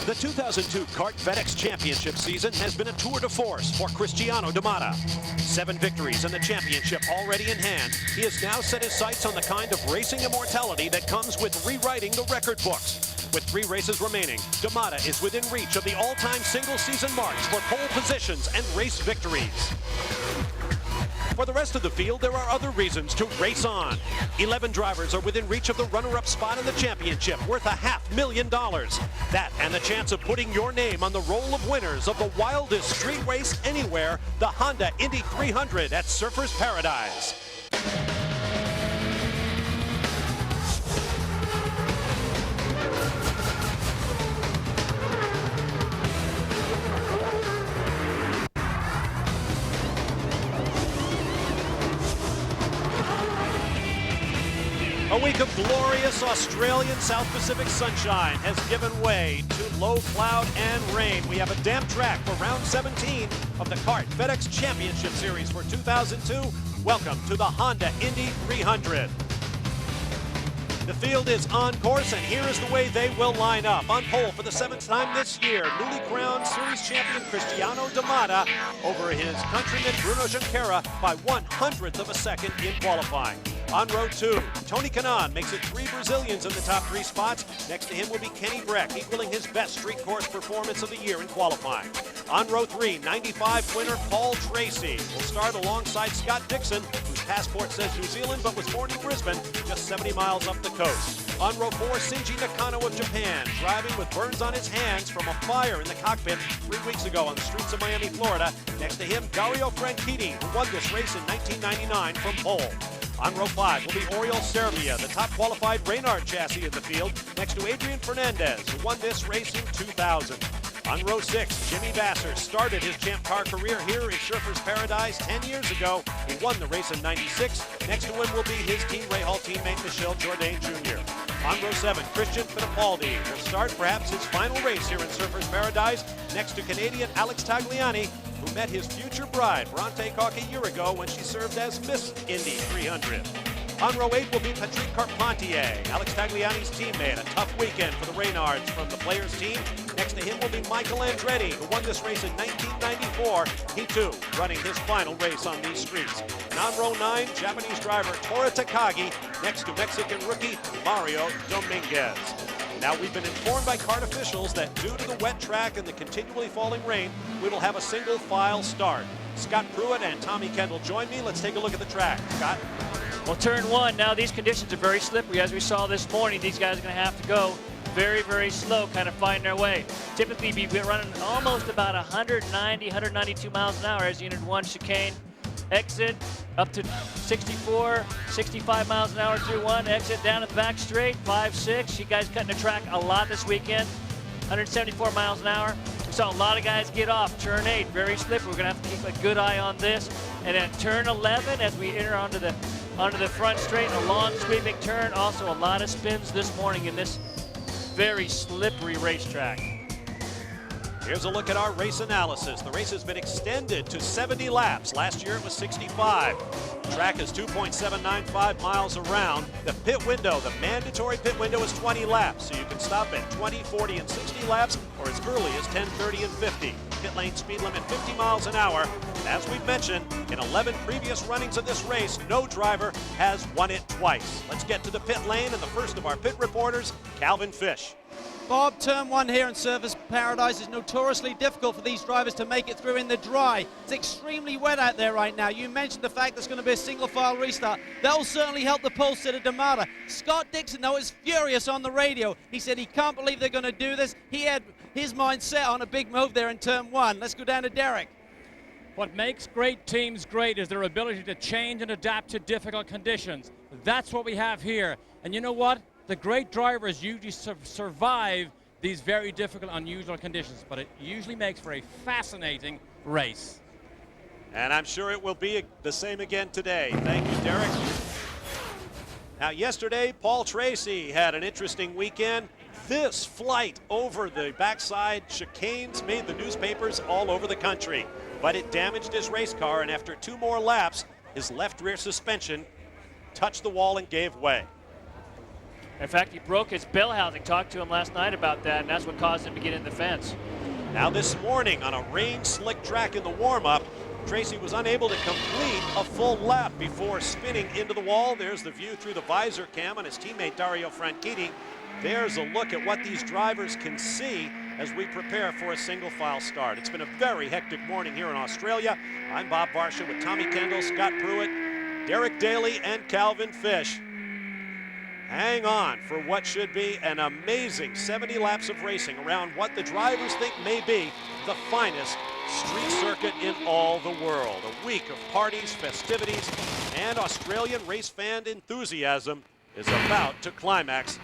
The 2002 CART FedEx Championship season has been a tour de force for Cristiano Damata. 7 victories in the championship already in hand. He has now set his sights on the kind of racing immortality that comes with rewriting the record books. With 3 races remaining, Damata is within reach of the all-time single-season marks for pole positions and race victories. For the rest of the field, there are other reasons to race on. 11 drivers are within reach of the runner-up spot in the championship, worth $500,000. That and the chance of putting your name on the roll of winners of the wildest street race anywhere, the Honda Indy 300 at Surfers Paradise. A week of glorious Australian South Pacific sunshine has given way to low cloud and rain. We have a damp track for round 17 of the CART FedEx Championship Series for 2002. Welcome to the Honda Indy 300. The field is on course, and here is the way they will line up. On pole for the 7th time this year, newly crowned series champion Cristiano Damata over his countryman Bruno Junqueira by 1/100th of a second in qualifying. On row 2, Tony Kanaan makes it 3 Brazilians in the top 3 spots. Next to him will be Kenny Breck, equaling his best street course performance of the year in qualifying. On row 3, 95 winner Paul Tracy will start alongside Scott Dixon, whose passport says New Zealand but was born in Brisbane, just 70 miles up the coast. On row 4, Shinji Nakano of Japan, driving with burns on his hands from a fire in the cockpit 3 weeks ago on the streets of Miami, Florida. Next to him, Dario Franchitti, who won this race in 1999 from pole. On row 5 will be Oriol Serbia, the top qualified Reynard chassis in the field, next to Adrian Fernandez, who won this race in 2000. On row 6, Jimmy Vasser started his Champ Car career here in Surfers Paradise 10 years ago. He won the race in 96. Next to him will be his Team Rahal teammate Michel Jourdain Jr. On row 7, Christian Fittipaldi will start perhaps his final race here in Surfers Paradise, next to Canadian Alex Tagliani, who met his future bride, Bronte Koch, a year ago when she served as Miss Indy 300. On row 8 will be Patrick Carpentier, Alex Tagliani's teammate. A tough weekend for the Reynards from the players' team. Next to him will be Michael Andretti, who won this race in 1994. He too running his final race on these streets. And on row 9, Japanese driver Tora Takagi, next to Mexican rookie Mario Dominguez. Now, we've been informed by CART officials that due to the wet track and the continually falling rain, we will have a single file start. Scott Pruitt and Tommy Kendall join me. Let's take a look at the track. Scott? Well, turn 1, now these conditions are very slippery. As we saw this morning, these guys are going to have to go very, very slow, kind of find their way. Typically, be running almost about 190, 192 miles an hour as you entered 1 chicane. Exit up to 64, 65 miles an hour through 1. Exit down at the back straight, 5-6. You guys cutting the track a lot this weekend. 174 miles an hour. We saw a lot of guys get off. Turn 8, very slippery. We're going to have to keep a good eye on this. And then turn 11 as we enter onto the front straight, a long sweeping turn. Also a lot of spins this morning in this very slippery racetrack. Here's a look at our race analysis. The race has been extended to 70 laps. Last year it was 65. The track is 2.795 miles around. The pit window, the mandatory pit window, is 20 laps. So you can stop at 20, 40, and 60 laps, or as early as 10, 30, and 50. Pit lane speed limit 50 miles an hour. As we've mentioned, in 11 previous runnings of this race, no driver has won it twice. Let's get to the pit lane and the first of our pit reporters, Calvin Fish. Bob, turn 1 here in Surfers Paradise is notoriously difficult for these drivers to make it through in the dry. It's extremely wet out there right now. You mentioned the fact there's going to be a single file restart. That will certainly help the pole sitter Damata. Scott Dixon, though, is furious on the radio. He said he can't believe they're going to do this. He had his mind set on a big move there in turn 1. Let's go down to Derek. What makes great teams great is their ability to change and adapt to difficult conditions. That's what we have here. And you know what? The great drivers usually survive these very difficult, unusual conditions, but it usually makes for a fascinating race. And I'm sure it will be the same again today. Thank you, Derek. Now, yesterday, Paul Tracy had an interesting weekend. This flight over the backside chicanes made the newspapers all over the country, but it damaged his race car, and after 2 more laps, his left rear suspension touched the wall and gave way. In fact, he broke his bell housing. Talked to him last night about that, and that's what caused him to get in the fence. Now this morning on a rain-slick track in the warm-up, Tracy was unable to complete a full lap before spinning into the wall. There's the view through the visor cam on his teammate Dario Franchitti. There's a look at what these drivers can see as we prepare for a single file start. It's been a very hectic morning here in Australia. I'm Bob Varsha with Tommy Kendall, Scott Pruitt, Derek Daly, and Calvin Fish. Hang on for what should be an amazing 70 laps of racing around what the drivers think may be the finest street circuit in all the world. A week of parties, festivities, and Australian race fan enthusiasm is about to climax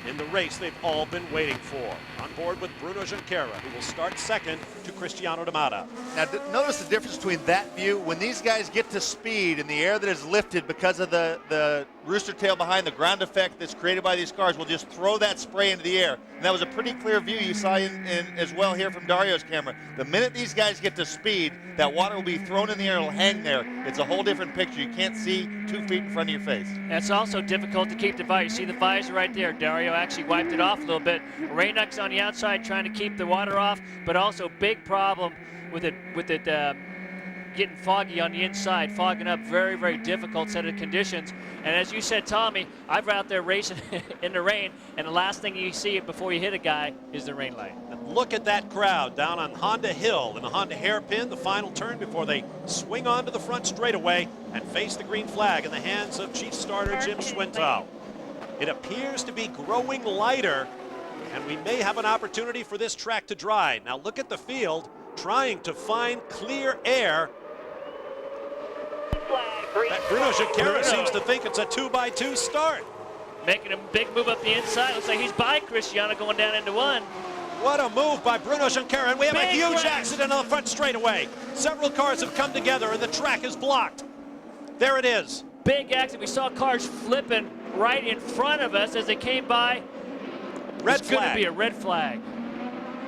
in the race they've all been waiting for. On board with Bruno Junqueira, who will start second to Cristiano D'Amata. Now, notice the difference between that view. When these guys get to speed and the air that is lifted because of the rooster tail behind, the ground effect that's created by these cars will just throw that spray into the air. And that was a pretty clear view you saw in as well here from Dario's camera. The minute these guys get to speed, that water will be thrown in the air, it'll hang there. It's a whole different picture. You can't see 2 feet in front of your face. And it's also difficult to keep the visor. You see the visor right there. Dario actually wiped it off a little bit. Rainox on the outside trying to keep the water off, but also big problem with it getting foggy on the inside, fogging up. Very, very difficult set of conditions. And as you said, Tommy, I've been out there racing in the rain, and the last thing you see before you hit a guy is the rain light. And look at that crowd down on Honda Hill in the Honda hairpin, the final turn before they swing onto the front straightaway and face the green flag in the hands of Chief Starter Jim Swintow. It appears to be growing lighter, and we may have an opportunity for this track to dry. Now look at the field trying to find clear air. Bruno Junqueira seems to think it's a 2x2 start. Making a big move up the inside. Looks like he's by Cristiano going down into one. What a move by Bruno Junqueira, and we have a huge crash. accident on the front straightaway. Several cars have come together, and the track is blocked. There it is. Big accident. We saw cars flipping right in front of us as they came by. Red It's going to flag. be a red flag.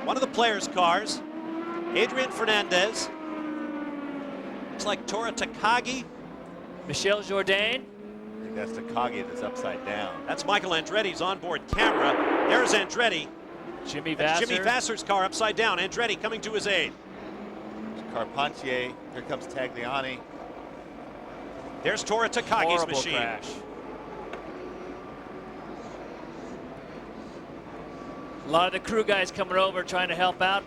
One of the players' cars, Adrian Fernandez. Looks like Tora Takagi. Michel Jourdain. I think that's the Takagi that's upside down. That's Michael Andretti's onboard camera. There's Andretti. Jimmy That's Vasser. Jimmy Vasser's car upside down. Andretti coming to his aid. Carpentier. Here comes Tagliani. There's Tora Takagi's Horrible machine. crash. A lot of the crew guys coming over trying to help out.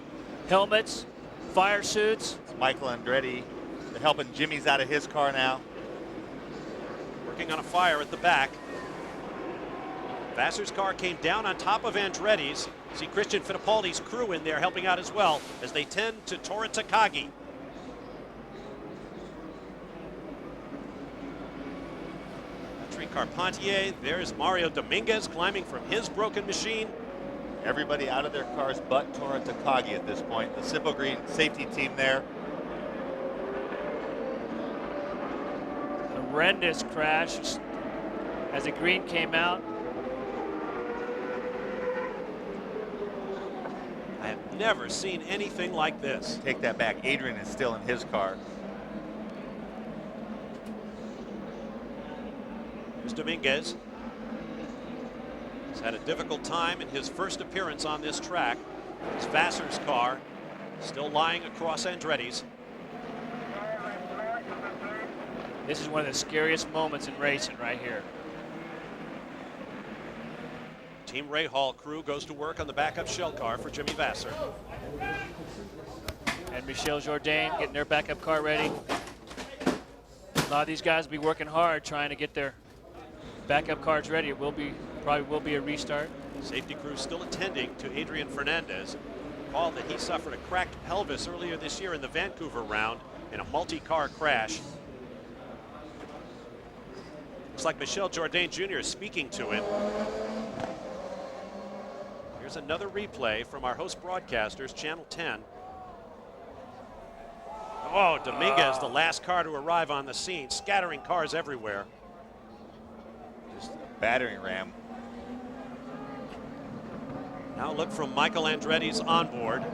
Helmets, fire suits. It's Michael Andretti. They're helping Jimmy's out of his car now. Working on a fire at the back. Vasser's car came down on top of Andretti's. See Christian Fittipaldi's crew in there helping out as well as they tend to Tora Takagi. Patrick Carpentier. There's Mario Dominguez climbing from his broken machine. Everybody out of their cars but Tora Takagi at this point. The Sippo Green safety team there. Horrendous crash as the green came out. I have never seen anything like this. Take that back. Adrian is still in his car. Here's Dominguez. He's had a difficult time in his first appearance on this track. It's Vasser's car still lying across Andretti's. This is one of the scariest moments in racing right here. Team Ray Hall crew goes to work on the backup shell car for Jimmy Vasser. And Michel Jourdain getting their backup car ready. A lot of these guys will be working hard trying to get their backup cars ready. It probably will be a restart. Safety crew still attending to Adrian Fernandez. Recall that he suffered a cracked pelvis earlier this year in the Vancouver round in a multi-car crash. Looks like Michel Jourdain Jr. is speaking to him. Here's another replay from our host broadcasters, Channel 10. Oh, Dominguez, the last car to arrive on the scene, scattering cars everywhere. Just a battering ram. Now look from Michael Andretti's onboard.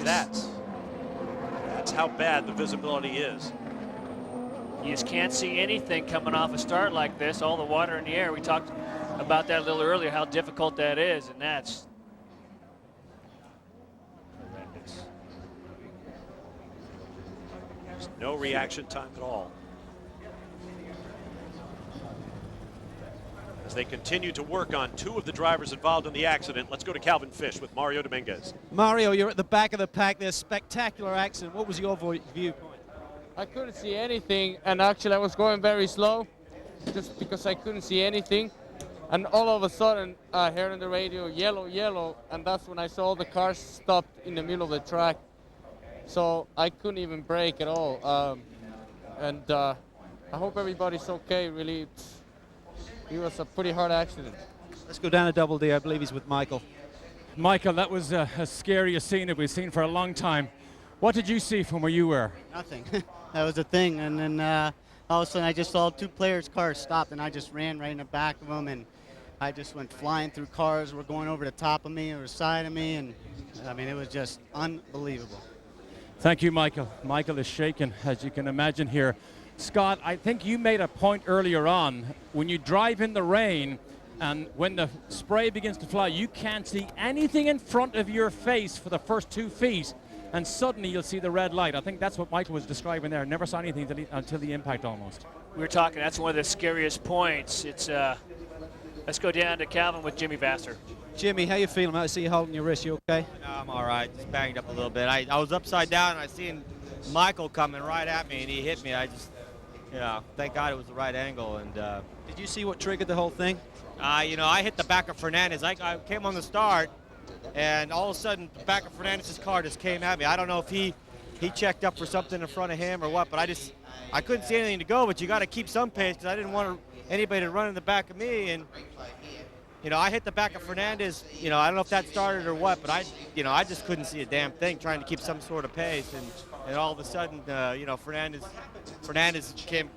That's how bad the visibility is. You just can't see anything coming off a start like this. All the water in the air. We talked about that a little earlier, how difficult that is, and that's horrendous. There's no reaction time at all. As they continue to work on two of the drivers involved in the accident, let's go to Calvin Fish with Mario Dominguez. Mario, you're at the back of the pack there. Spectacular accident. What was your viewpoint? I couldn't see anything, and actually I was going very slow just because I couldn't see anything. And all of a sudden, I heard on the radio, yellow, yellow, and that's when I saw the cars stopped in the middle of the track. So I couldn't even brake at all. I hope everybody's okay, really. It was a pretty hard accident. Let's go down to Double D. I believe he's with Michael. Michael, that was as scary a scene that we've seen for a long time. What did you see from where you were? Nothing. That was the thing. And then all of a sudden I just saw two players' cars stopped, and I just ran right in the back of them, and I just went flying through cars. Were going over the top of me or the side of me, and I mean, it was just unbelievable. Thank you, Michael. Michael is shaken, as you can imagine here. Scott, I think you made a point earlier on. When you drive in the rain and when the spray begins to fly, you can't see anything in front of your face for the first 2 feet, and suddenly you'll see the red light. I think that's what Michael was describing there. Never saw anything until the impact almost. We were talking, that's one of the scariest points. It's let's go down to Calvin with Jimmy Vasser. Jimmy, how you feeling? I see you holding your wrist. You okay? No, I'm all right. Just banged up a little bit. I was upside down, and I seen Michael coming right at me, and he hit me. I just, thank God it was the right angle. And Did you see what triggered the whole thing? I hit the back of Fernandez. I came on the start, and all of a sudden, the back of Fernandez's car just came at me. I don't know if he checked up for something in front of him or what, but I couldn't see anything to go. But you got to keep some pace because I didn't want anybody to run in the back of me. And I hit the back of Fernandez. I don't know if that started or what, but I just couldn't see a damn thing trying to keep some sort of pace. And all of a sudden, Fernandez came,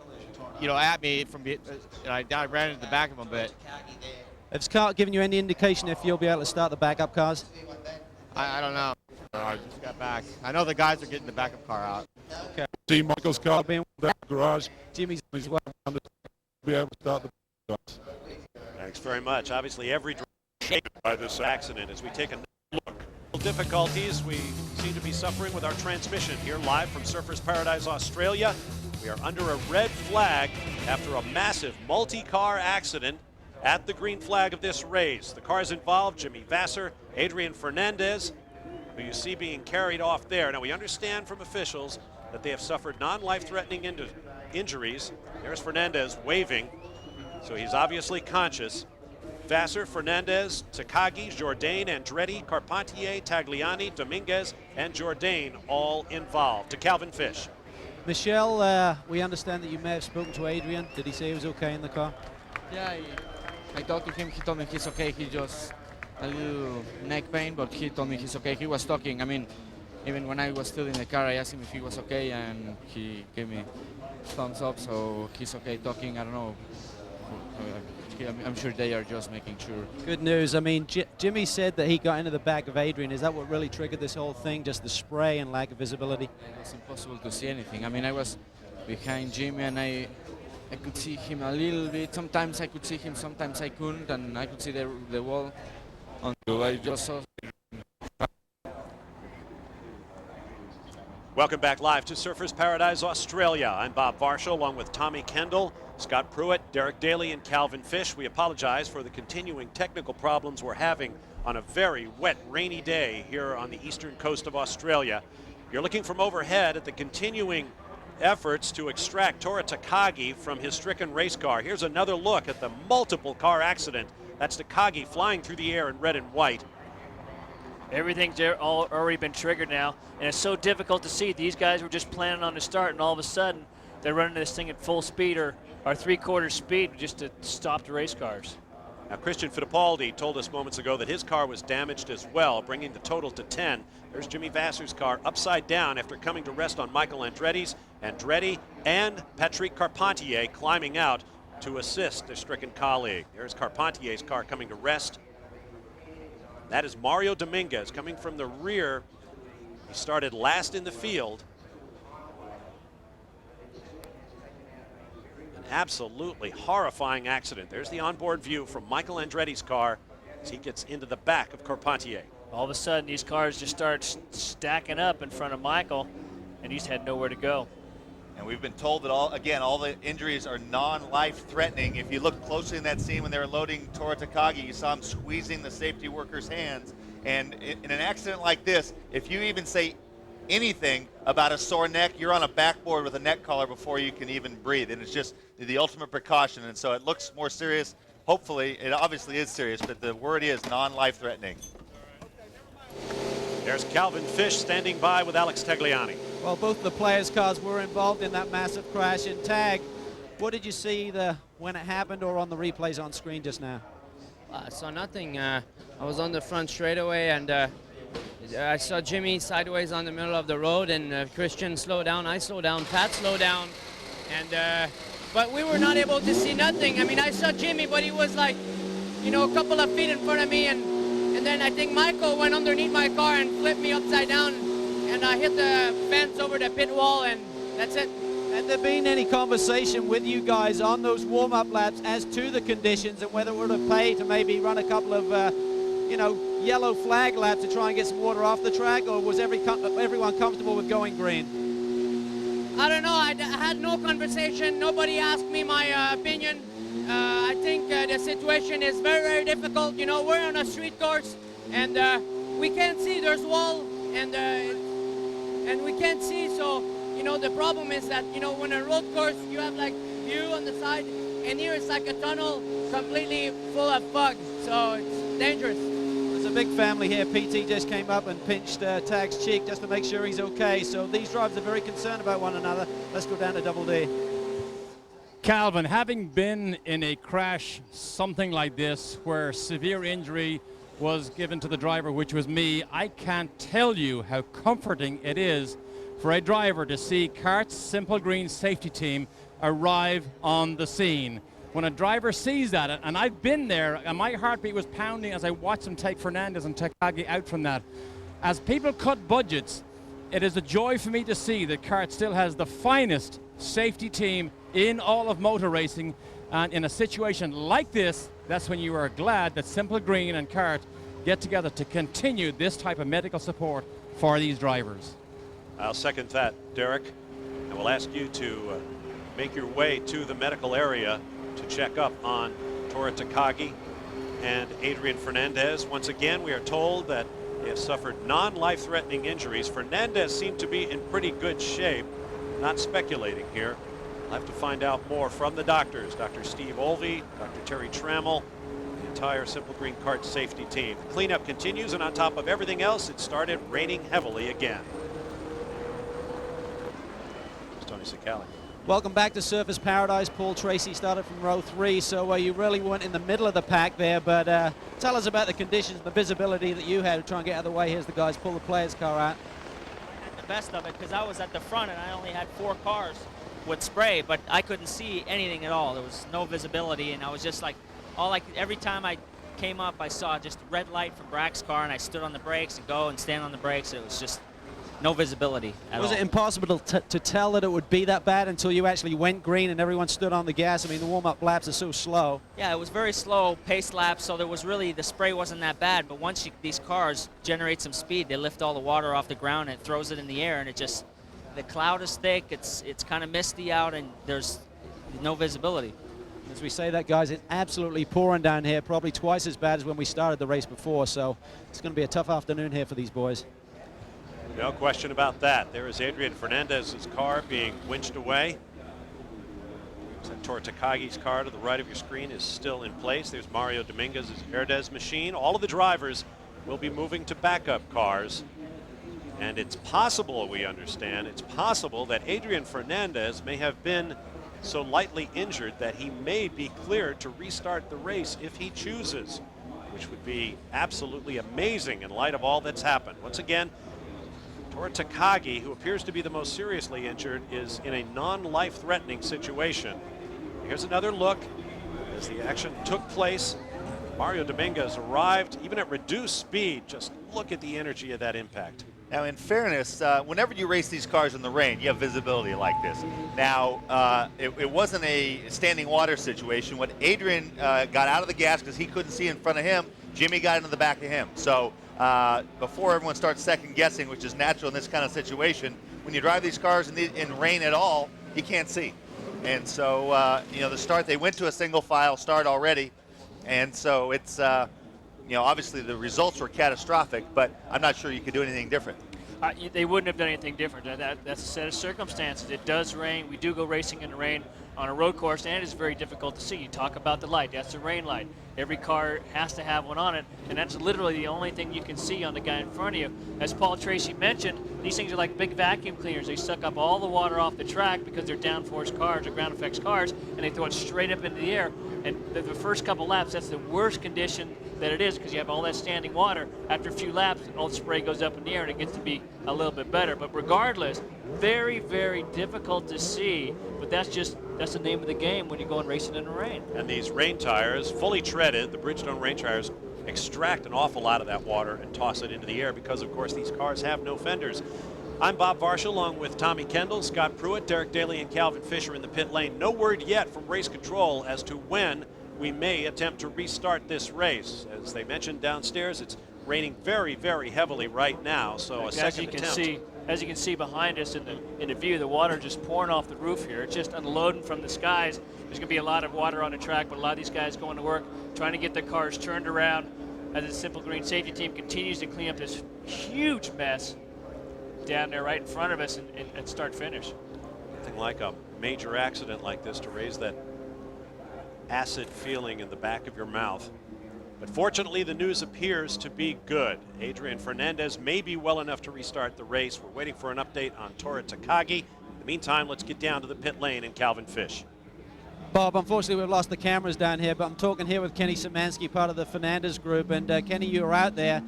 at me from, and I ran into the back of him. But Has Scott given you any indication if you'll be able to start the backup cars? I don't know. I just got back. I know the guys are getting the backup car out. Okay. See Michael's car being in the garage. Jimmy's He's well to be able to start the cars. Thanks very much. Obviously, every driver shaken by this accident. As we take a look, difficulties we seem to be suffering with our transmission here live from Surfers Paradise, Australia. We are under a red flag after a massive multi-car accident at the green flag of this race. The cars involved, Jimmy Vasser, Adrian Fernandez, who you see being carried off there. Now, we understand from officials that they have suffered non-life-threatening injuries. There's Fernandez waving, so he's obviously conscious. Vasser, Fernandez, Takagi, Jourdain, Andretti, Carpentier, Tagliani, Dominguez, and Jourdain all involved. To Calvin Fish. Michelle, we understand that you may have spoken to Adrian. Did he say he was okay in the car? Yeah, I talked to him. He told me he's okay. He just a little neck pain, but he told me he's okay. He was talking. I mean, even when I was still in the car, I asked him if he was okay, and he gave me thumbs up. So he's okay talking. I don't know. I'm sure they are just making sure. Good news. I mean, Jimmy said that he got into the back of Adrian. Is that what really triggered this whole thing, just the spray and lack of visibility? It was impossible to see anything. I mean, I was behind Jimmy, and I could see him a little bit. Sometimes I could see him, sometimes I couldn't, and I could see the wall until I just saw. Welcome back live to Surfers Paradise, Australia. I'm Bob Varsho, along with Tommy Kendall, Scott Pruitt, Derek Daly, and Calvin Fish. We apologize for the continuing technical problems we're having on a very wet, rainy day here on the eastern coast of Australia. You're looking from overhead at the continuing efforts to extract Tora Takagi from his stricken race car. Here's another look at the multiple car accident. That's Takagi flying through the air in red and white. Everything's already been triggered now, and it's so difficult to see. These guys were just planning on the start, and all of a sudden, they're running this thing at full speed or three-quarter speed just to stop the race cars. Now, Christian Fittipaldi told us moments ago that his car was damaged as well, bringing the total to 10. There's Jimmy Vasser's car upside down after coming to rest on Michael Andretti's. Andretti and Patrick Carpentier climbing out to assist their stricken colleague. There's Carpentier's car coming to rest. That is Mario Dominguez coming from the rear. He started last in the field. absolutely horrifying accident. There's the onboard view from Michael Andretti's car as he gets into the back of Carpentier. All of a sudden, these cars just start stacking up in front of Michael, and he's had nowhere to go. And we've been told that all the injuries are non-life threatening. If you look closely in that scene when they were loading Tora Takagi, you saw him squeezing the safety worker's hands. And in an accident like this, if you even say anything about a sore neck, you're on a backboard with a neck collar before you can even breathe. And it's just the ultimate precaution. And so it looks more serious. Hopefully, it obviously is serious, but the word is non-life threatening. There's Calvin Fish standing by with Alex Tagliani. Well, both of the players' cars were involved in that massive crash. And Tag, what did you see either when it happened or on the replays on screen just now? I saw nothing. I was on the front straightaway, and I saw Jimmy sideways on the middle of the road, and Christian slowed down. I slowed down. Pat slowed down, and but we were not able to see nothing. I mean, I saw Jimmy, but he was like, you know, a couple of feet in front of me, and then I think Michael went underneath my car and flipped me upside down, and I hit the fence over the pit wall, and that's it. Had there been any conversation with you guys on those warm-up laps as to the conditions and whether it would have paid to maybe run a couple of, you know, yellow flag laps to try and get some water off the track, or was everyone comfortable with going green? I don't know. I had no conversation. Nobody asked me my opinion. I think the situation is very, very difficult. You know, we're on a street course, and we can't see. There's wall, and we can't see. So, you know, the problem is that, you know, when a road course, you have like view on the side, and here it's like a tunnel completely full of fog. So it's dangerous. There's a big family here. PT just came up and pinched Tag's cheek just to make sure he's okay. So these drivers are very concerned about one another. Let's go down to Double D. Calvin, having been in a crash, something like this, where severe injury was given to the driver, which was me, I can't tell you how comforting it is for a driver to see CART's Simple Green safety team arrive on the scene. When a driver sees that, and I've been there, and my heartbeat was pounding as I watched them take Fernandez and Takagi out from that. As people cut budgets, it is a joy for me to see that CART still has the finest safety team in all of motor racing, and in a situation like this, that's when you are glad that Simple Green and CART get together to continue this type of medical support for these drivers. I'll second that, Derek. And we'll ask you to make your way to the medical area to check up on Tora Takagi and Adrian Fernandez. Once again, we are told that they have suffered non-life-threatening injuries. Fernandez seemed to be in pretty good shape. Not speculating here. I'll have to find out more from the doctors. Dr. Steve Olvey, Dr. Terry Trammell, the entire Simple Green CART safety team. The cleanup continues, and on top of everything else, it started raining heavily again. Tony Cicali. Welcome back to Surfers Paradise. Paul Tracy started from row 3, so you really weren't in the middle of the pack there, but tell us about the conditions, the visibility that you had to try and get out of the way. Here's the guys pull the player's car out. The best of it, because I was at the front and I only had 4 cars with spray, but I couldn't see anything at all. There was no visibility, and I was just like, every time I came up, I saw just red light from Brack's car, and I stood on the brakes and go and stand on the brakes. It was just no visibility at all. Was it impossible to tell that it would be that bad until you actually went green and everyone stood on the gas? I mean, the warm-up laps are so slow. Yeah, it was very slow pace laps, so there was really, the spray wasn't that bad, but once these cars generate some speed, they lift all the water off the ground and it throws it in the air, and it just, the cloud is thick, it's kind of misty out, and there's no visibility. As we say that, guys, it's absolutely pouring down here, probably twice as bad as when we started the race before, so it's going to be a tough afternoon here for these boys. No question about that. There is Adrian Fernandez's car being winched away. Tora Takagi's car to the right of your screen is still in place. There's Mario Dominguez's Herdez machine. All of the drivers will be moving to backup cars. And it's possible, we understand, it's possible that Adrian Fernandez may have been so lightly injured that he may be cleared to restart the race if he chooses, which would be absolutely amazing in light of all that's happened. Once again, Tora Takagi, who appears to be the most seriously injured, is in a non-life-threatening situation. Here's another look as the action took place. Mario Dominguez arrived even at reduced speed. Just look at the energy of that impact. Now, in fairness, whenever you race these cars in the rain, you have visibility like this. Now, it wasn't a standing water situation. When Adrian got out of the gas because he couldn't see in front of him, Jimmy got into the back of him. So before everyone starts second guessing, which is natural in this kind of situation, when you drive these cars in rain at all, you can't see. And so, the start, they went to a single file start already. And so it's, obviously the results were catastrophic, but I'm not sure you could do anything different. They wouldn't have done anything different. That's a set of circumstances. It does rain. We do go racing in the rain on a road course, and it's very difficult to see. You talk about the light. That's the rain light. Every car has to have one on it, and that's literally the only thing you can see on the guy in front of you. As Paul Tracy mentioned, these things are like big vacuum cleaners. They suck up all the water off the track because they're downforce cars or ground effects cars, and they throw it straight up into the air. And the first couple laps, that's the worst condition that it is because you have all that standing water. After a few laps, all the spray goes up in the air and it gets to be a little bit better. But regardless, very, very difficult to see. But that's the name of the game when you're going racing in the rain. And these rain tires, fully treaded, the Bridgestone rain tires, extract an awful lot of that water and toss it into the air because, of course, these cars have no fenders. I'm Bob Varsha, along with Tommy Kendall, Scott Pruitt, Derek Daly, and Calvin Fisher in the pit lane. No word yet from race control as to when we may attempt to restart this race. As they mentioned downstairs, it's raining very, very heavily right now, so a second attempt. As you can see behind us in the view, the water just pouring off the roof here. It's just unloading from the skies. There's going to be a lot of water on the track, but a lot of these guys going to work, trying to get their cars turned around as the Simple Green safety team continues to clean up this huge mess down there right in front of us and start finish. Nothing like a major accident like this to raise that acid feeling in the back of your mouth. But fortunately, the news appears to be good. Adrian Fernandez may be well enough to restart the race. We're waiting for an update on Tora Takagi. In the meantime, let's get down to the pit lane and Calvin Fish. Bob, unfortunately, we've lost the cameras down here, but I'm talking here with Kenny Szymanski, part of the Fernandez group. And Kenny, you were out there.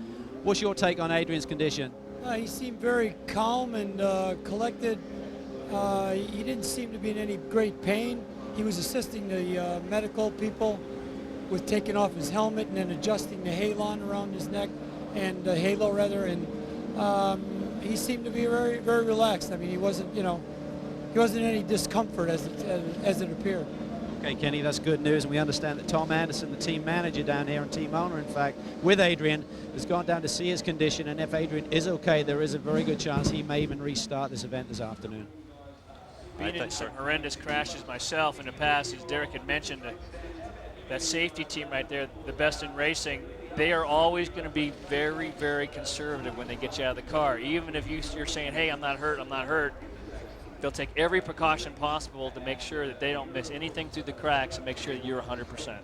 What's your take on Adrian's condition? He seemed very calm and collected. He didn't seem to be in any great pain. He was assisting the medical people with taking off his helmet and then adjusting the halon around his neck, and halo rather, and he seemed to be very, very relaxed. I mean, he wasn't in any discomfort as it appeared. Okay, Kenny, that's good news, and we understand that Tom Anderson, the team manager down here and team owner, in fact, with Adrian, has gone down to see his condition, and if Adrian is okay, there is a very good chance he may even restart this event this afternoon. Been in some horrendous crashes myself in the past, as Derek had mentioned, that safety team right there, the best in racing, they are always going to be very, very conservative when they get you out of the car. Even if you're saying, hey, I'm not hurt, they'll take every precaution possible to make sure that they don't miss anything through the cracks and make sure that you're 100%.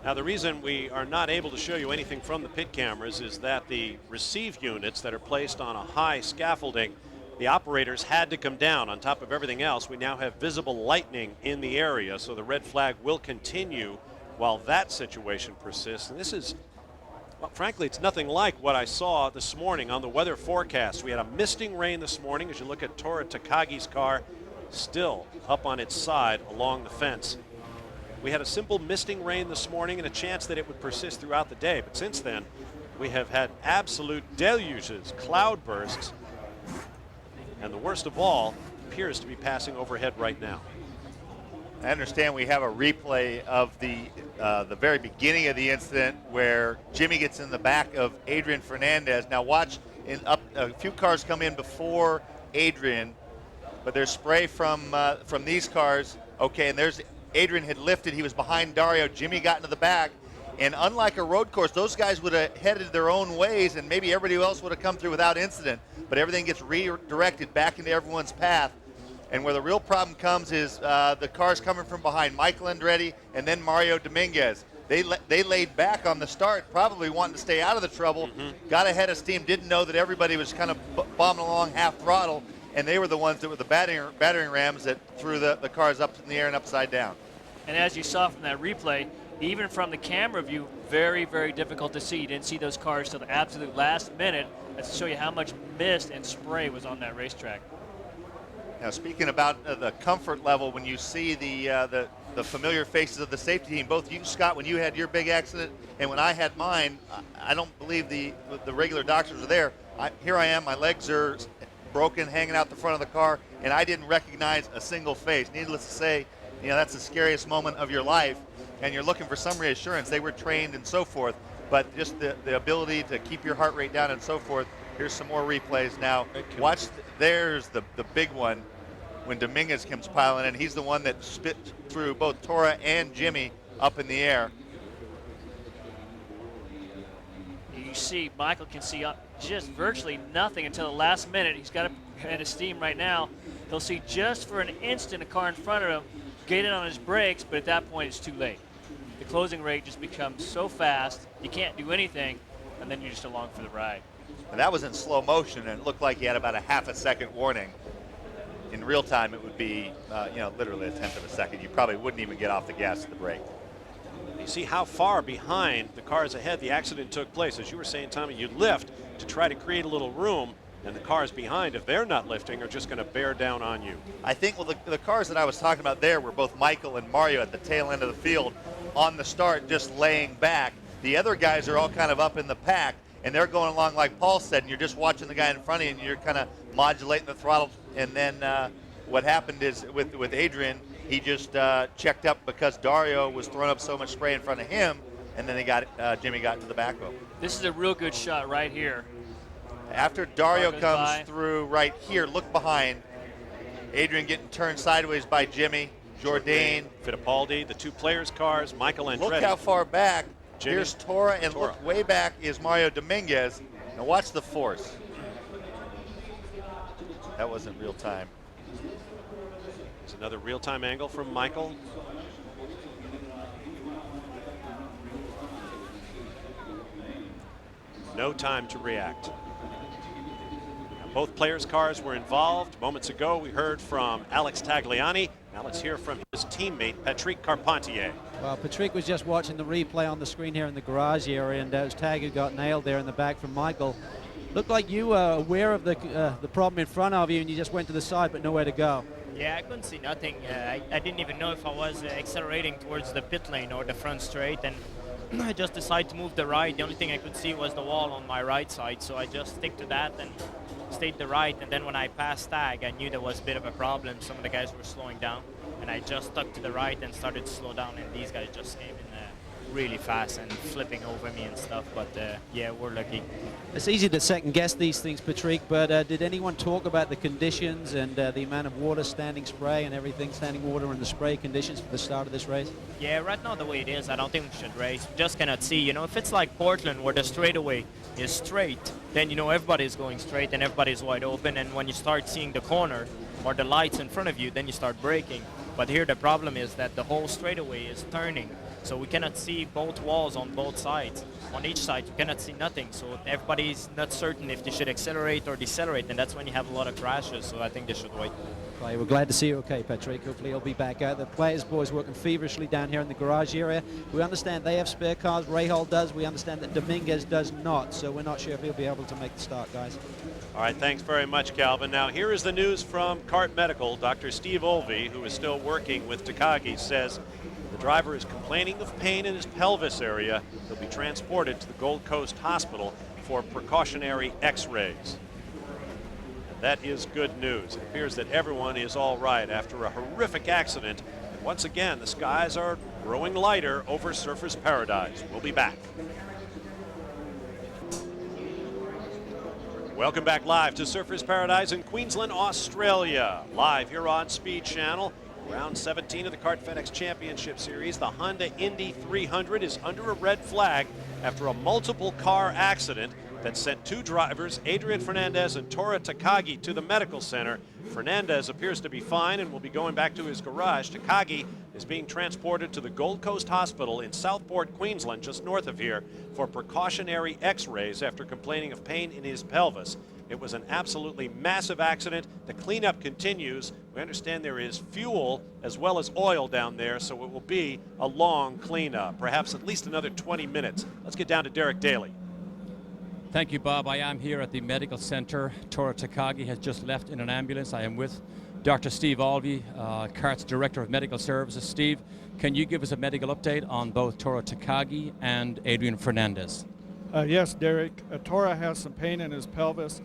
Now, the reason we are not able to show you anything from the pit cameras is that the receive units that are placed on a high scaffolding, the operators had to come down. On top of everything else, we now have visible lightning in the area, so the red flag will continue while that situation persists. And this is, well, frankly, it's nothing like what I saw this morning on the weather forecast. We had a misting rain this morning. As you look at Tora Takagi's car, still up on its side along the fence. We had a simple misting rain this morning and a chance that it would persist throughout the day. But since then, we have had absolute deluges, cloud bursts, and the worst of all appears to be passing overhead right now. I understand we have a replay of the very beginning of the incident where Jimmy gets in the back of Adrian Fernandez. Now watch, a few cars come in before Adrian, but there's spray from these cars. Okay, and there's Adrian had lifted. He was behind Dario. Jimmy got into the back. And unlike a road course, those guys would have headed their own ways, and maybe everybody else would have come through without incident. But everything gets redirected back into everyone's path. And where the real problem comes is the cars coming from behind, Michael Andretti and then Mario Dominguez. They laid back on the start, probably wanting to stay out of the trouble, got ahead of steam, didn't know that everybody was kind of bombing along half throttle, and they were the ones that were the battering rams that threw the cars up in the air and upside down. And as you saw from that replay, even from the camera view, very, very difficult to see. You didn't see those cars till the absolute last minute. That's to show you how much mist and spray was on that racetrack. Now, speaking about the comfort level, when you see the the familiar faces of the safety team. Both you, Scott, when you had your big accident, and when I had mine, I don't believe the regular doctors were there. Here I am, my legs are broken, hanging out the front of the car, and I didn't recognize a single face. Needless to say, you know, that's the scariest moment of your life, and you're looking for some reassurance. They were trained and so forth, but just the ability to keep your heart rate down and so forth. Here's some more replays now. Watch, there's the big one when Dominguez comes piling in. He's the one that spit through both Tora and Jimmy up in the air. You see Michael can see up just virtually nothing until the last minute. He's got a head of steam right now. He'll see just for an instant a car in front of him get in on his brakes, but at that point it's too late. The closing rate just becomes so fast, you can't do anything, and then you're just along for the ride. And that was in slow motion, and it looked like he had about a half a second warning. In real time, it would be, you know, literally a tenth of a second. You probably wouldn't even get off the gas at the brake. You see how far behind the cars ahead the accident took place. As you were saying, Tommy, you lift to try to create a little room, and the cars behind, if they're not lifting, are just going to bear down on you. I think, well, the cars that I was talking about there were both Michael and Mario at the tail end of the field on the start, just laying back. The other guys are all kind of up in the pack, and they're going along like Paul said, and you're just watching the guy in front of you, and you're kind of modulating the throttle. And then what happened is with Adrian, he just checked up because Dario was throwing up so much spray in front of him, and then Jimmy got to the back of him. This is a real good shot right here. After Dario comes through right here, look behind. Adrian getting turned sideways by Jimmy, Jourdain, Fittipaldi, the two players' cars, Michael Andretti. Look how far back. Jimmy. Here's Tora, and look way back is Mario Dominguez. Now watch the force. That wasn't real time. There's another real-time angle from Michael. No time to react. Both players' cars were involved. Moments ago, we heard from Alex Tagliani. Now let's hear from his teammate, Patrick Carpentier. Well, Patrick was just watching the replay on the screen here in the garage area, and it was Tag who got nailed there in the back from Michael. Looked like you were aware of the problem in front of you, and you just went to the side, but nowhere to go. Yeah, I couldn't see nothing. I didn't even know if I was accelerating towards the pit lane or the front straight, and I just decided to move the right. The only thing I could see was the wall on my right side, so I just stick to that and stayed the right. And then when I passed Tag, I knew there was a bit of a problem. Some of the guys were slowing down, and I just stuck to the right and started to slow down, and these guys just came in really fast and flipping over me and stuff. But yeah, we're lucky. It's easy to second guess these things, Patrick, but did anyone talk about the conditions and the amount of water, standing spray and everything, standing water and the spray conditions for the start of this race? Yeah, right now the way it is, I don't think we should race. We just cannot see. You know, if it's like Portland where the straightaway is straight, then you know everybody's going straight and everybody's wide open, and when you start seeing the corner or the lights in front of you, then you start braking. But here the problem is that the whole straightaway is turning, so we cannot see both walls on both sides. On each side, you cannot see nothing, so everybody's not certain if they should accelerate or decelerate, and that's when you have a lot of crashes, so I think they should wait. Right, we're glad to see you okay, Patrick. Hopefully he'll be back out. The players' boys working feverishly down here in the garage area. We understand they have spare cars, Rahal does. We understand that Dominguez does not, so we're not sure if he'll be able to make the start, guys. All right, thanks very much, Calvin. Now, here is the news from CART Medical. Dr. Steve Olvey, who is still working with Takagi, says the driver is complaining of pain in his pelvis area. He'll be transported to the Gold Coast Hospital for precautionary x-rays. That is good news. It appears that everyone is all right after a horrific accident. And once again, the skies are growing lighter over Surfers Paradise. We'll be back. Welcome back live to Surfers Paradise in Queensland, Australia. Live here on Speed Channel. Round 17 of the CART FedEx Championship Series. The Honda Indy 300 is under a red flag after a multiple car accident that sent two drivers, Adrian Fernandez and Tora Takagi, to the medical center. Fernandez appears to be fine and will be going back to his garage. Takagi is being transported to the Gold Coast Hospital in Southport, Queensland, just north of here, for precautionary x-rays after complaining of pain in his pelvis. It was an absolutely massive accident. The cleanup continues. We understand there is fuel as well as oil down there, so it will be a long cleanup, perhaps at least another 20 minutes. Let's get down to Derek Daly. Thank you, Bob. I am here at the medical center. Tora Takagi has just left in an ambulance. I am with Dr. Steve Albee, CART's Director of Medical Services. Steve, can you give us a medical update on both Toru Takagi and Adrian Fernandez? Yes, Derek. Tora has some pain in his pelvis.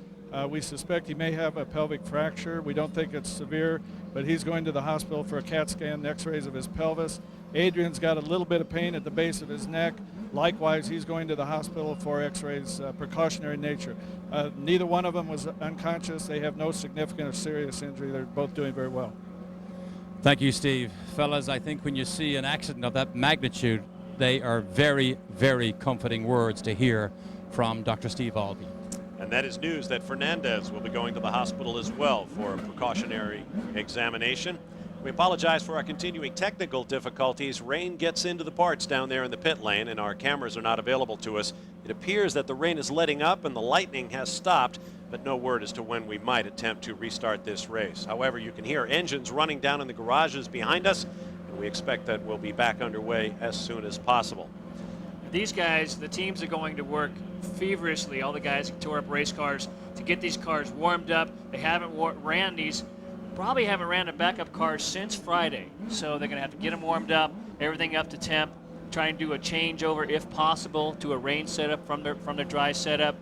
We suspect he may have a pelvic fracture. We don't think it's severe, but he's going to the hospital for a CAT scan, x-rays of his pelvis. Adrian's got a little bit of pain at the base of his neck. Likewise, he's going to the hospital for x-rays, precautionary nature. Neither one of them was unconscious. They have no significant or serious injury. They're both doing very well. Thank you, Steve. Fellas, I think when you see an accident of that magnitude, they are very, very comforting words to hear from Dr. Steve Albee. And that is news that Fernandez will be going to the hospital as well for a precautionary examination. We apologize for our continuing technical difficulties. Rain gets into the parts down there in the pit lane, and our cameras are not available to us. It appears that the rain is letting up and the lightning has stopped, but no word as to when we might attempt to restart this race. However, you can hear engines running down in the garages behind us, and we expect that we'll be back underway as soon as possible. These guys, the teams are going to work feverishly, all the guys who tore up race cars, to get these cars warmed up. They haven't ran these, probably haven't ran the backup cars since Friday. So they're going to have to get them warmed up, everything up to temp, try and do a changeover if possible to a rain setup from their dry setup.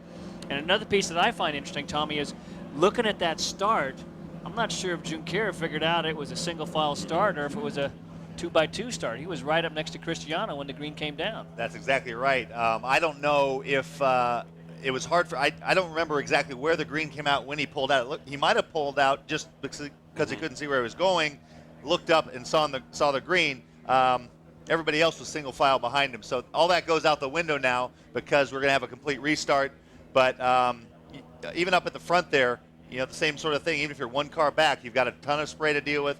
And another piece that I find interesting, Tommy, is looking at that start. I'm not sure if Junqueira figured out it was a single file start or if it was a 2x2 start. He was right up next to Cristiano when the green came down. That's exactly right. I don't know if it was hard for. I don't remember exactly where the green came out when he pulled out. Look, he might have pulled out just because he couldn't see where he was going. Looked up and saw the green. Everybody else was single file behind him. So all that goes out the window now because we're going to have a complete restart. But even up at the front there, the same sort of thing. Even if you're one car back, you've got a ton of spray to deal with.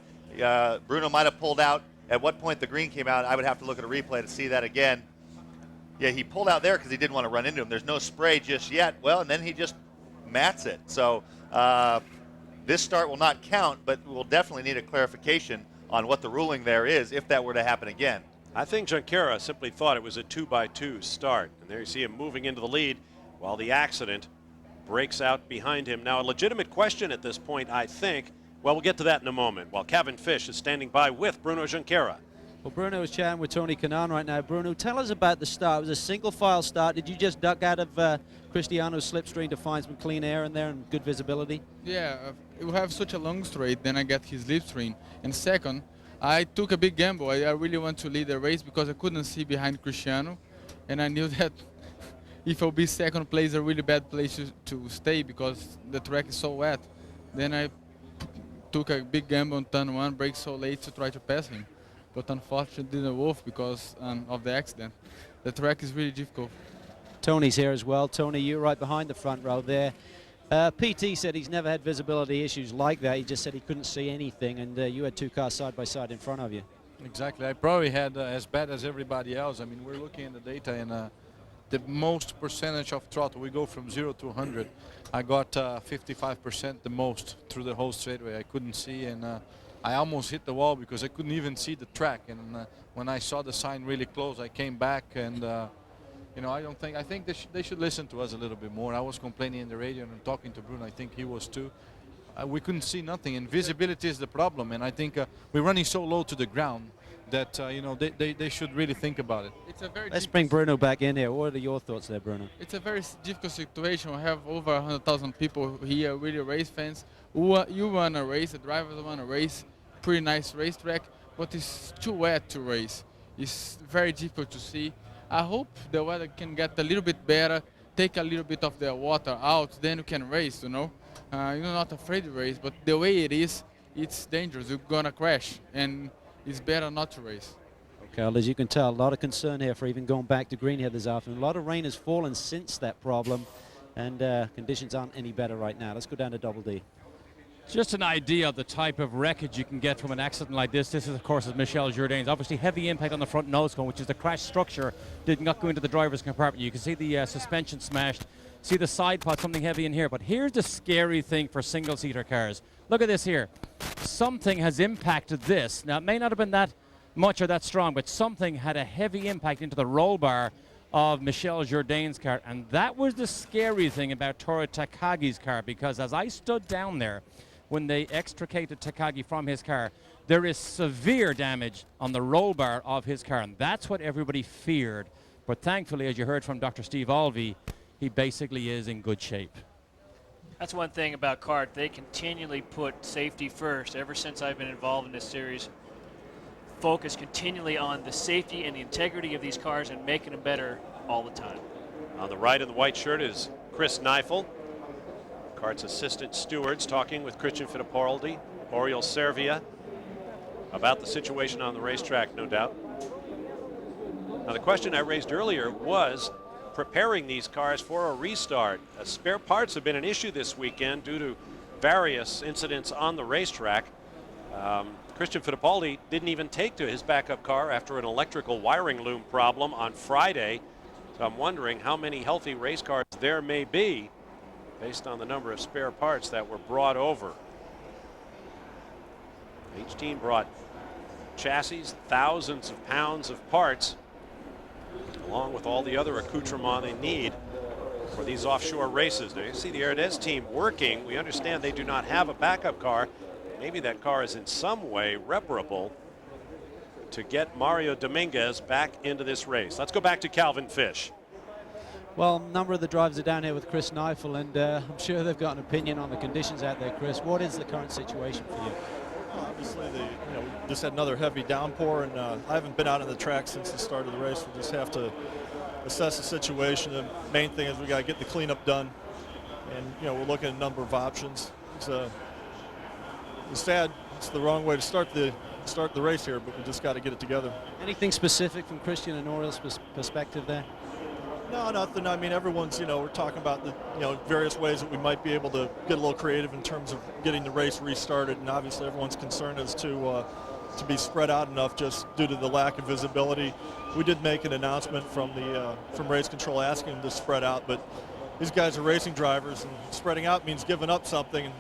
Bruno might have pulled out. At what point the green came out, I would have to look at a replay to see that again. Yeah, he pulled out there because he didn't want to run into him. There's no spray just yet. Well, and then he just mats it. So this start will not count, but we'll definitely need a clarification on what the ruling there is if that were to happen again. I think Junqueira simply thought it was a 2x2 start. And there you see him moving into the lead while the accident breaks out behind him. Now, a legitimate question at this point, I think. Well, we'll get to that in a moment while Kevin Fish is standing by with Bruno Junqueira. Well, Bruno is chatting with Tony Kanaan right now. Bruno, tell us about the start. It was a single file start. Did you just duck out of Cristiano's slipstream to find some clean air in there and good visibility? Yeah, we have such a long straight, then I get his slipstream. And second, I took a big gamble. I really want to lead the race because I couldn't see behind Cristiano. And I knew that if I'll be second place, a really bad place to stay because the track is so wet. Then I took a big gamble on turn one, braked so late to try to pass him. But unfortunately didn't work because of the accident. The track is really difficult. Tony's here as well. Tony, you're right behind the front row there. PT said he's never had visibility issues like that. He just said he couldn't see anything, and you had two cars side by side in front of you. Exactly. I probably had as bad as everybody else. I mean, we're looking at the data, and the most percentage of throttle, we go from 0 to 100. I got 55% the most through the whole straightaway. I couldn't see, and I almost hit the wall because I couldn't even see the track. And when I saw the sign really close, I came back, and I think they should listen to us a little bit more. I was complaining in the radio and talking to Bruno. I think he was too. We couldn't see nothing, and visibility is the problem. And I think we're running so low to the ground that they should really think about it. Let's bring Bruno back in here. What are your thoughts there, Bruno? It's a very difficult situation. We have over 100,000 people here, really race fans. You want to race, the drivers want to race. Pretty nice racetrack, but it's too wet to race. It's very difficult to see. I hope the weather can get a little bit better, take a little bit of the water out, then you can race, You're not afraid to race, but the way it is, it's dangerous. You're going to crash, and it's better not to race. Okay, well, as you can tell, a lot of concern here for even going back to Greenhead this afternoon. A lot of rain has fallen since that problem, and conditions aren't any better right now. Let's go down to Double D. Just an idea of the type of wreckage you can get from an accident like this. This is, of course, Michel Jourdain's. Obviously, heavy impact on the front nose cone, which is the crash structure, did not go into the driver's compartment. You can see the suspension smashed, see the side pod, something heavy in here. But here's the scary thing for single-seater cars. Look at this here. Something has impacted this. Now, it may not have been that much or that strong, but something had a heavy impact into the roll bar of Michel Jourdain's car. And that was the scary thing about Toru Takagi's car, because as I stood down there, when they extricated Takagi from his car. There is severe damage on the roll bar of his car, and that's what everybody feared. But thankfully, as you heard from Dr. Steve Alvey, he basically is in good shape. That's one thing about CART. They continually put safety first ever since I've been involved in this series. Focus continually on the safety and the integrity of these cars and making them better all the time. On the right in the white shirt is Chris Neifel, CART's assistant stewards, talking with Christian Fittipaldi, Oriol Servia, about the situation on the racetrack, no doubt. Now, the question I raised earlier was preparing these cars for a restart. Spare parts have been an issue this weekend due to various incidents on the racetrack. Christian Fittipaldi didn't even take to his backup car after an electrical wiring loom problem on Friday. So I'm wondering how many healthy race cars there may be based on the number of spare parts that were brought over. Each team brought chassis, thousands of pounds of parts, along with all the other accoutrement they need for these offshore races. Now you see the Herdez team working. We understand they do not have a backup car. Maybe that car is in some way reparable to get Mario Dominguez back into this race. Let's go back to Calvin Fish. Well, a number of the drivers are down here with Chris Neifel, and I'm sure they've got an opinion on the conditions out there. Chris, what is the current situation for you? Obviously, we just had another heavy downpour, and I haven't been out on the track since the start of the race. We just have to assess the situation. The main thing is we got to get the cleanup done, and we're looking at a number of options. It's sad. It's the wrong way to start the race here, but we just got to get it together. Anything specific from Christian and Oriol's perspective there? No, nothing. I mean, everyone's, we're talking about the, various ways that we might be able to get a little creative in terms of getting the race restarted. And obviously everyone's concern is to be spread out enough just due to the lack of visibility. We did make an announcement from race control asking them to spread out, but these guys are racing drivers, and spreading out means giving up something. And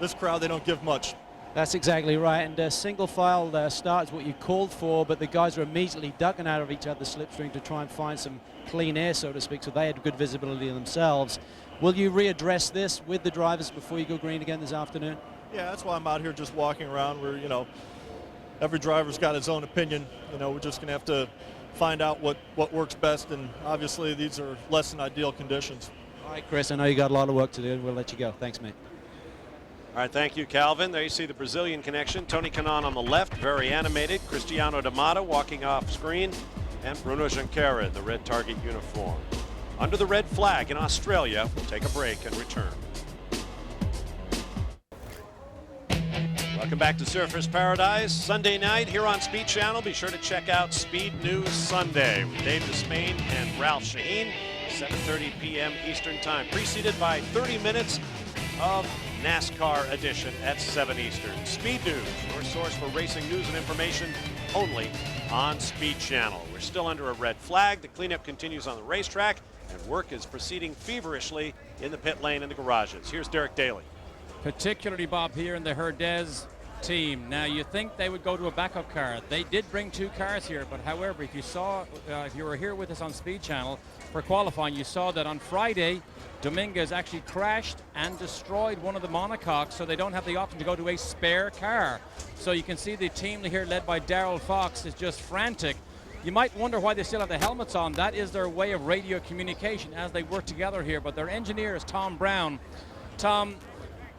this crowd, they don't give much. That's exactly right, and single file start is what you called for, but the guys are immediately ducking out of each other's slipstream to try and find some clean air, so to speak, so they had good visibility themselves. Will you readdress this with the drivers before you go green again this afternoon? Yeah, that's why I'm out here just walking around where, every driver's got his own opinion. We're just going to have to find out what works best, and obviously these are less than ideal conditions. All right, Chris, I know you got a lot of work to do, and we'll let you go. Thanks, mate. All right, thank you, Calvin. There you see the Brazilian connection. Tony Kanaan on the left, very animated. Cristiano D'Amato walking off screen, and Bruno Junqueira in the red target uniform. Under the red flag in Australia, we'll take a break and return. Welcome back to Surfers Paradise. Sunday night here on Speed Channel. Be sure to check out Speed News Sunday with Dave Despain and Ralph Shaheen, 7:30 p.m. Eastern Time, preceded by 30 minutes of NASCAR edition at 7 Eastern. Speed News, your source for racing news and information, only on Speed Channel. We're still under a red flag. The cleanup continues on the racetrack, and work is proceeding feverishly in the pit lane and the garages. Here's Derek Daly. Particularly, Bob, here in the Herdez team. Now, you think they would go to a backup car. They did bring two cars here, but however, if you were here with us on Speed Channel for qualifying, you saw that on Friday, Dominguez actually crashed and destroyed one of the monocoques, so they don't have the option to go to a spare car. So you can see the team here led by Darrell Fox is just frantic. You might wonder why they still have the helmets on. That is their way of radio communication as they work together here. But their engineer is Tom Brown. Tom,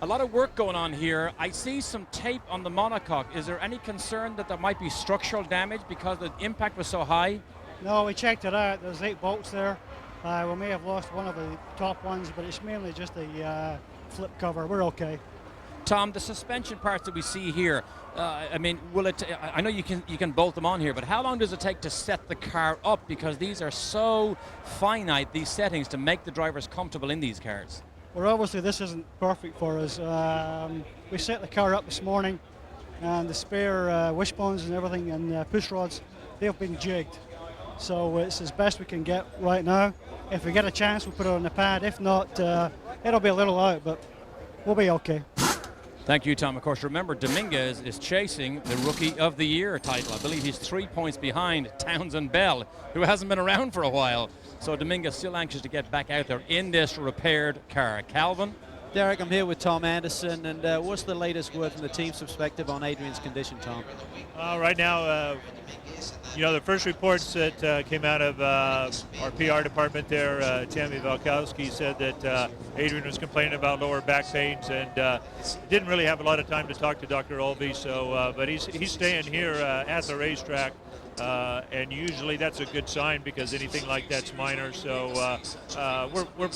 a lot of work going on here. I see some tape on the monocoque. Is there any concern that there might be structural damage because the impact was so high? No, we checked it out. There's 8 bolts there. We may have lost one of the top ones, but it's mainly just a flip cover. We're okay. Tom, the suspension parts that we see here, I mean, will it? I know you can bolt them on here, but how long does it take to set the car up? Because these are so finite, these settings, to make the drivers comfortable in these cars. Well, obviously this isn't perfect for us. We set the car up this morning, and the spare wishbones and everything and push rods, they've been jigged. So it's as best we can get right now. If we get a chance, we'll put it on the pad. If not, it'll be a little out, but we'll be okay. Thank you, Tom. Of course, remember, Dominguez is chasing the Rookie of the Year title. I believe he's 3 points behind Townsend Bell, who hasn't been around for a while. So Dominguez still anxious to get back out there in this repaired car. Calvin? Derek, I'm here with Tom Anderson, and what's the latest word from the team's perspective on Adrian's condition, Tom? Right now, the first reports that came out of our PR department there, Tammy Valkowski, said that Adrian was complaining about lower back pains and didn't really have a lot of time to talk to Dr. Olvey, so, but he's staying here at the racetrack. And usually that's a good sign because anything like that's minor. So we're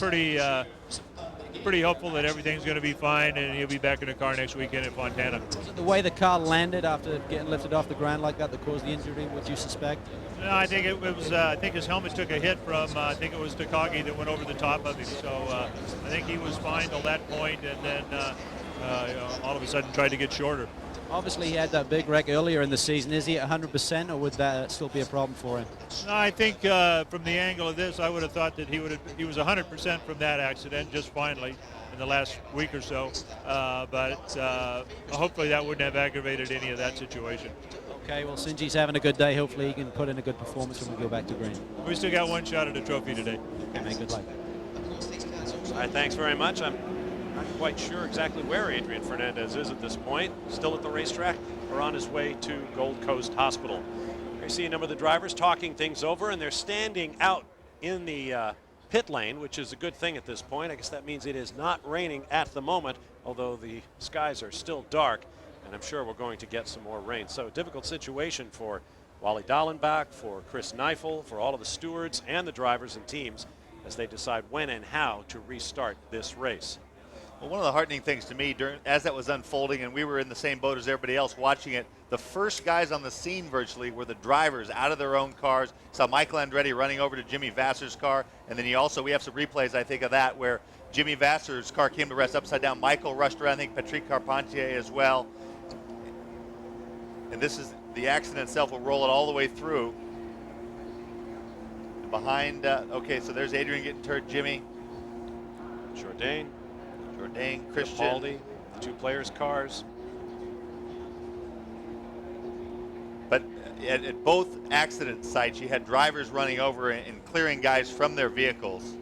pretty hopeful that everything's going to be fine and he'll be back in the car next weekend at Fontana. Was it the way the car landed after getting lifted off the ground like that caused the injury, would you suspect? No, I think it was. I think his helmet took a hit from. I think it was Takagi that went over the top of him. So I think he was fine till that point, and then all of a sudden tried to get shorter. Obviously, he had that big wreck earlier in the season. Is he at 100%, or would that still be a problem for him? No, I think from the angle of this, I would have thought that he was 100% from that accident just finally in the last week or so. But hopefully that wouldn't have aggravated any of that situation. Okay, well, Sinji's having a good day. Hopefully he can put in a good performance when we go back to green. We still got one shot at a trophy today. Okay, man, good luck. All right, thanks very much. I'm not quite sure exactly where Adrian Fernandez is at this point. Still at the racetrack or on his way to Gold Coast Hospital. I see a number of the drivers talking things over, and they're standing out in the pit lane, which is a good thing at this point. I guess that means it is not raining at the moment, although the skies are still dark, and I'm sure we're going to get some more rain. So a difficult situation for Wally Dallenbach, for Chris Neifel, for all of the stewards and the drivers and teams as they decide when and how to restart this race. Well, one of the heartening things to me as that was unfolding, and we were in the same boat as everybody else watching it, the first guys on the scene virtually were the drivers out of their own cars. Saw Michael Andretti running over to Jimmy Vasser's car, and then we have some replays, I think, of that where Jimmy Vasser's car came to rest upside down. Michael rushed around, I think Patrick Carpentier as well. And this is the accident itself will roll it all the way through. Behind, okay, so there's Adrian getting turned, Jimmy. Jourdain, Christian. Capaldi, the two players' cars. But at both accident sites, you had drivers running over and clearing guys from their vehicles.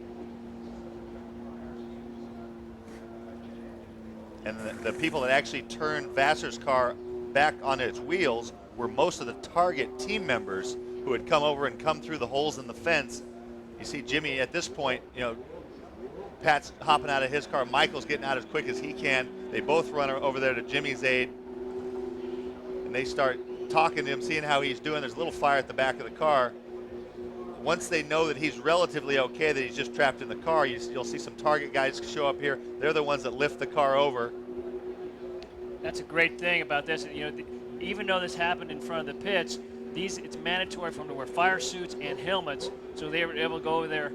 And the people that actually turned Vasser's car back on its wheels were most of the Target team members who had come over and come through the holes in the fence. You see Jimmy at this point, Pat's hopping out of his car. Michael's getting out as quick as he can. They both run over there to Jimmy's aid, and they start talking to him, seeing how he's doing. There's a little fire at the back of the car. Once they know that he's relatively okay, that he's just trapped in the car, you'll see some Target guys show up here. They're the ones that lift the car over. That's a great thing about this. Even though this happened in front of the pits, it's mandatory for them to wear fire suits and helmets, so they were able to go over there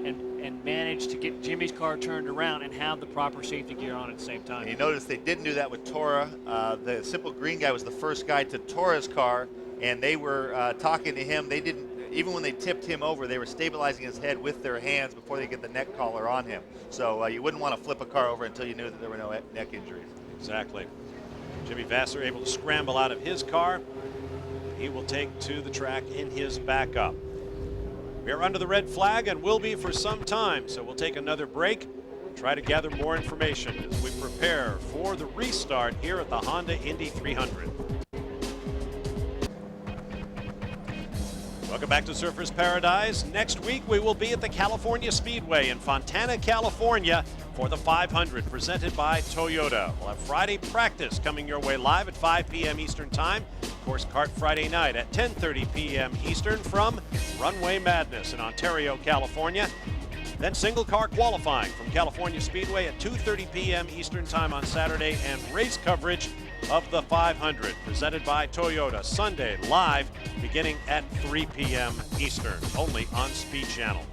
and manage to get Jimmy's car turned around and have the proper safety gear on at the same time. And you notice they didn't do that with Tora. The Simple Green guy was the first guy to Tora's car, and they were talking to him. They didn't, even when they tipped him over, they were stabilizing his head with their hands before they get the neck collar on him. So you wouldn't want to flip a car over until you knew that there were no neck injuries. Exactly. Jimmy Vasser able to scramble out of his car. He will take to the track in his backup. We are under the red flag and will be for some time, so we'll take another break, try to gather more information as we prepare for the restart here at the Honda Indy 300. Welcome back to Surfers Paradise. Next week we will be at the California Speedway in Fontana, California for the 500 presented by Toyota. We'll have Friday practice coming your way live at 5 p.m. Eastern Time. Of course, kart Friday night at 10:30 p.m. Eastern from Runway Madness in Ontario, California. Then single car qualifying from California Speedway at 2:30 p.m. Eastern Time on Saturday, and race coverage of the 500 presented by Toyota Sunday live beginning at 3 p.m. Eastern, only on Speed Channel.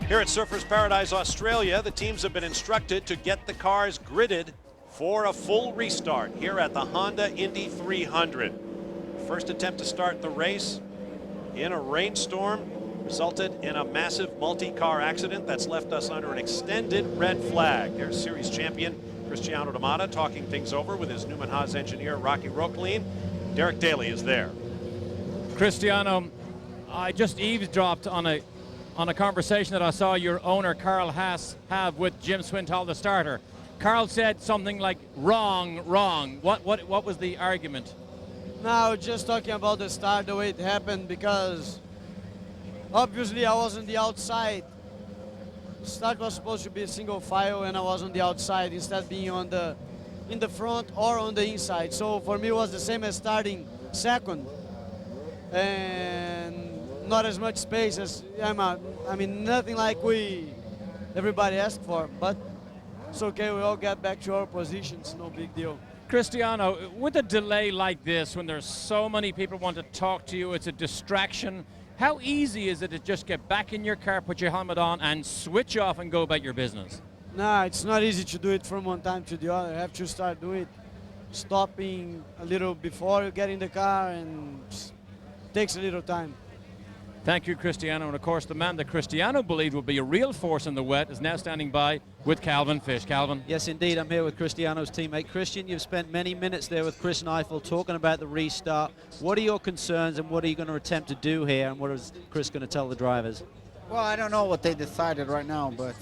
Here at Surfers Paradise Australia, the teams have been instructed to get the cars gridded for a full restart here at the Honda Indy 300. First attempt to start the race in a rainstorm resulted in a massive multi-car accident that's left us under an extended red flag. There's series champion Cristiano D'Amata talking things over with his Newman Haas engineer Rocky Roqueline. Derek Daly is there. Cristiano, I just eavesdropped on a on a conversation that I saw your owner, Carl Haas, have with Jim Swintal, the starter. Carl said something like, wrong, wrong. What was the argument? Now, just talking about the start, the way it happened, because obviously I was on the outside. Start was supposed to be a single file, and I was on the outside instead of being in the front or on the inside. So for me, it was the same as starting second, and not as much space as I mean, nothing like everybody asked for, but it's okay. We all get back to our positions. No big deal. Cristiano, with a delay like this, when there's so many people want to talk to you, it's a distraction. How easy is it to just get back in your car, put your helmet on, and switch off and go about your business? Nah, it's not easy to do it from one time to the other. You have to start doing it, stopping a little before you get in the car, and it takes a little time. Thank you, Cristiano. And of course, the man that Cristiano believed would be a real force in the wet is now standing by with Calvin Fish. Calvin? Yes, indeed. I'm here with Cristiano's teammate. Christian, you've spent many minutes there with Chris Neifel talking about the restart. What are your concerns and what are you going to attempt to do here, and what is Chris going to tell the drivers? Well, I don't know what they decided right now, but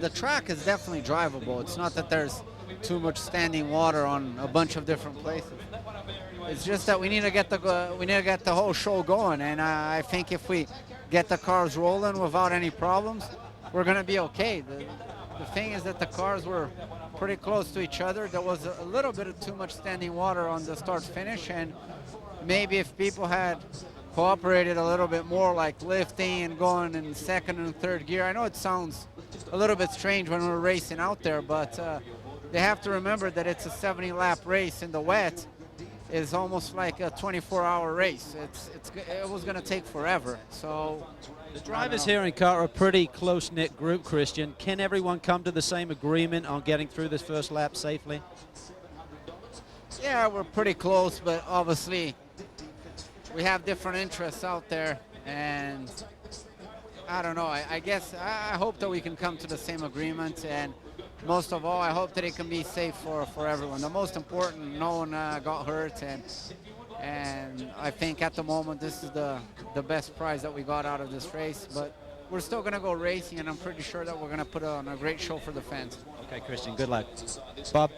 the track is definitely drivable. It's not that there's too much standing water on a bunch of different places. It's just that we need to get the whole show going, and I think if we get the cars rolling without any problems, we're going to be okay. The thing is that the cars were pretty close to each other. There was a little bit of too much standing water on the start-finish, and maybe if people had cooperated a little bit more, like lifting and going in second and third gear. I know it sounds a little bit strange when we're racing out there, but they have to remember that it's a 70-lap race in the wet. Is almost like a 24-hour race. It was going to take forever. So the drivers here in CART are a pretty close-knit group, Christian. Can everyone come to the same agreement on getting through this first lap safely? Yeah, we're pretty close, but obviously we have different interests out there, and I don't know. I guess I hope that we can come to the same agreement, and most of all, I hope that it can be safe for everyone. The most important, no one got hurt, and I think at the moment this is the best prize that we got out of this race. But we're still going to go racing, and I'm pretty sure that we're going to put on a great show for the fans. Okay, Christian, good luck. Bob?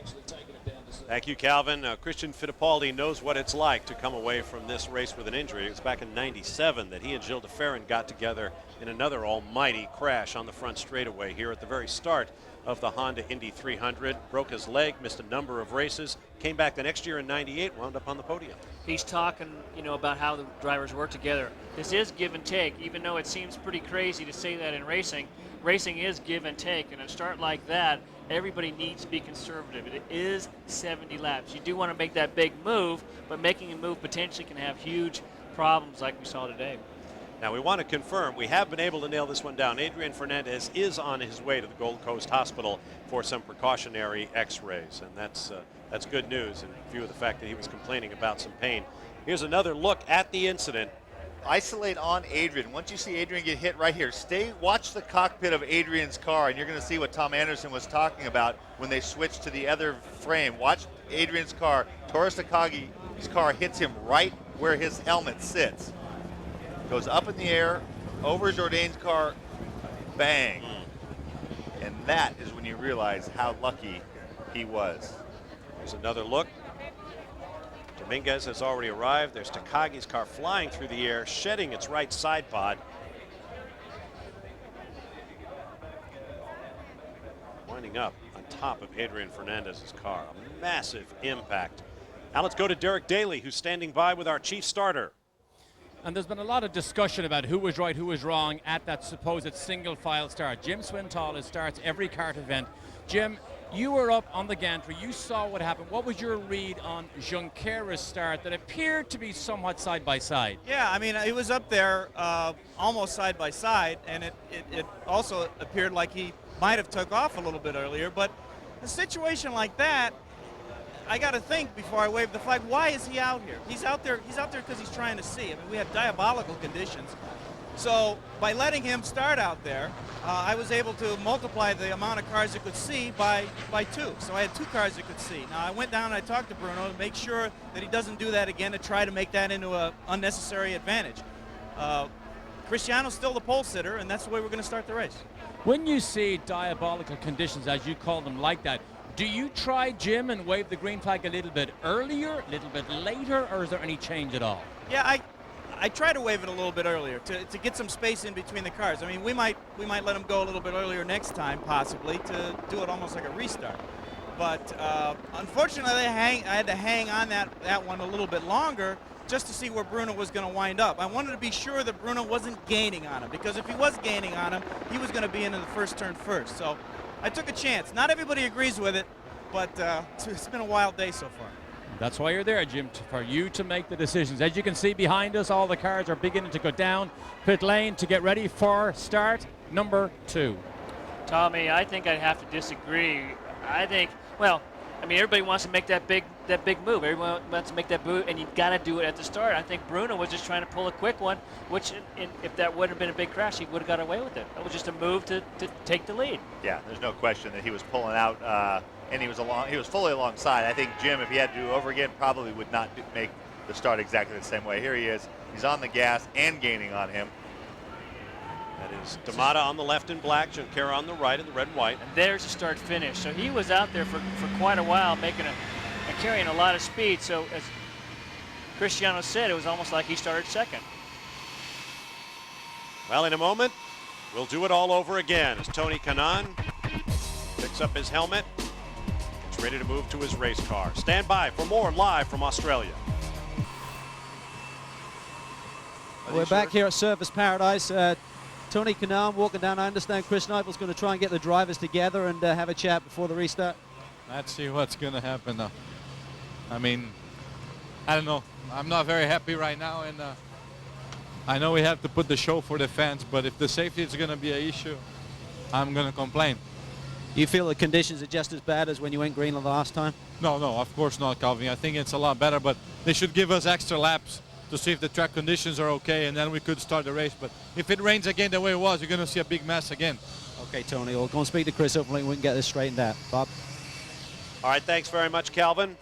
Thank you, Calvin. Christian Fittipaldi knows what it's like to come away from this race with an injury. It was back in '97 that he and Gilles de Ferran got together in another almighty crash on the front straightaway here at the very start of the Honda Indy 300. Broke his leg, missed a number of races, came back the next year in '98, wound up on the podium. He's talking, about how the drivers work together. This is give and take, even though it seems pretty crazy to say that in racing. Racing is give and take, and a start like that, everybody needs to be conservative. It is 70 laps. You do want to make that big move, but making a move potentially can have huge problems like we saw today. Now we want to confirm we have been able to nail this one down. Adrian Fernandez is on his way to the Gold Coast Hospital for some precautionary x-rays, and that's good news in view of the fact that he was complaining about some pain. Here's another look at the incident. Isolate on Adrian. Once you see Adrian get hit right here, watch the cockpit of Adrian's car, and you're going to see what Tom Anderson was talking about when they switched to the other frame. Watch Adrian's car. Toros Takagi's car hits him right where his helmet sits. Goes up in the air, over Jourdain's car, bang. And that is when you realize how lucky he was. Here's another look. Dominguez has already arrived. There's Takagi's car flying through the air, shedding its right side pod. Winding up on top of Adrian Fernandez's car. A massive impact. Now let's go to Derek Daly, who's standing by with our chief starter. And there's been a lot of discussion about who was right, who was wrong at that supposed single file start. Jim Swintal starts every CART event. Jim, you were up on the gantry. You saw what happened. What was your read on Junqueira's start that appeared to be somewhat side by side? Yeah, I mean, it was up there almost side by side, and it also appeared like he might have took off a little bit earlier. But a situation like that, I got to think before I wave the flag, why is he out here? He's out there because he's trying to see. I mean, we had diabolical conditions. So by letting him start out there, I was able to multiply the amount of cars that could see by 2. So I had 2 cars that could see. Now I went down and I talked to Bruno to make sure that he doesn't do that again, to try to make that into an unnecessary advantage. Cristiano's still the pole sitter, and that's the way we're going to start the race. When you see diabolical conditions, as you call them, like that, do you try, Jim, and wave the green flag a little bit earlier, a little bit later, or is there any change at all? Yeah, I try to wave it a little bit earlier to get some space in between the cars. I mean, we might let them go a little bit earlier next time, possibly, to do it almost like a restart. But unfortunately, I had to hang on that one a little bit longer just to see where Bruno was going to wind up. I wanted to be sure that Bruno wasn't gaining on him, because if he was gaining on him, he was going to be into the first turn first. So I took a chance. Not everybody agrees with it, but it's been a wild day so far. That's why you're there, Jim, for you to make the decisions. As you can see behind us, all the cars are beginning to go down pit lane to get ready for start number 2. Tommy, I think I'd have to disagree. I think, well, I mean, everybody wants to make that big move. Everyone wants to make that move, and you've got to do it at the start. I think Bruno was just trying to pull a quick one, which, if that wouldn't have been a big crash, he would have got away with it. It was just a move to take the lead. Yeah, there's no question that he was pulling out, and he was fully alongside. I think Jim, if he had to do it over again, probably would not make the start exactly the same way. Here he is. He's on the gas and gaining on him. That is D'Amata on the left in black, Junqueira on the right in the red and white. And there's the start finish. So he was out there for quite a while, making and carrying a lot of speed. So as Cristiano said, it was almost like he started second. Well, in a moment, we'll do it all over again as Tony Kanaan picks up his helmet, gets ready to move to his race car. Stand by for more live from Australia. We're back here at Surfers Paradise. Tony Kanaan walking down. I understand Chris Neifels going to try and get the drivers together and have a chat before the restart. Let's see what's going to happen now. I mean, I don't know. I'm not very happy right now, and I know we have to put the show for the fans, but if the safety is going to be an issue, I'm going to complain. You feel the conditions are just as bad as when you went green the last time? No, of course not, Calvin. I think it's a lot better, but they should give us extra laps to see if the track conditions are okay, and then we could start the race. But if it rains again the way it was, you're going to see a big mess again. Okay, Tony, we'll go and speak to Chris. Hopefully we can get this straightened out. Bob? All right, thanks very much, Calvin.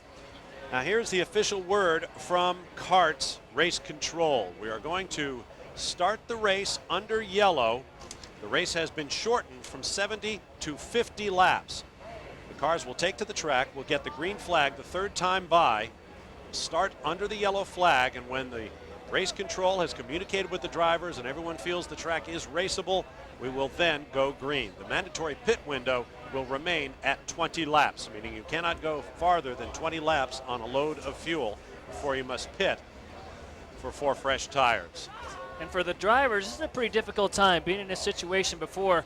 Now here's the official word from CART's Race Control. We are going to start the race under yellow. The race has been shortened from 70 to 50 laps. The cars will take to the track, will get the green flag the third time by, start under the yellow flag, and when the race control has communicated with the drivers and everyone feels the track is raceable, we will then go green. The mandatory pit window will remain at 20 laps, meaning you cannot go farther than 20 laps on a load of fuel before you must pit for 4 fresh tires. And for the drivers, this is a pretty difficult time, being in this situation before,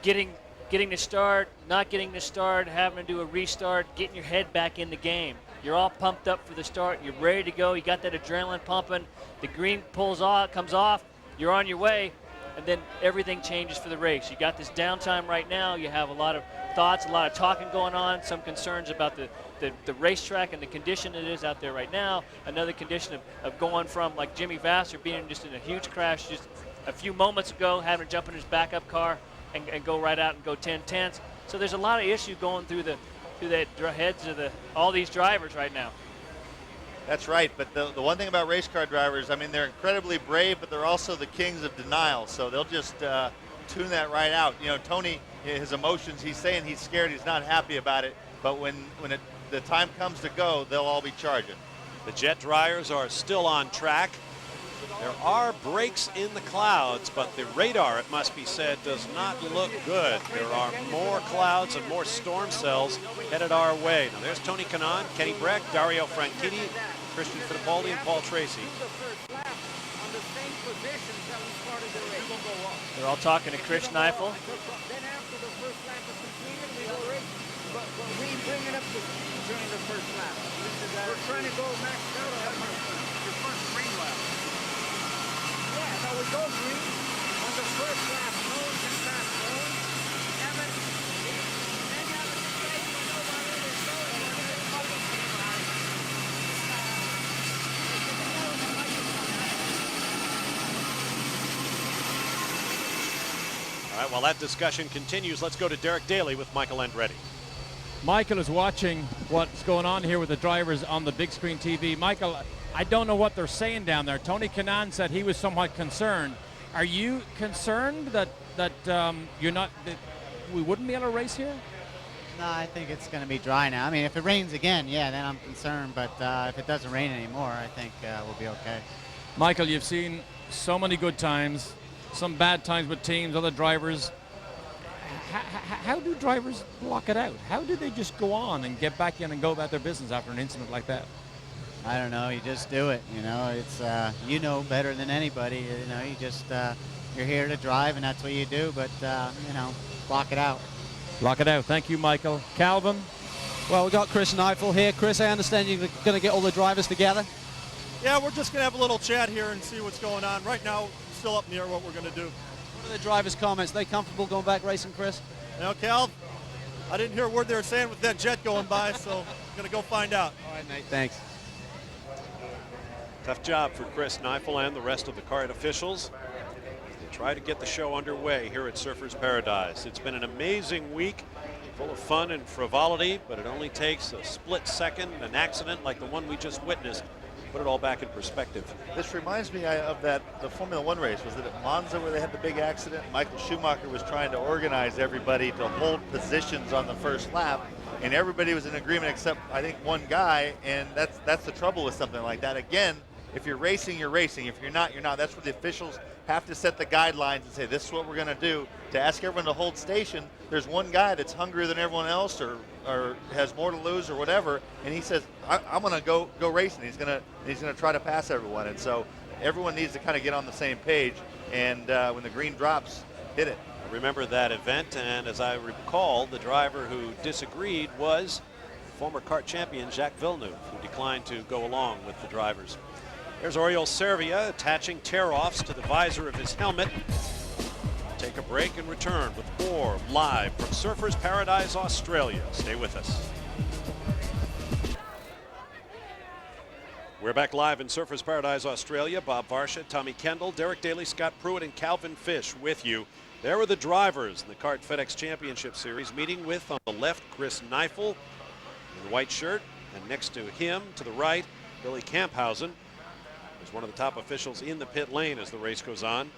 getting the start, not getting the start, having to do a restart, getting your head back in the game. You're all pumped up for the start. You're ready to go. You got that adrenaline pumping. The green pulls off, comes off. You're on your way, and then everything changes for the race. You got this downtime right now. You have a lot of thoughts, a lot of talking going on. Some concerns about the racetrack and the condition it is out there right now. Another condition of going from, like Jimmy Vasser being just in a huge crash just a few moments ago, having to jump in his backup car and go right out and go 10-10ths. So there's a lot of issue going through the heads of all these drivers right now. That's right, but the one thing about race car drivers, I mean, they're incredibly brave, but they're also the kings of denial, so they'll just tune that right out. You know, Tony, his emotions, he's saying he's scared, he's not happy about it, but when the time comes to go, they'll all be charging. The jet dryers are still on track. There are breaks in the clouds, but the radar, it must be said, does not look good. There are more clouds and more storm cells headed our way. Now there's Tony Kanaan, Kenny Breck, Dario Franchitti, Christian Fittipaldi, and Paul Tracy. They're all talking to Chris Neifel. We bring it up to speed during the first lap. We're trying to go maxed out on your first green lap. Yeah, no, we go green on the first lap, nose and fast nose. Then you have a situation where nobody is going on it. All right, while that discussion continues, let's go to Derek Daly with Michael Andretti. Michael is watching what's going on here with the drivers on the big screen TV. Michael, I don't know what they're saying down there. Tony Kanaan said he was somewhat concerned. Are you concerned that you're not that we wouldn't be able to race here? No, I think it's going to be dry now. I mean, if it rains again, yeah, then I'm concerned. But if it doesn't rain anymore, I think we'll be okay. Michael, you've seen so many good times, some bad times with teams, other drivers. How do drivers block it out? How do they just go on and get back in and go about their business after an incident like that? I don't know. You just do it. You know, it's you know better than anybody. You know, you just you're here to drive, and that's what you do. But you know, block it out. Block it out. Thank you, Michael. Calvin? Well, we've got Chris Neifel here. Chris, I understand you're going to get all the drivers together? Yeah, we're just going to have a little chat here and see what's going on. Right now, still up in the air what we're going to do. What are the drivers' comments? Are they comfortable going back racing, Chris? You know, Cal, I didn't hear a word they were saying with that jet going by, so I'm going to go find out. All right, Nate. Thanks. Tough job for Chris Neifel and the rest of the CART officials. They try to get the show underway here at Surfers Paradise. It's been an amazing week, full of fun and frivolity, but it only takes a split second, an accident like the one we just witnessed, to put it all back in perspective. This reminds me of the Formula One race. Was it at Monza where they had the big accident? Michael Schumacher was trying to organize everybody to hold positions on the first lap, and everybody was in agreement except I think one guy, and that's the trouble with something like that. Again, if you're racing, you're racing. If you're not, you're not. That's where the officials have to set the guidelines and say, this is what we're going to do. To ask everyone to hold station, there's one guy that's hungrier than everyone else or has more to lose or whatever, and he says, I'm going to go racing. He's going to try to pass everyone. And so everyone needs to kind of get on the same page, and when the green drops, hit it. I remember that event, and as I recall, the driver who disagreed was former CART champion Jacques Villeneuve, who declined to go along with the drivers. There's Oriol Servia attaching tear-offs to the visor of his helmet. Take a break and return with more live from Surfers Paradise, Australia. Stay with us. We're back live in Surfers Paradise, Australia. Bob Varsha, Tommy Kendall, Derek Daly, Scott Pruitt, and Calvin Fish with you. There were the drivers in the CART FedEx Championship Series, meeting with, on the left, Chris Neifel in the white shirt, and next to him, to the right, Billy Camphausen, who's one of the top officials in the pit lane as the race goes on.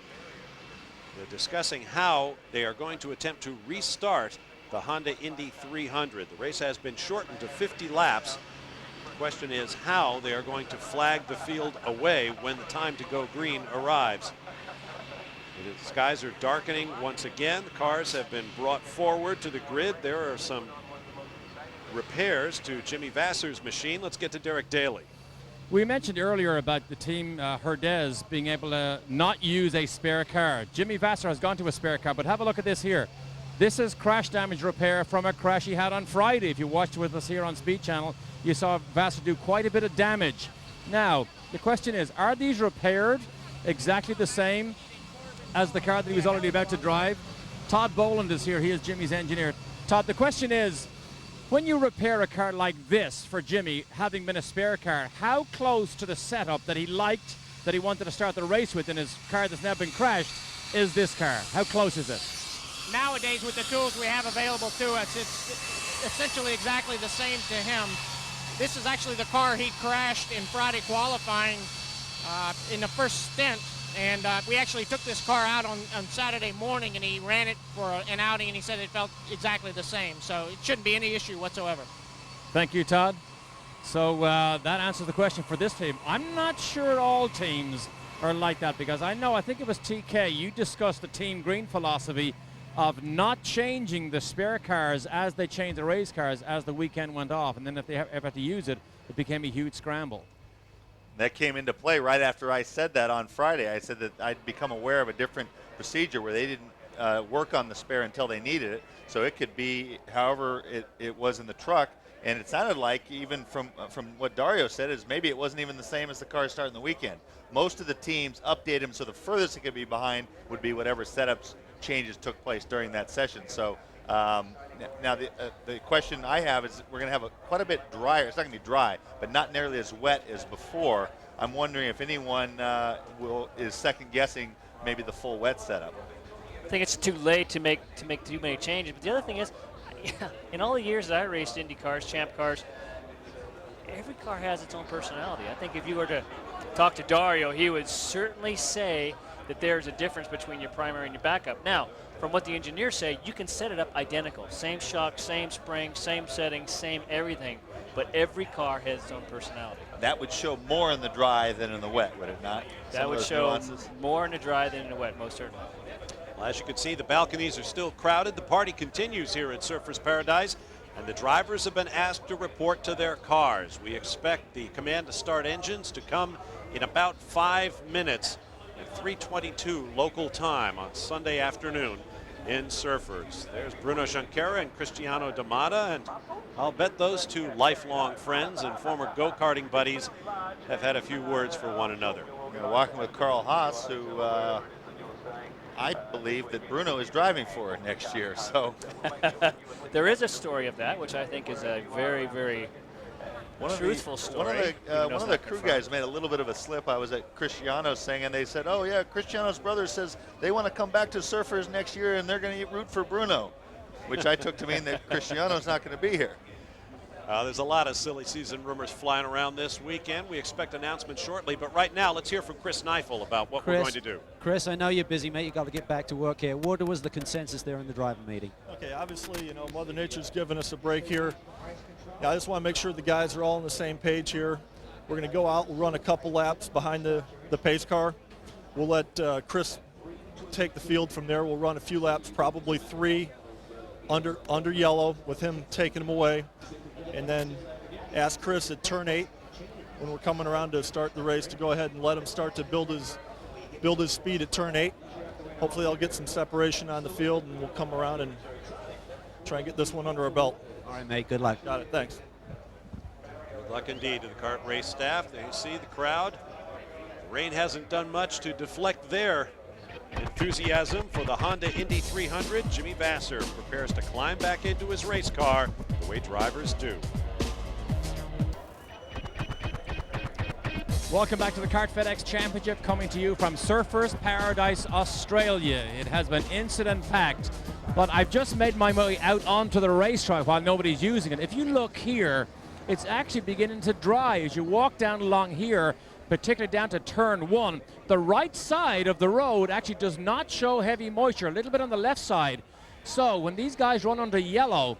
They're discussing how they are going to attempt to restart the Honda Indy 300. The race has been shortened to 50 laps. The question is how they are going to flag the field away when the time to go green arrives. The skies are darkening once again. The cars have been brought forward to the grid. There are some repairs to Jimmy Vasser's machine. Let's get to Derek Daly. We mentioned earlier about the team Herdez being able to not use a spare car. Jimmy Vasser has gone to a spare car, but have a look at this here. This is crash damage repair from a crash he had on Friday. If you watched with us here on Speed Channel, you saw Vasser do quite a bit of damage. Now, the question is, are these repaired exactly the same as the car that he was already about to drive? Todd Boland is here. He is Jimmy's engineer. Todd, the question is, when you repair a car like this for Jimmy, having been a spare car, how close to the setup that he liked, that he wanted to start the race with in his car that's now been crashed, is this car? How close is it? Nowadays, with the tools we have available to us, it's essentially exactly the same to him. This is actually the car he crashed in Friday qualifying in the first stint. And we actually took this car out on Saturday morning, and he ran it for an outing, and he said it felt exactly the same. So it shouldn't be any issue whatsoever. Thank you, Todd. So that answers the question for this team. I'm not sure all teams are like that, because I think it was TK, you discussed the Team Green philosophy of not changing the spare cars as they changed the race cars as the weekend went off. And then if they ever had to use it, it became a huge scramble. That came into play right after I said that on Friday. I said that I'd become aware of a different procedure where they didn't work on the spare until they needed it. So it could be however it was in the truck. And it sounded like, even from what Dario said, is maybe it wasn't even the same as the car starting the weekend. Most of the teams update them, so the furthest it could be behind would be whatever setups changes took place during that session. So now the question I have is, we're going to have quite a bit drier. It's not going to be dry, but not nearly as wet as before. I'm wondering if anyone is second guessing maybe the full wet setup. I think it's too late to make too many changes. But the other thing is, in all the years that I raced Indy cars, Champ cars, every car has its own personality. I think if you were to talk to Dario, he would certainly say that there's a difference between your primary and your backup. Now, from what the engineers say, you can set it up identical. Same shock, same spring, same setting, same everything. But every car has its own personality. That would show more in the dry than in the wet, would it not? That would show more in the dry than in the wet, most certainly. Well, as you can see, the balconies are still crowded. The party continues here at Surfers Paradise, and the drivers have been asked to report to their cars. We expect the command to start engines to come in about 5 minutes at 3:22 local time on Sunday afternoon in Surfers. There's Bruno Junqueira and Cristiano D'Amata, and I'll bet those two lifelong friends and former go-karting buddies have had a few words for one another. Walking with Carl Haas, who I believe that Bruno is driving for next year. So there is a story of that, which I think is a very, very truthful story. One of the crew guys made a little bit of a slip. I was at Cristiano's thing, and they said, "Oh yeah, Cristiano's brother says they want to come back to Surfers next year, and they're going to root for Bruno," which I took to mean that Cristiano's not going to be here. There's a lot of silly season rumors flying around this weekend. We expect announcements shortly, but right now let's hear from Chris Neifel about what we're going to do. Chris, I know you're busy, mate. You've got to get back to work here. What was the consensus there in the driver meeting? Okay, obviously, Mother Nature's giving us a break here. Yeah, I just want to make sure the guys are all on the same page here. We're going to go out, we'll run a couple laps behind the pace car. We'll let Chris take the field from there. We'll run a few laps, probably 3 under yellow, with him taking them away. And then ask Chris at turn 8, when we're coming around to start the race, to go ahead and let him start to build his speed at turn 8. Hopefully I'll get some separation on the field, and we'll come around and try and get this one under our belt. All right, mate, good luck. Got it, thanks. Good luck indeed to the kart race staff. There you see the crowd. The rain hasn't done much to deflect their enthusiasm for the Honda Indy 300. Jimmy Vasser prepares to climb back into his race car the way drivers do. Welcome back to the Kart FedEx Championship, coming to you from Surfers Paradise, Australia. It has been incident-packed, but I've just made my way out onto the racetrack while nobody's using it. If you look here, it's actually beginning to dry as you walk down along here, particularly down to turn 1. The right side of the road actually does not show heavy moisture, a little bit on the left side. So when these guys run under yellow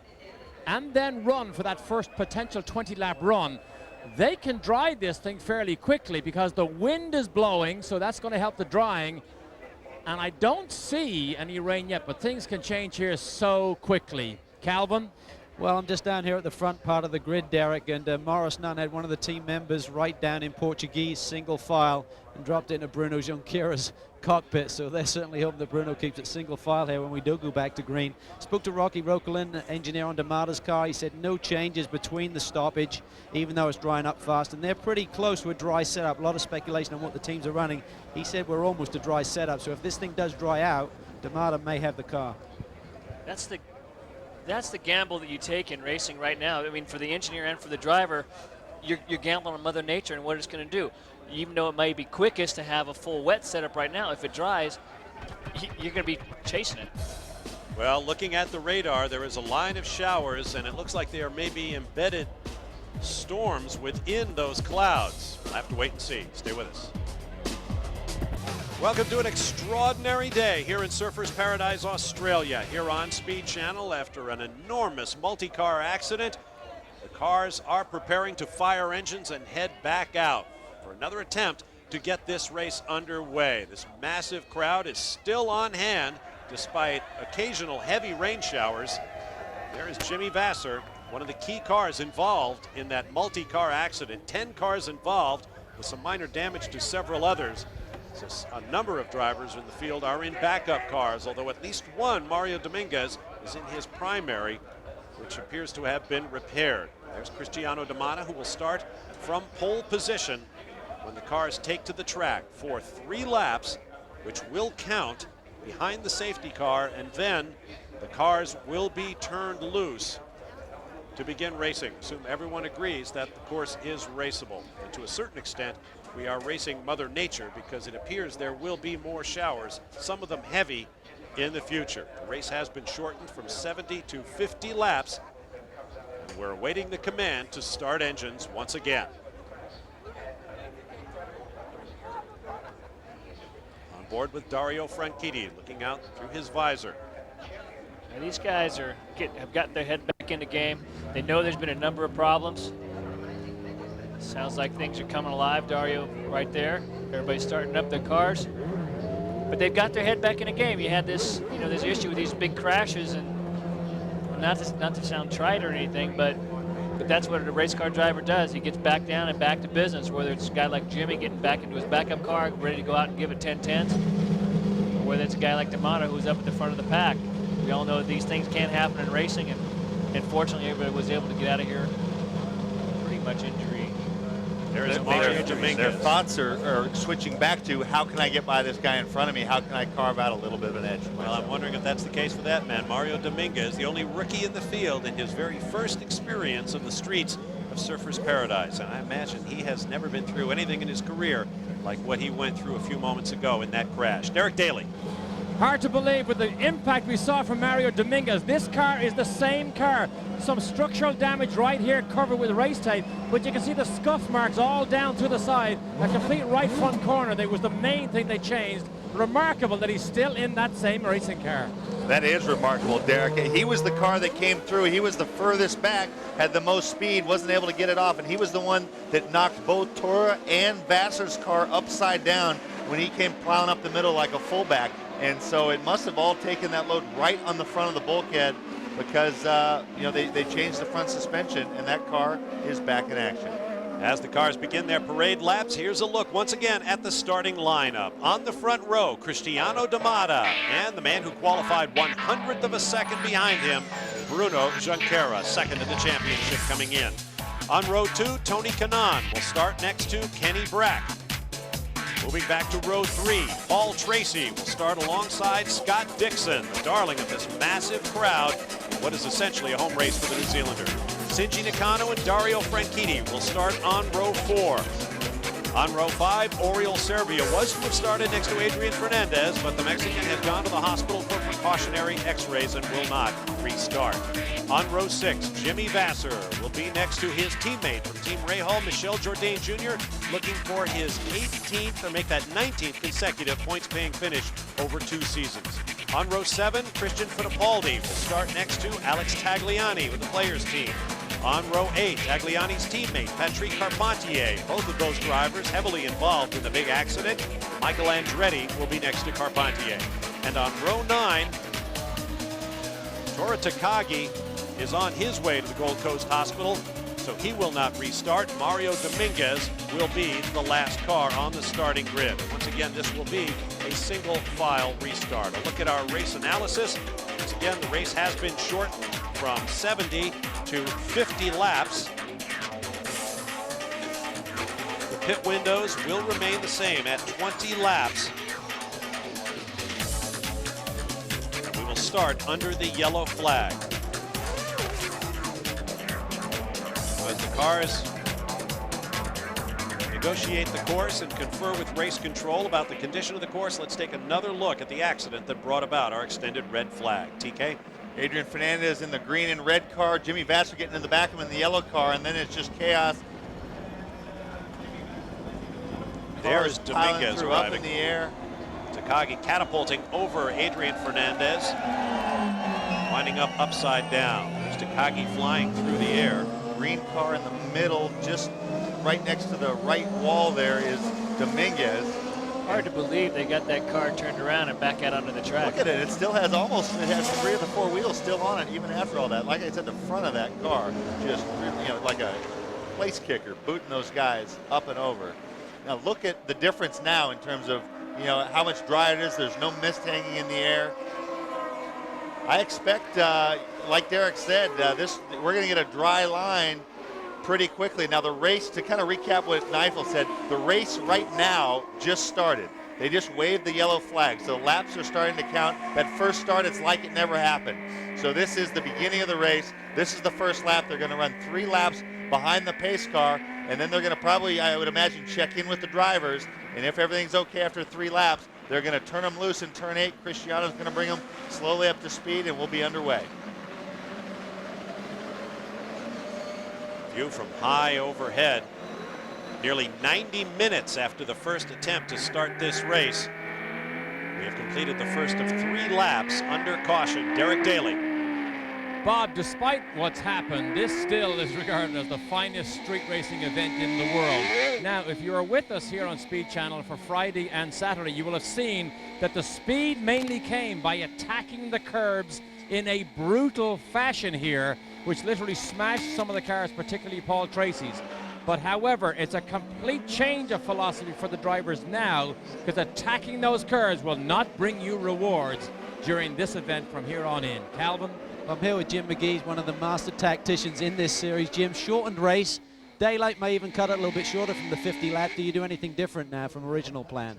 and then run for that first potential 20-lap run, they can dry this thing fairly quickly because the wind is blowing, so that's going to help the drying. And I don't see any rain yet, but things can change here so quickly. Calvin? Well, I'm just down here at the front part of the grid, Derek, and Morris Nunn had one of the team members write down in Portuguese, single file, and dropped it into Bruno Junqueira's cockpit, so they're certainly hoping that Bruno keeps it single file here when we do go back to green. Spoke to Rocky Rokelin, engineer on D'Amata's car. He said no changes between the stoppage, even though it's drying up fast, and they're pretty close to a dry setup. A lot of speculation on what the teams are running. He said we're almost a dry setup, so if this thing does dry out, D'Amata may have the car. That's the gamble that you take in racing right now. I mean, for the engineer and for the driver, you're gambling on Mother Nature and what it's going to do. Even though it might be quickest to have a full wet setup right now, if it dries, you're going to be chasing it. Well, looking at the radar, there is a line of showers, and it looks like there may be embedded storms within those clouds. We'll have to wait and see. Stay with us. Welcome to an extraordinary day here in Surfers Paradise, Australia. Here on Speed Channel, after an enormous multi-car accident, the cars are preparing to fire engines and head back out for another attempt to get this race underway. This massive crowd is still on hand despite occasional heavy rain showers. There is Jimmy Vasser, one of the key cars involved in that multi-car accident. 10 cars involved with some minor damage to several others. So a number of drivers in the field are in backup cars, although at least one, Mario Dominguez, is in his primary, which appears to have been repaired. There's Cristiano D'Amata, who will start from pole position when the cars take to the track for 3 laps, which will count behind the safety car, and then the cars will be turned loose to begin racing. Assume everyone agrees that the course is raceable. And to a certain extent, we are racing Mother Nature because it appears there will be more showers, some of them heavy, in the future. The race has been shortened from 70 to 50 laps, and we're awaiting the command to start engines once again. On board with Dario Franchitti, looking out through his visor. Now these guys have got their head back in the game. They know there's been a number of problems. Sounds like things are coming alive. Dario right there. Everybody's starting up their cars. But they've got their head back in the game. You had this, this issue with these big crashes, and not to sound trite or anything, but that's what a race car driver does. He gets back down and back to business, whether it's a guy like Jimmy getting back into his backup car, ready to go out and give it 10-10s, or whether it's a guy like D'Amato who's up at the front of the pack. We all know that these things can happen in racing, and fortunately everybody was able to get out of here pretty much injury. There's Mario Dominguez. Their thoughts are switching back to, how can I get by this guy in front of me? How can I carve out a little bit of an edge? Well, I'm wondering if that's the case for that man. Mario Dominguez, the only rookie in the field in his very first experience of the streets of Surfers Paradise. And I imagine he has never been through anything in his career like what he went through a few moments ago in that crash. Derek Daly. Hard to believe with the impact we saw from Mario Dominguez. This car is the same car. Some structural damage right here covered with race tape, but you can see the scuff marks all down through the side. A complete right front corner. That was the main thing they changed. Remarkable that he's still in that same racing car. That is remarkable, Derek. He was the car that came through. He was the furthest back, had the most speed, wasn't able to get it off, and he was the one that knocked both Tora and Vassar's car upside down when he came plowing up the middle like a fullback. And so it must have all taken that load right on the front of the bulkhead, because they changed the front suspension, and that car is back in action. As the cars begin their parade laps, here's a look once again at the starting lineup. On the front row, Cristiano D'Amata, and the man who qualified 1/100th of a second behind him, Bruno Junqueira, second in the championship coming in. On row 2, Tony Kanaan will start next to Kenny Brack. Moving back to row 3, Paul Tracy will start alongside Scott Dixon, the darling of this massive crowd, in what is essentially a home race for the New Zealander. Shinji Nakano and Dario Franchitti will start on row 4. On row 5, Oriol Servia was to have started next to Adrian Fernandez, but the Mexican has gone to the hospital for precautionary x-rays and will not restart. On row 6, Jimmy Vasser will be next to his teammate from Team Rahal, Michel Jourdain Jr., looking for his 18th or make that 19th consecutive points-paying finish over 2 seasons. On row 7, Christian Fittipaldi will start next to Alex Tagliani with the Players team. On row 8, Tagliani's teammate, Patrick Carpentier. Both of those drivers heavily involved in the big accident. Michael Andretti will be next to Carpentier. And on row 9, Tora Takagi is on his way to the Gold Coast Hospital, so he will not restart. Mario Dominguez will be the last car on the starting grid. Once again, this will be a single file restart. A look at our race analysis. Once again, the race has been shortened from 70 to 50 laps. The pit windows will remain the same at 20 laps. And we will start under the yellow flag. As the cars negotiate the course and confer with race control about the condition of the course, let's take another look at the accident that brought about our extended red flag. TK? Adrian Fernandez in the green and red car, Jimmy Vasser getting in the back of him in the yellow car, and then it's just chaos. There is Dominguez up in the air. Takagi catapulting over Adrian Fernandez, winding up upside down. There's Takagi flying through the air. Green car in the middle, just right next to the right wall there is Dominguez. Hard to believe they got that car turned around and back out onto the track. Look at it, it still has it has 3 of the 4 wheels still on it even after all that. Like I said, the front of that car just, like a place kicker, booting those guys up and over. Now look at the difference now in terms of, how much drier it is. There's no mist hanging in the air. I expect, like Derek said, we're going to get a dry line pretty quickly. Now the race, to kind of recap what Neifel said, the race right now just started. They just waved the yellow flag, so laps are starting to count. That first start, it's like it never happened. So this is the beginning of the race. This is the first lap. They're going to run 3 laps behind the pace car, and then they're going to probably, I would imagine, check in with the drivers, and if everything's okay after 3 laps, they're going to turn them loose in turn 8. Cristiano's going to bring them slowly up to speed, and we'll be underway. View from high overhead. Nearly 90 minutes after the first attempt to start this race. completed the first of 3 laps under caution. Derek Daly. Bob, despite what's happened, this still is regarded as the finest street racing event in the world. Now, if you are with us here on Speed Channel for Friday and Saturday, you will have seen that the speed mainly came by attacking the curbs in a brutal fashion here, which literally smashed some of the cars, particularly Paul Tracy's. But however, it's a complete change of philosophy for the drivers now, because attacking those curves will not bring you rewards during this event from here on in. Calvin? I'm here with Jim McGee, one of the master tacticians in this series. Jim, shortened race. Daylight may even cut it a little bit shorter from the 50 lap. Do you do anything different now from original plan?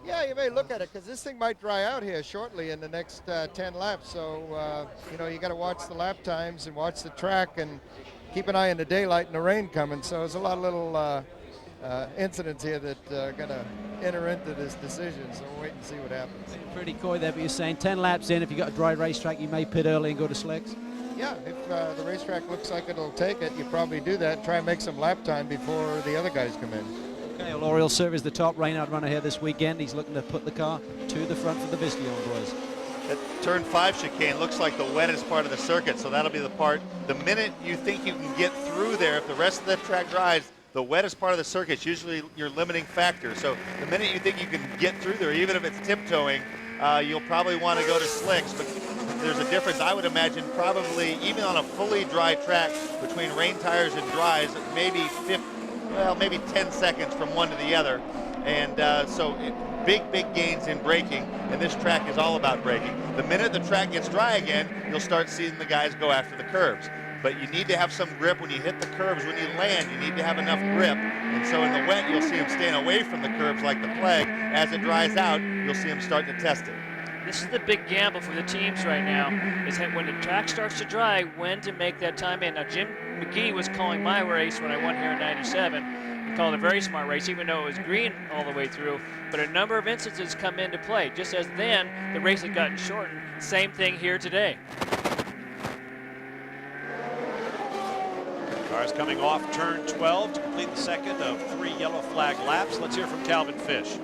Yeah, you may look at it, because this thing might dry out here shortly in the next 10 laps. So, you know, you got to watch the lap times and watch the track and keep an eye on the daylight and the rain coming. So there's a lot of little incidents here that are going to enter into this decision. So we'll wait and see what happens. Pretty coy there, but you're saying 10 laps in, if you've got a dry racetrack, you may pit early and go to slicks? Yeah, if the racetrack looks like it'll take it, you probably do that. Try and make some lap time before the other guys come in. Okay, well, Oriel Surf is the top Reynard runner here this weekend. He's looking to put the car to the front for the Vistillon boys. That turn 5 chicane looks like the wettest part of the circuit, so that'll be the part. The minute you think you can get through there, if the rest of the track dries, the wettest part of the circuit is usually your limiting factor. So the minute you think you can get through there, even if it's tiptoeing, you'll probably want to go to slicks. But there's a difference, I would imagine, probably even on a fully dry track between rain tires and dries, maybe 10 seconds from one to the other. And big gains in braking, and this track is all about braking. The minute the track gets dry again, you'll start seeing the guys go after the curbs. But you need to have some grip when you hit the curbs. When you land, you need to have enough grip. And so in the wet, you'll see them staying away from the curbs like the plague. As it dries out, you'll see them start to test it. This is the big gamble for the teams right now, is that when the track starts to dry, when to make that time in. Now, Jim McGee was calling my race when I won here in 97. He called a very smart race, even though it was green all the way through. But a number of instances come into play. Just as then, the race had gotten shortened. Same thing here today. Cars coming off turn 12 to complete the second of 3 yellow flag laps. Let's hear from Calvin Fish.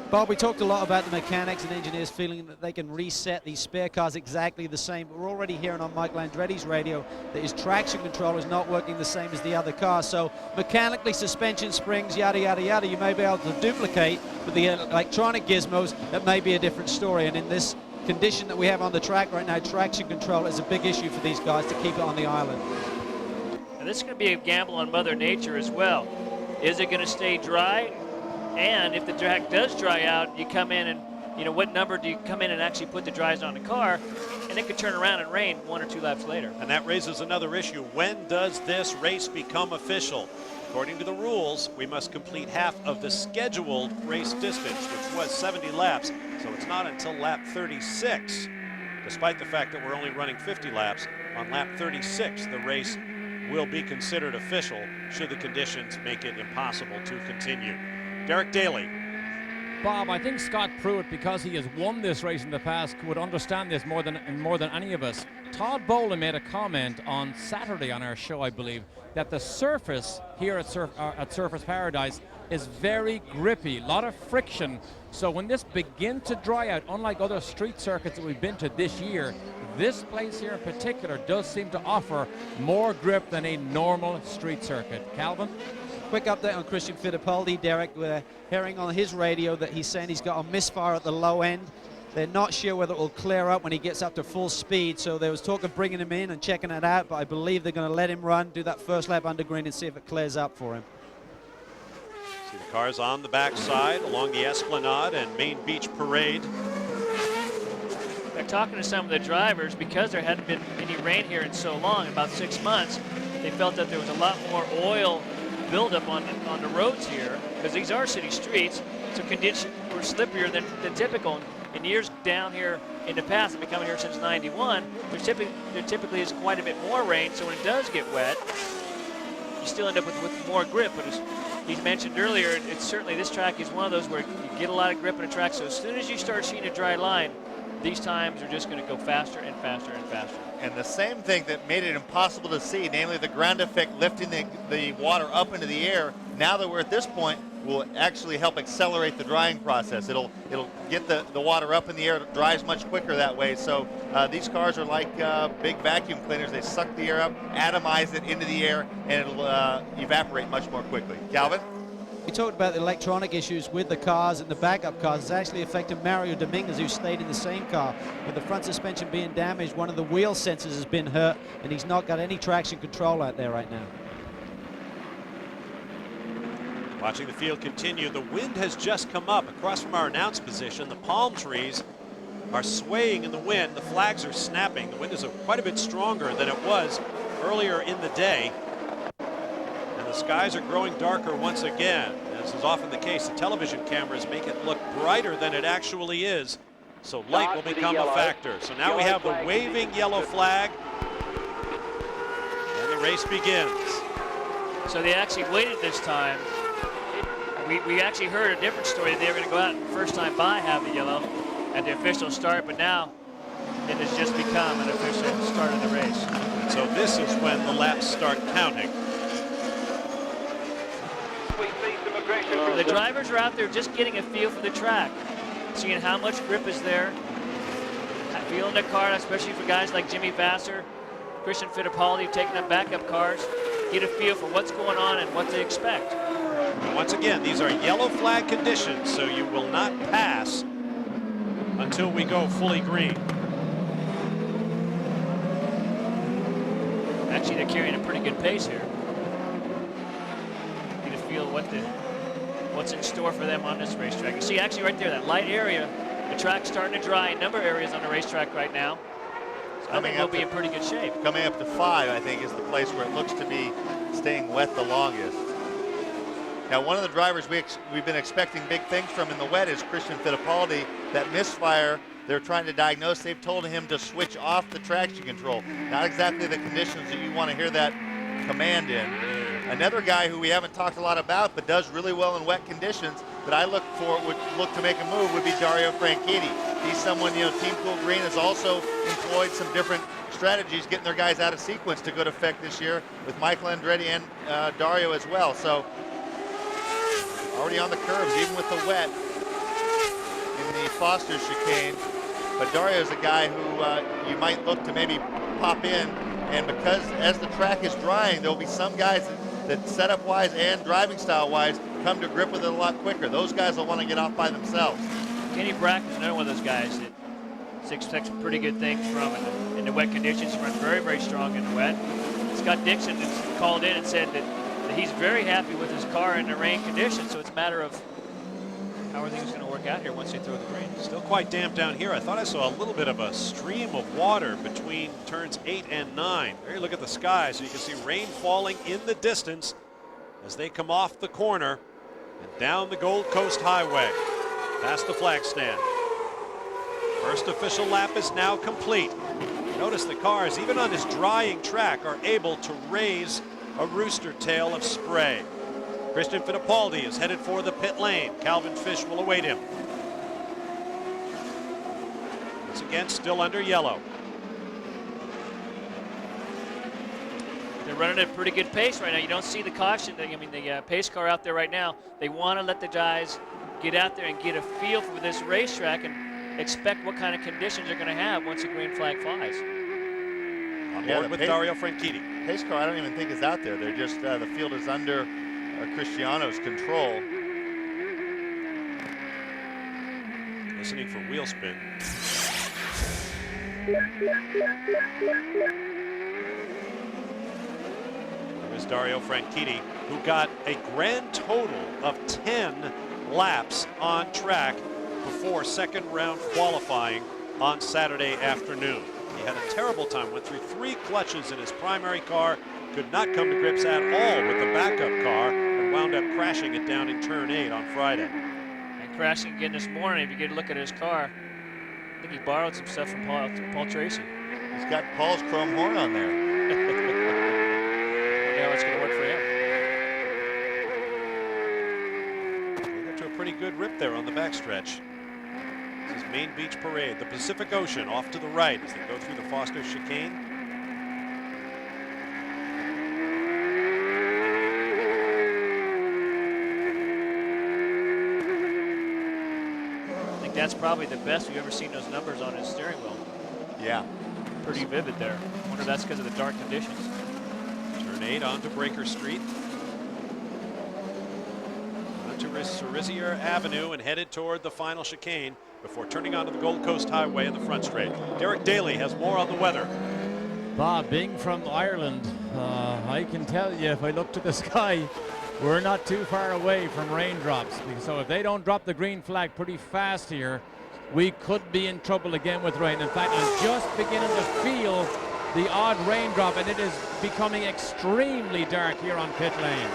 Bob, we talked a lot about the mechanics and engineers feeling that they can reset these spare cars exactly the same. But we're already hearing on Michael Andretti's radio that his traction control is not working the same as the other cars. So mechanically, suspension springs, yada, yada, yada, you may be able to duplicate, but the electronic gizmos, that may be a different story. And in this condition that we have on the track right now, traction control is a big issue for these guys to keep it on the island. And this is going to be a gamble on Mother Nature as well. Is it going to stay dry? And if the track does dry out, you come in and, you know, what number do you come in and actually put the dries on the car? And it could turn around and rain 1 or 2 laps later. And that raises another issue. When does this race become official? According to the rules, we must complete half of the scheduled race distance, which was 70 laps. So it's not until lap 36, despite the fact that we're only running 50 laps, on lap 36, the race will be considered official should the conditions make it impossible to continue. Derek Daly. Bob, I think Scott Pruitt, because he has won this race in the past, would understand this more than any of us. Todd Bowlen made a comment on Saturday on our show, I believe, that the surface here at Surfers Paradise is very grippy, a lot of friction. So when this begins to dry out, unlike other street circuits that we've been to this year, this place here in particular does seem to offer more grip than a normal street circuit. Calvin? Quick update on Christian Fittipaldi. Derek, we're hearing on his radio that he's saying he's got a misfire at the low end. They're not sure whether it will clear up when he gets up to full speed, so there was talk of bringing him in and checking it out, but I believe they're going to let him run, do that first lap under green and see if it clears up for him. See the cars on the backside along the Esplanade and Main Beach Parade. They're talking to some of the drivers, because there hadn't been any rain here in so long, about 6 months. They felt that there was a lot more oil buildup on the roads here, because these are city streets, so conditions were slipperier than typical. In years down here in the past, I've been coming here since '91, there typically is quite a bit more rain, so when it does get wet, you still end up with more grip. But as he's mentioned earlier, it's certainly, this track is one of those where you get a lot of grip in a track, so as soon as you start seeing a dry line, these times are just going to go faster and faster and faster. And the same thing that made it impossible to see, namely the ground effect lifting the water up into the air, Now that we're at this point, will actually help accelerate the drying process. It'll get the water up in the air. It dries much quicker that way. So these cars are like big vacuum cleaners. They suck the air up, atomize it into the air, and it'll evaporate much more quickly. Calvin? We talked about the electronic issues with the cars and the backup cars. It's actually affected Mario Dominguez, who stayed in the same car. With the front suspension being damaged, one of the wheel sensors has been hurt, and he's not got any traction control out there right now. Watching the field continue, the wind has just come up across from our announce position. The palm trees are swaying in the wind. The flags are snapping. The wind is quite a bit stronger than it was earlier in the day. And the skies are growing darker once again. As is often the case, the television cameras make it look brighter than it actually is. So light will become a factor. So now we have the waving yellow flag. And the race begins. So they actually waited this time. We actually heard a different story. They were going to go out and first time by have the yellow at the official start, but now it has just become an official start of the race. And so this is when the laps start counting. The drivers are out there just getting a feel for the track, seeing how much grip is there, feeling the car, especially for guys like Jimmy Vasser, Christian Fittipaldi, taking up backup cars, get a feel for what's going on and what to expect. And once again, these are yellow flag conditions, so you will not pass until we go fully green. Actually, they're carrying a pretty good pace here. Get a feel what's in store for them on this racetrack. You see, actually, right there, that light area, the track's starting to dry. A number of areas on the racetrack right now. So I think we'll be in pretty good shape. Coming up to 5, I think, is the place where it looks to be staying wet the longest. Now, one of the drivers we've been expecting big things from in the wet is Christian Fittipaldi. That misfire they're trying to diagnose, they've told him to switch off the traction control. Not exactly the conditions that you want to hear that command in. Another guy who we haven't talked a lot about but does really well in wet conditions that I would look to make a move would be Dario Franchitti. He's someone, Team Cool Green has also employed some different strategies getting their guys out of sequence to good effect this year with Michael Andretti and Dario as well. So already on the curves, even with the wet in the Foster chicane. But Dario's a guy who you might look to maybe pop in. And because as the track is drying, there'll be some guys that setup-wise and driving style-wise come to grip with it a lot quicker. Those guys will want to get off by themselves. Kenny Bracken's another one of those guys that expects some pretty good things from in the wet conditions. He runs very, very strong in the wet. Scott Dixon has called in and said that he's very happy with his car in the rain conditions, so it's a matter of how everything's going to work out here once they throw the green. Still quite damp down here. I thought I saw a little bit of a stream of water between turns 8 and 9. There you look at the sky, so you can see rain falling in the distance as they come off the corner and down the Gold Coast Highway past the flag stand. First official lap is now complete. Notice the cars, even on this drying track, are able to raise a rooster tail of spray. Christian Fittipaldi is headed for the pit lane. Calvin Fish will await him. Once again, still under yellow. They're running at a pretty good pace right now. You don't see the caution, the pace car out there right now. They want to let the guys get out there and get a feel for this racetrack and expect what kind of conditions they're going to have once the green flag flies. On board with Dario Franchitti. Pace car I don't even think is out there. They're just, the field is under Cristiano's control. Listening for wheel spin. There's Dario Franchitti, who got a grand total of 10 laps on track before second round qualifying on Saturday afternoon. He had a terrible time, went through 3 clutches in his primary car, could not come to grips at all with the backup car, and wound up crashing it down in turn 8 on Friday. And crashing again this morning. If you get a look at his car, I think he borrowed some stuff from Paul Tracy. He's got Paul's chrome horn on there. Yeah, it's going to work for him. They got to a pretty good rip there on the backstretch. This is Main Beach Parade, the Pacific Ocean off to the right as they go through the Foster chicane. that's probably the best we've ever seen those numbers on his steering wheel. Yeah. Pretty vivid there. I wonder if that's because of the dark conditions. Turn 8 onto Breaker Street. Onto Cerisier Avenue and headed toward the final chicane before turning onto the Gold Coast Highway in the front straight. Derek Daly has more on the weather. Bob, being from Ireland, I can tell you if I look to the sky, we're not too far away from raindrops. So if they don't drop the green flag pretty fast here, we could be in trouble again with rain. In fact, I'm just beginning to feel the odd raindrop, and it is becoming extremely dark here on pit lane.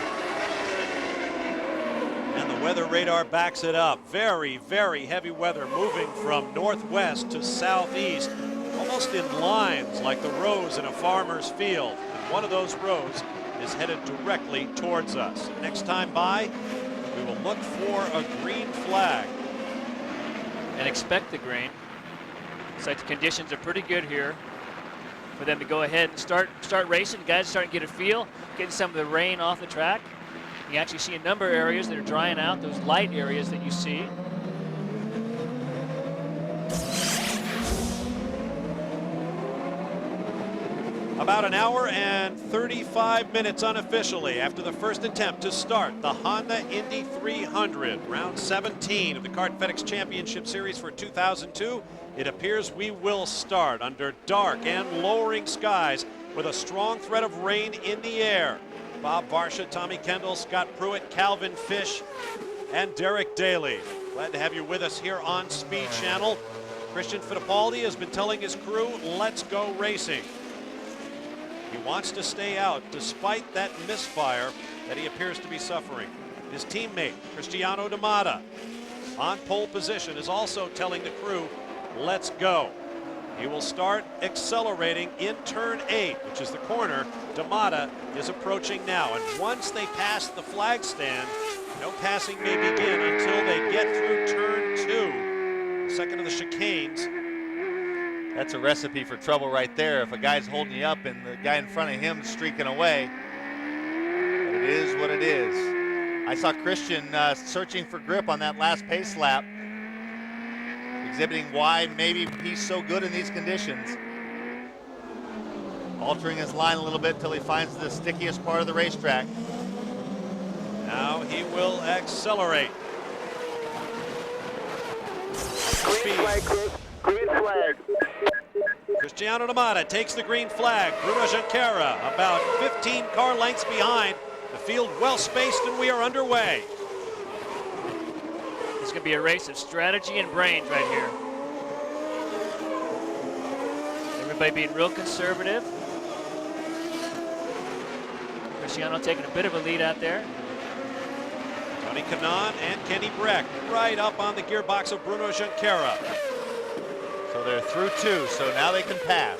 And the weather radar backs it up. Very, very heavy weather moving from northwest to southeast, almost in lines like the rows in a farmer's field. And one of those rows is headed directly towards us. Next time by, we will look for a green flag. And expect the green. Looks like the conditions are pretty good here for them to go ahead and start racing. The guys are starting to get a feel, getting some of the rain off the track. You actually see a number of areas that are drying out, those light areas that you see. About an hour and 35 minutes unofficially after the first attempt to start the Honda Indy 300, round 17 of the Kart FedEx Championship Series for 2002. It appears we will start under dark and lowering skies with a strong threat of rain in the air. Bob Varsha, Tommy Kendall, Scott Pruitt, Calvin Fish, and Derek Daly. Glad to have you with us here on Speed Channel. Christian Fittipaldi has been telling his crew, let's go racing. He wants to stay out despite that misfire that he appears to be suffering. His teammate, Cristiano D'Amata, on pole position, is also telling the crew, let's go. He will start accelerating in turn 8, which is the corner D'Amata is approaching now. And once they pass the flag stand, no passing may begin until they get through turn 2, the second of the chicanes. That's a recipe for trouble right there. If a guy's holding you up and the guy in front of him streaking away. But it is what it is. I saw Christian searching for grip on that last pace lap, exhibiting why maybe he's so good in these conditions. Altering his line a little bit till he finds the stickiest part of the racetrack. Now he will accelerate. Green flag, Chris. Green flag. Cristiano D'Amata takes the green flag. Bruno Junqueira about 15 car lengths behind. The field well spaced and we are underway. It's going to be a race of strategy and brains right here. Everybody being real conservative. Cristiano taking a bit of a lead out there. Tony Kanaan and Kenny Breck right up on the gearbox of Bruno Junqueira. So they're through 2, so now they can pass.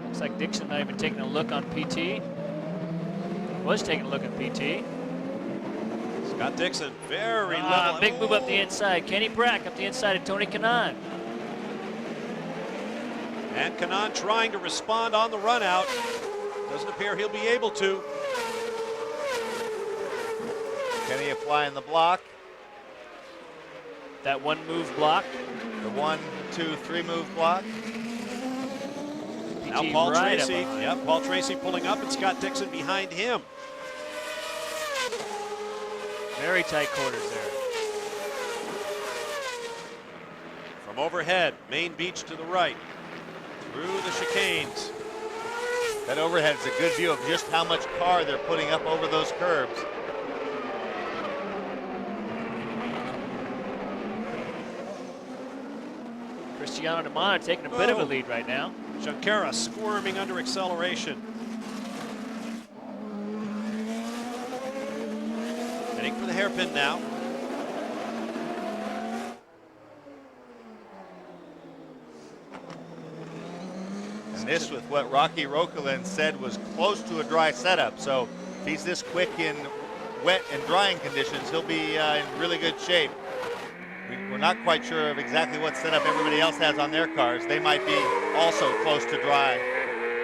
Looks like Dixon not even taking a look on PT. Was taking a look at PT. Scott Dixon, very level. Big move up the inside. Kenny Brack up the inside of Tony Kanaan. And Kanaan trying to respond on the run out. Doesn't appear he'll be able to. Kenny applying the block. That one move block. The 1, 2, 3 move block. Now Paul Tracy. Yep, Paul Tracy pulling up and Scott Dixon behind him. Very tight quarters there. From overhead, Main Beach to the right. Through the chicanes. That overhead's a good view of just how much car they're putting up over those curbs. Cristiano D'Amata taking a bit of a lead right now. Junqueira squirming under acceleration. Heading for the hairpin now. And this with what Rocky Rokelin said was close to a dry setup. So if he's this quick in wet and drying conditions, he'll be in really good shape. We're not quite sure of exactly what setup everybody else has on their cars. They might be also close to dry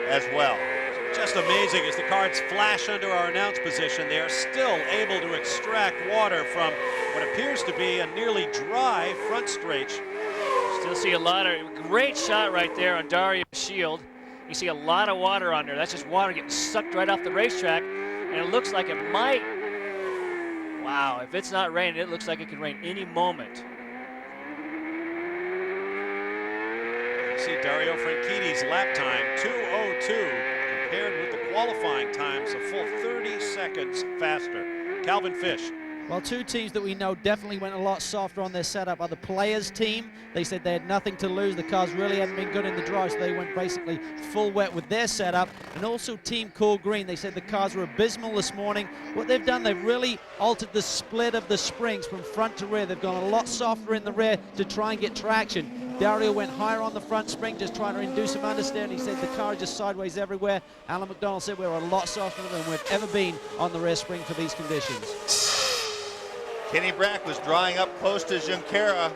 as well. Just amazing as the cards flash under our announce position. They are still able to extract water from what appears to be a nearly dry front straight. Still see a lot of, great shot right there on Dario Shield. You see a lot of water on there. That's just water getting sucked right off the racetrack. And it looks like it might, wow, if it's not raining, it looks like it could rain any moment. You see Dario Franchitti's lap time, 2:02, compared with the qualifying times, a full 30 seconds faster. Calvin Fish. Well, two teams that we know definitely went a lot softer on their setup are the Players team. They said they had nothing to lose. The cars really hadn't been good in the drive, so they went basically full wet with their setup. And also Team Cool Green, they said the cars were abysmal this morning. What they've done, they've really altered the split of the springs from front to rear. They've gone a lot softer in the rear to try and get traction. Dario went higher on the front spring, just trying to induce some understanding. He said the car is just sideways everywhere. Alan McDonald said we were a lot softer than we've ever been on the rear spring for these conditions. Kenny Brack was drawing up close to Junqueira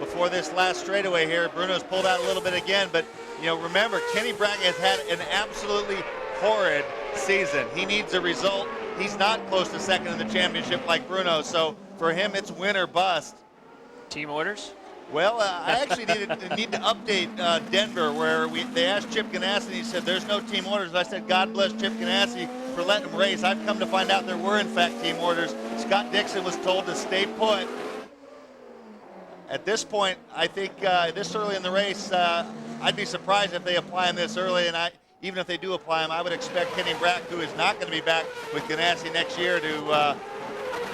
before this last straightaway here. Bruno's pulled out a little bit again, but you know, remember, Kenny Brack has had an absolutely horrid season. He needs a result. He's not close to second in the championship like Bruno, so for him it's win or bust. Team orders? Well, I actually need to update Denver, where they asked Chip Ganassi, and he said there's no team orders. I said, God bless Chip Ganassi for letting him race. I've come to find out there were, in fact, team orders. Scott Dixon was told to stay put. At this point, I think this early in the race, I'd be surprised if they apply him this early, and even if they do apply him, I would expect Kenny Brack, who is not going to be back with Ganassi next year, to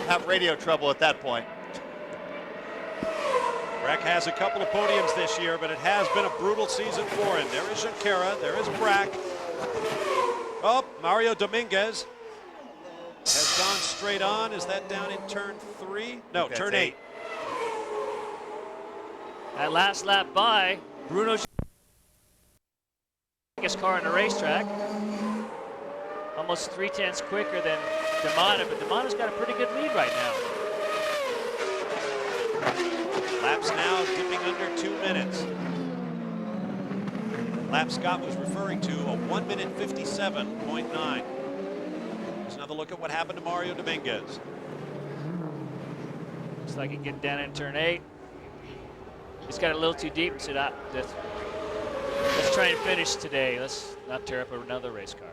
have radio trouble at that point. Brack has a couple of podiums this year, but it has been a brutal season for him. There is Junqueira, there is Brack. Oh, Mario Dominguez has gone straight on. Is that down in turn 3? No, turn 8. That last lap by Bruno, biggest car on the racetrack. Almost 3/10 quicker than D'Amata, but D'Amata's got a pretty good lead right now. Laps now dipping under 2 minutes. Lap Scott was referring to a 1 minute 57.9. Here's another look at what happened to Mario Dominguez. Looks like he getting down in turn 8. He's got a little too deep and said, let's try and finish today. Let's not tear up another race car.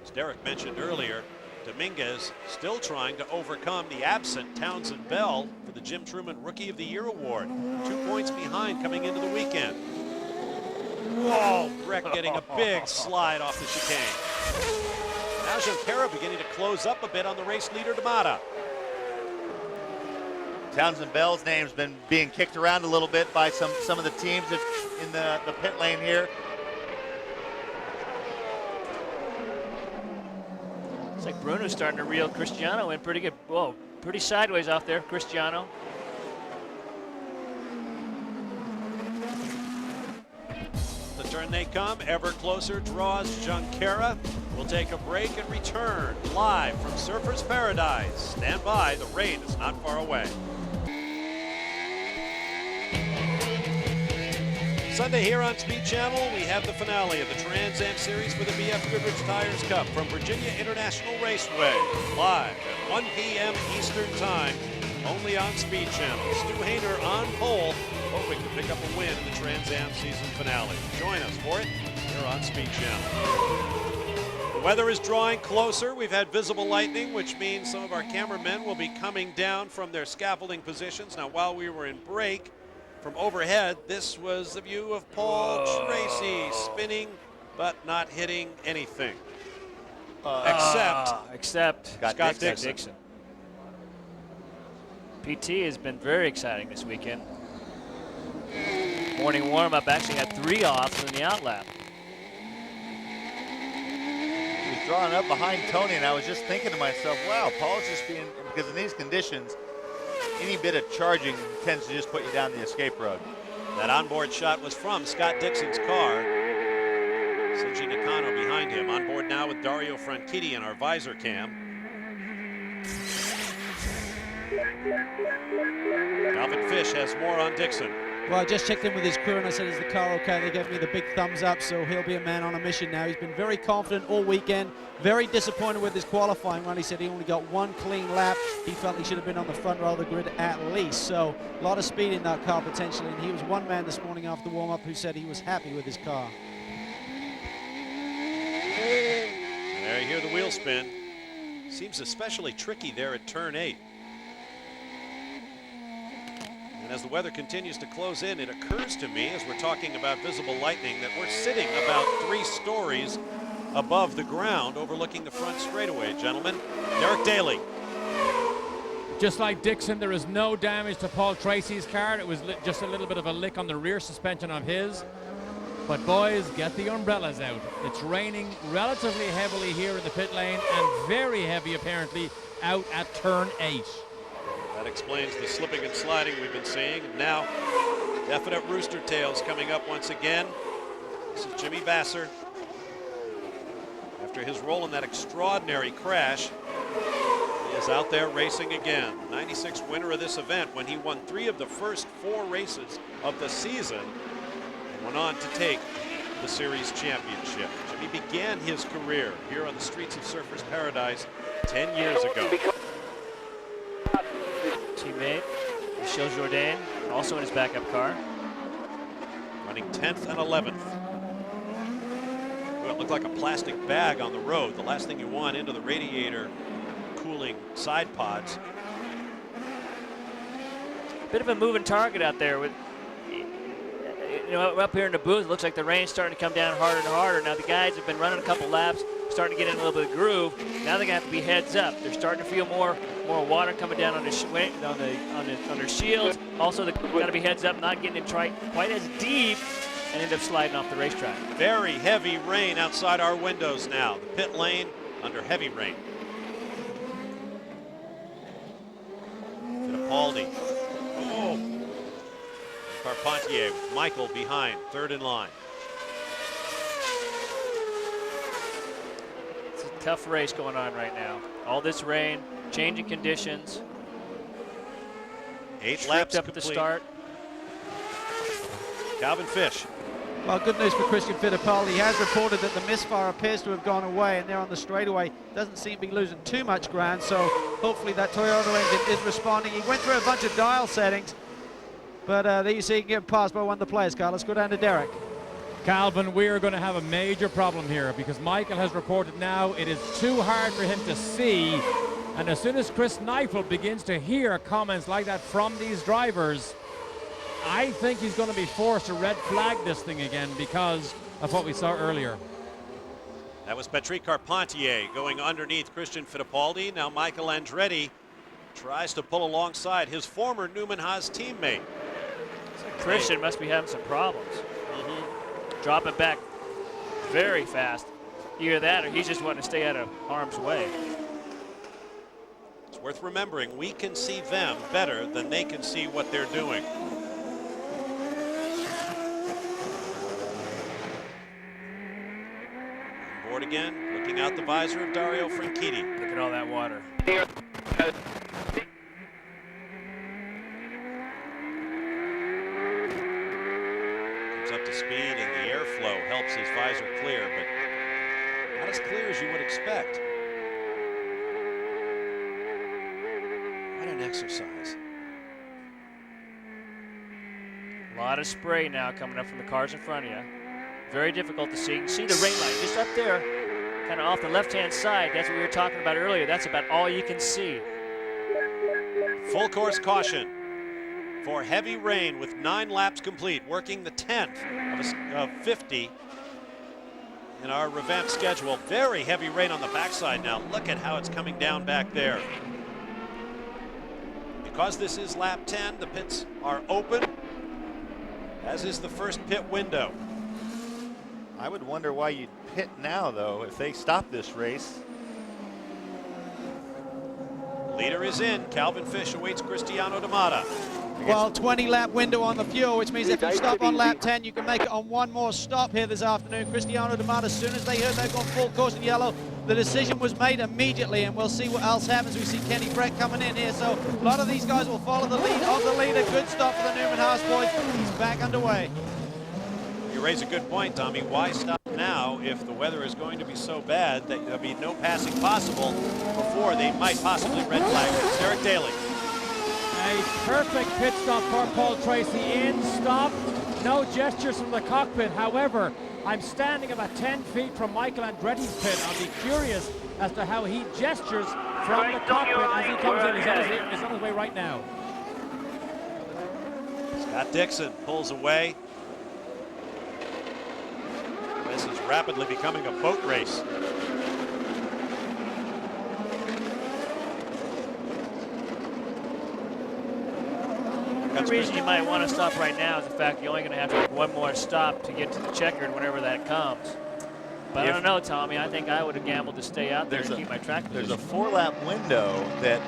As Derek mentioned earlier, Dominguez still trying to overcome the absent Townsend Bell for the Jim Truman Rookie of the Year award. 2 points behind coming into the weekend. Whoa, Breck getting a big slide off the chicane. Now Junqueira beginning to close up a bit on the race leader, D'Amata. Townsend Bell's name's been being kicked around a little bit by some of the teams in the pit lane here. It's like Bruno's starting to reel Cristiano in pretty good. Whoa, pretty sideways off there, Cristiano. The turn they come, ever closer draws Junqueira. We'll take a break and return live from Surfers Paradise. Stand by, the rain is not far away. Sunday here on Speed Channel, we have the finale of the Trans Am Series for the BF Goodrich Tires Cup from Virginia International Raceway. Live at 1 p.m. Eastern Time, only on Speed Channel. Stu Hainer on pole, hoping to pick up a win in the Trans Am season finale. Join us for it here on Speed Channel. The weather is drawing closer. We've had visible lightning, which means some of our cameramen will be coming down from their scaffolding positions. Now, while we were in break, from overhead, this was the view of Paul Tracy spinning, but not hitting anything. Except Scott Dixon. PT has been very exciting this weekend. Morning warm-up actually had 3 offs in the outlap. He was drawing up behind Tony, and I was just thinking to myself, wow, Paul's just being, because in these conditions, any bit of charging tends to just put you down the escape road. That onboard shot was from Scott Dixon's car. Shinji Nakano behind him. On board now with Dario Franchitti in our visor cam. Calvin Fish has more on Dixon. Well, I just checked in with his crew and I said, is the car okay? They gave me the big thumbs up, so he'll be a man on a mission now. He's been very confident all weekend, very disappointed with his qualifying run. He said he only got one clean lap. He felt he should have been on the front row of the grid at least. So a lot of speed in that car potentially, and he was one man this morning after warm-up who said he was happy with his car. There you hear the wheel spin. Seems especially tricky there at turn 8. And as the weather continues to close in, it occurs to me, as we're talking about visible lightning, that we're sitting about 3 stories above the ground overlooking the front straightaway, gentlemen. Derek Daly. Just like Dixon, there is no damage to Paul Tracy's car. It was just a little bit of a lick on the rear suspension of his. But boys, get the umbrellas out. It's raining relatively heavily here in the pit lane and very heavy apparently out at turn 8. That explains the slipping and sliding we've been seeing. And now, definite rooster tails coming up once again. This is Jimmy Vasser. After his role in that extraordinary crash, he is out there racing again. 96 winner of this event when he won 3 of the first 4 races of the season and went on to take the series championship. Jimmy began his career here on the streets of Surfers Paradise 10 years ago. Teammate Michel Jourdain, also in his backup car. Running 10th and 11th. Well, it looked like a plastic bag on the road. The last thing you want into the radiator cooling side pods. Bit of a moving target out there. With, you know, up here in the booth, it looks like the rain's starting to come down harder and harder. Now the guys have been running a couple laps, starting to get in a little bit of groove. Now they're gonna have to be heads up. They're starting to feel more water coming down on their shields. Also, they've got to be heads up, not getting it quite as deep, and end up sliding off the racetrack. Very heavy rain outside our windows now. The pit lane under heavy rain. Fittipaldi. Oh. Carpentier with Michael behind, 3rd in line. It's a tough race going on right now. All this rain, changing conditions. 8 laps up complete. at the start. Calvin Fish. Well, good news for Christian Fittipaldi. He has reported that the misfire appears to have gone away, and there on the straightaway doesn't seem to be losing too much ground, so hopefully that Toyota engine is responding. He went through a bunch of dial settings, but there you see he can get past by one of the players. Carl, let's go down to Derek. Calvin, we're going to have a major problem here because Michael has reported now it is too hard for him to see. And as soon as Chris Neifeld begins to hear comments like that from these drivers, I think he's going to be forced to red flag this thing again because of what we saw earlier. That was Patrick Carpentier going underneath Christian Fittipaldi. Now Michael Andretti tries to pull alongside his former Newman Haas teammate. Christian must be having some problems. Dropping back very fast. Either that or he's just wanting to stay out of harm's way. It's worth remembering, we can see them better than they can see what they're doing. On board again, looking out the visor of Dario Franchitti. Look at all that water. Up to speed and the airflow helps his visor clear, but not as clear as you would expect. What an exercise. A lot of spray now coming up from the cars in front of you. Very difficult to see. You can see the rain light just up there, kind of off the left-hand side. That's what we were talking about earlier. That's about all you can see. Full course caution for heavy rain with 9 laps complete, working the 10th of 50 in our revamped schedule. Very heavy rain on the backside now. Look at how it's coming down back there. Because this is lap 10, the pits are open, as is the first pit window. I would wonder why you'd pit now, though, if they stop this race. Leader is in. Calvin Fish awaits Cristiano D'Amata. Well, 20 lap window on the fuel, which means if you stop on lap 10, you can make it on one more stop here this afternoon. Cristiano Dumat, as soon as they heard they've gone full caution yellow, the decision was made immediately, and we'll see what else happens. We see Kenny Brett coming in here, so a lot of these guys will follow the lead of the leader. Good stop for the Newman Haas boys. He's back underway. You raise a good point, Tommy. Why stop now if the weather is going to be so bad that there'll be no passing possible before they might possibly red flag this? Derek Daly. A perfect pit stop for Paul Tracy. In, stop, no gestures from the cockpit. However, I'm standing about 10 feet from Michael Andretti's pit. I'll be curious as to how he gestures from the cockpit as he comes in. He's on his way right now. Scott Dixon pulls away. This is rapidly becoming a boat race. The reason you might want to stop right now is the fact you're only going to have to make one more stop to get to the checkered whenever that comes. But I don't know, Tommy. I think I would have gambled to stay out there and keep my track position. There's a 4-lap window that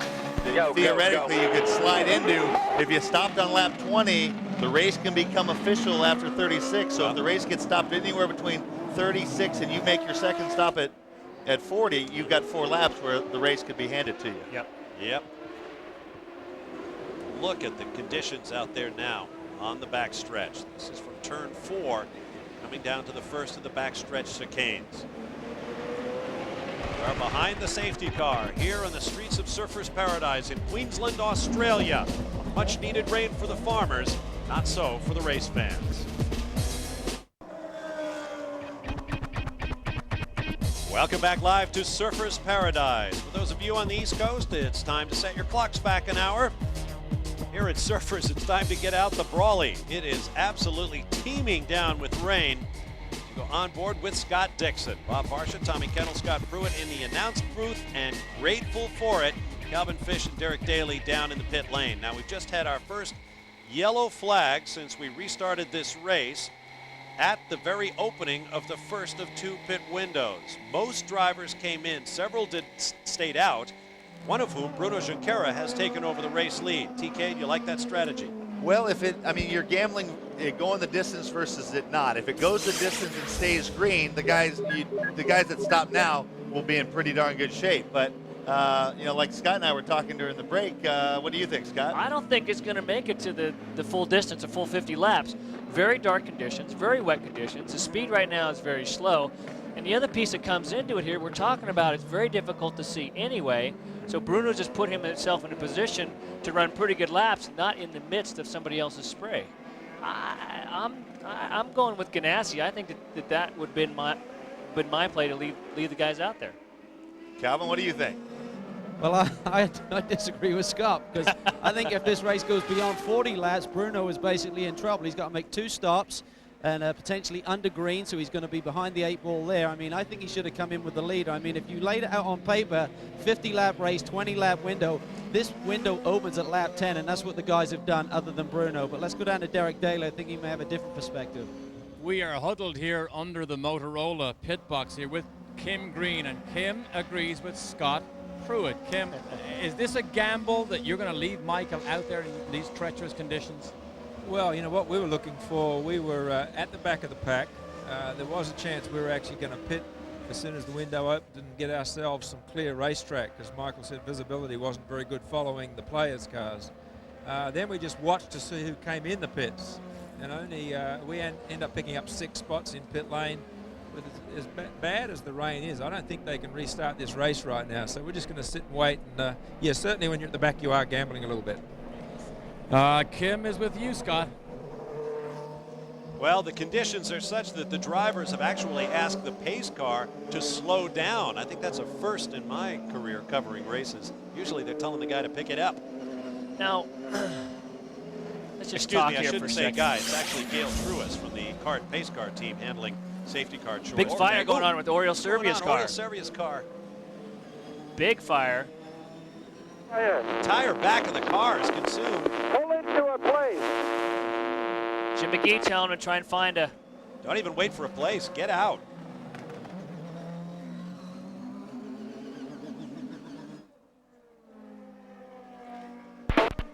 theoretically you could slide into. If you stopped on lap 20, the race can become official after 36. So if the race gets stopped anywhere between 36 and you make your second stop at 40, you've got 4 laps where the race could be handed to you. Yep. Look at the conditions out there now on the backstretch. This is from turn 4 coming down to the first of the backstretch chicanes. We are behind the safety car here on the streets of Surfers Paradise in Queensland, Australia. A much needed rain for the farmers, not so for the race fans. Welcome back live to Surfers Paradise. For those of you on the East Coast, it's time to set your clocks back an hour. Here at Surfers, it's time to get out the Brawley. It is absolutely teeming down with rain. To go on board with Scott Dixon, Bob Varsha, Tommy Kettle, Scott Pruitt in the announce booth, and grateful for it, Calvin Fish and Derek Daly down in the pit lane. Now, we've just had our first yellow flag since we restarted this race at the very opening of the first of 2 pit windows. Most drivers came in, several stayed out, one of whom, Bruno Junqueira, has taken over the race lead. TK, do you like that strategy? Well, you're gambling going the distance versus it not. If it goes the distance and stays green, the guys that stop now will be in pretty darn good shape. But like Scott and I were talking during the break, what do you think, Scott? I don't think it's going to make it to the full distance, a full 50 laps. Very dark conditions, very wet conditions. The speed right now is very slow. And the other piece that comes into it here, we're talking about, it's very difficult to see anyway. So Bruno just put himself in a position to run pretty good laps, not in the midst of somebody else's spray. I'm going with Ganassi. I think that would have been my play to leave the guys out there. Calvin, what do you think? Well, I disagree with Scott, because I think if this race goes beyond 40 laps, Bruno is basically in trouble. He's got to make 2 stops and potentially under green, so he's going to be behind the 8 ball there. I mean, I think he should have come in with the lead. I mean, if you laid it out on paper, 50-lap race, 20-lap window, this window opens at lap 10, and that's what the guys have done other than Bruno. But let's go down to Derek Daly. I think he may have a different perspective. We are huddled here under the Motorola pit box here with Kim Green, and Kim agrees with Scott Pruitt. Kim, is this a gamble that you're going to leave Michael out there in these treacherous conditions? Well, you know what we were looking for, we were at the back of the pack. There was a chance we were actually going to pit as soon as the window opened and get ourselves some clear racetrack, because Michael said visibility wasn't very good following the players' cars. Then we just watched to see who came in the pits, and we end up picking up 6 spots in pit lane. But as bad as the rain is, I don't think they can restart this race right now, so we're just going to sit and wait. And yeah, certainly when you're at the back, you are gambling a little bit. Kim is with you, Scott. Well, the conditions are such that the drivers have actually asked the pace car to slow down. I think that's a first in my career covering races. Usually they're telling the guy to pick it up. Now, let's just Excuse talk me, I here shouldn't for a say second. guy. It's actually Gail Truis from the pace car team handling safety car choice. Big fire going on with Oriol Servia's car. Oriol Servia's car. Big fire. The entire back of the car is consumed. Pull into a place. Jim McGee telling him to try and find a... Don't even wait for a place. Get out.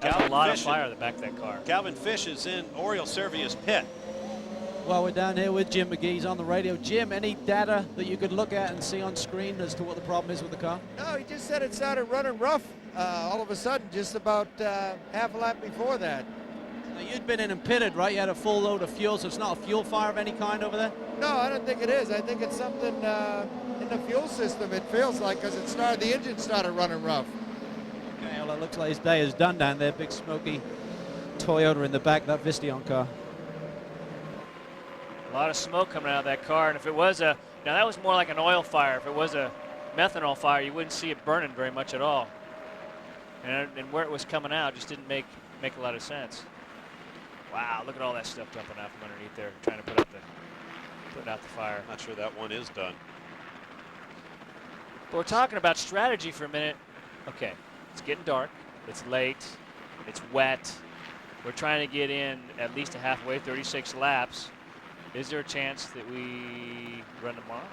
Calvin lot of Fish. fire at the back of that car. Calvin Fish is in Oriol Servia's pit. Well, we're down here with Jim McGee. He's on the radio. Jim, any data that you could look at and see on screen as to what the problem is with the car? No, he just said it started running rough all of a sudden, just about half a lap before that. Now, you'd been in and pitted, right? You had a full load of fuel, so it's not a fuel fire of any kind over there? No, I don't think it is. I think it's something in the fuel system, it feels like, because the engine started running rough. Okay, well, it looks like his day is done down there. Big smoky Toyota in the back, that Visteon car. A lot of smoke coming out of that car, and if it was now that was more like an oil fire. If it was a methanol fire, you wouldn't see it burning very much at all. And where it was coming out just didn't make a lot of sense. Wow, look at all that stuff dumping out from underneath there, trying to putting out the fire. Not sure that one is done. But we're talking about strategy for a minute. Okay, it's getting dark, it's late, it's wet. We're trying to get in at least a halfway, 36 laps. Is there a chance that we run tomorrow?